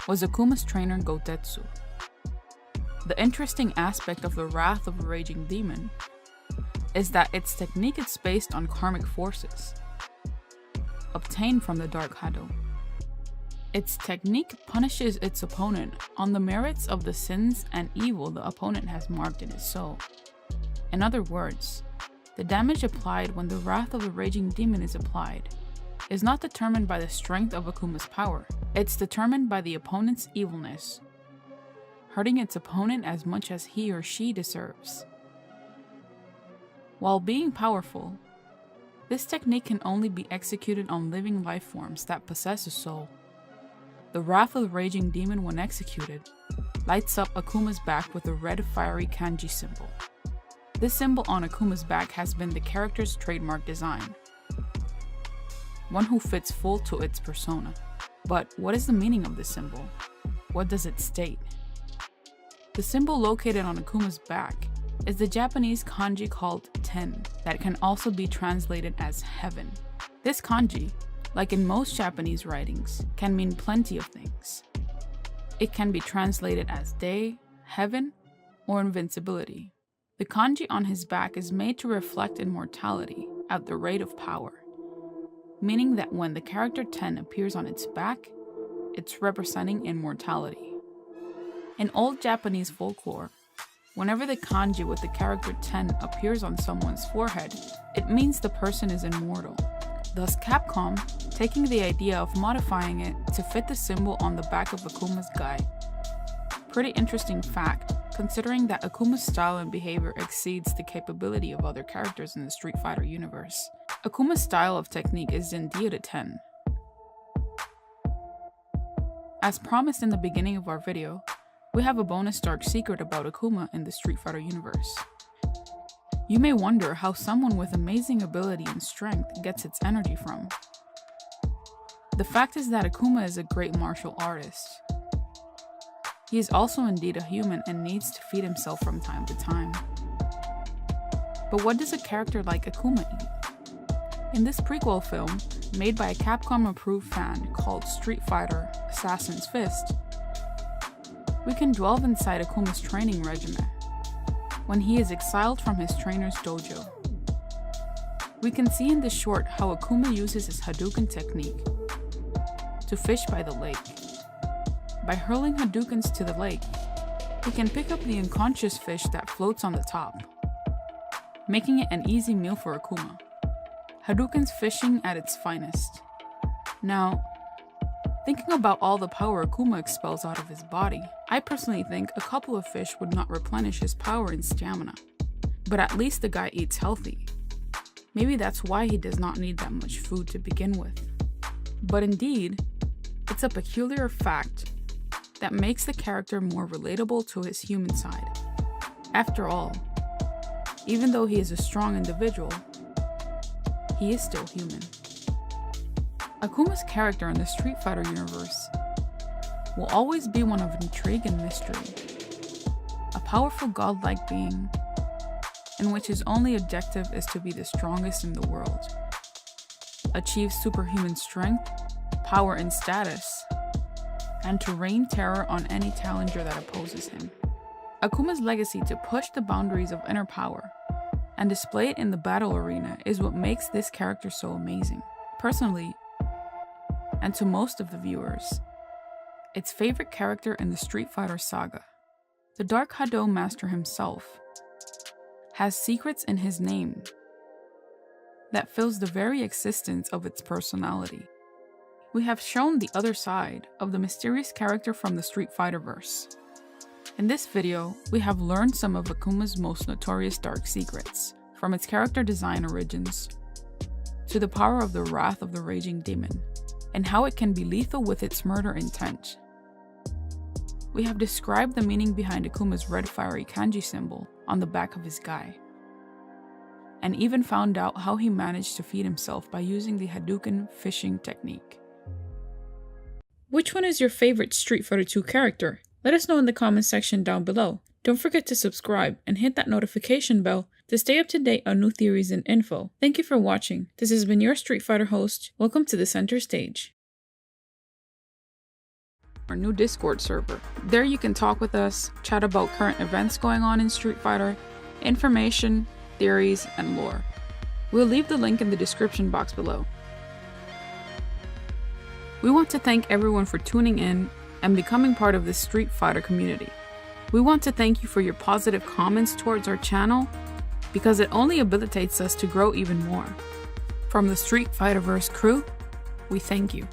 S1: was Akuma's trainer Gotetsu. The interesting aspect of the Wrath of the Raging Demon is that its technique is based on karmic forces obtained from the Dark Hado. Its technique punishes its opponent on the merits of the sins and evil the opponent has marked in his soul. In other words, the damage applied when the Wrath of the Raging Demon is applied is not determined by the strength of Akuma's power. It's determined by the opponent's evilness, hurting its opponent as much as he or she deserves. While being powerful, this technique can only be executed on living life forms that possess a soul. The Wrath of the Raging Demon, when executed, lights up Akuma's back with a red fiery kanji symbol. This symbol on Akuma's back has been the character's trademark design, one who fits full to its persona. But what is the meaning of this symbol? What does it state? The symbol located on Akuma's back is the Japanese kanji called ten, that can also be translated as heaven. This kanji, like in most Japanese writings, can mean plenty of things. It can be translated as day, heaven, or invincibility. The kanji on his back is made to reflect immortality at the rate of power, meaning that when the character 10 appears on its back, it's representing immortality. In old Japanese folklore, whenever the kanji with the character 10 appears on someone's forehead, it means the person is immortal. Thus Capcom, taking the idea of modifying it to fit the symbol on the back of Akuma's guy. Pretty interesting fact, considering that Akuma's style and behavior exceeds the capability of other characters in the Street Fighter universe. Akuma's style of technique is indeed a 10. As promised in the beginning of our video, we have a bonus dark secret about Akuma in the Street Fighter universe. You may wonder how someone with amazing ability and strength gets its energy from. The fact is that Akuma is a great martial artist. He is also indeed a human and needs to feed himself from time to time. But what does a character like Akuma eat? In this prequel film, made by a Capcom-approved fan called Street Fighter Assassin's Fist, we can delve inside Akuma's training regimen when he is exiled from his trainer's dojo. We can see in this short how Akuma uses his Hadouken technique to fish by the lake. By hurling Hadoukens to the lake, he can pick up the unconscious fish that floats on the top, making it an easy meal for Akuma. Hadoukens fishing at its finest. Now, thinking about all the power Akuma expels out of his body, I personally think a couple of fish would not replenish his power and stamina. But at least the guy eats healthy. Maybe that's why he does not need that much food to begin with. But indeed, it's a peculiar fact that makes the character more relatable to his human side. After all, even though he is a strong individual, he is still human. Akuma's character in the Street Fighter universe will always be one of intrigue and mystery. A powerful godlike being in which his only objective is to be the strongest in the world, achieve superhuman strength, power and status, and to rain terror on any challenger that opposes him. Akuma's legacy to push the boundaries of inner power and display it in the battle arena is what makes this character so amazing. Personally, and to most of the viewers, its favorite character in the Street Fighter saga. The Dark Hado Master himself has secrets in his name that fills the very existence of its personality. We have shown the other side of the mysterious character from the Street Fighter verse. In this video, we have learned some of Akuma's most notorious dark secrets, from its character design origins to the power of the wrath of the raging demon, and how it can be lethal with its murder intent. We have described the meaning behind Akuma's red fiery kanji symbol on the back of his guy, and even found out how he managed to feed himself by using the Hadouken fishing technique. Which one is your favorite Street Fighter 2 character? Let us know in the comment section down below. Don't forget to subscribe and hit that notification bell to stay up to date on new theories and info. Thank you for watching. This has been your Street Fighter host. Welcome to the center stage. Our new Discord server. There you can talk with us, chat about current events going on in Street Fighter, information, theories, and lore. We'll leave the link in the description box below. We want to thank everyone for tuning in and becoming part of this Street Fighter community. We want to thank you for your positive comments towards our channel because it only habilitates us to grow even more. From the Street Fighterverse crew, we thank you.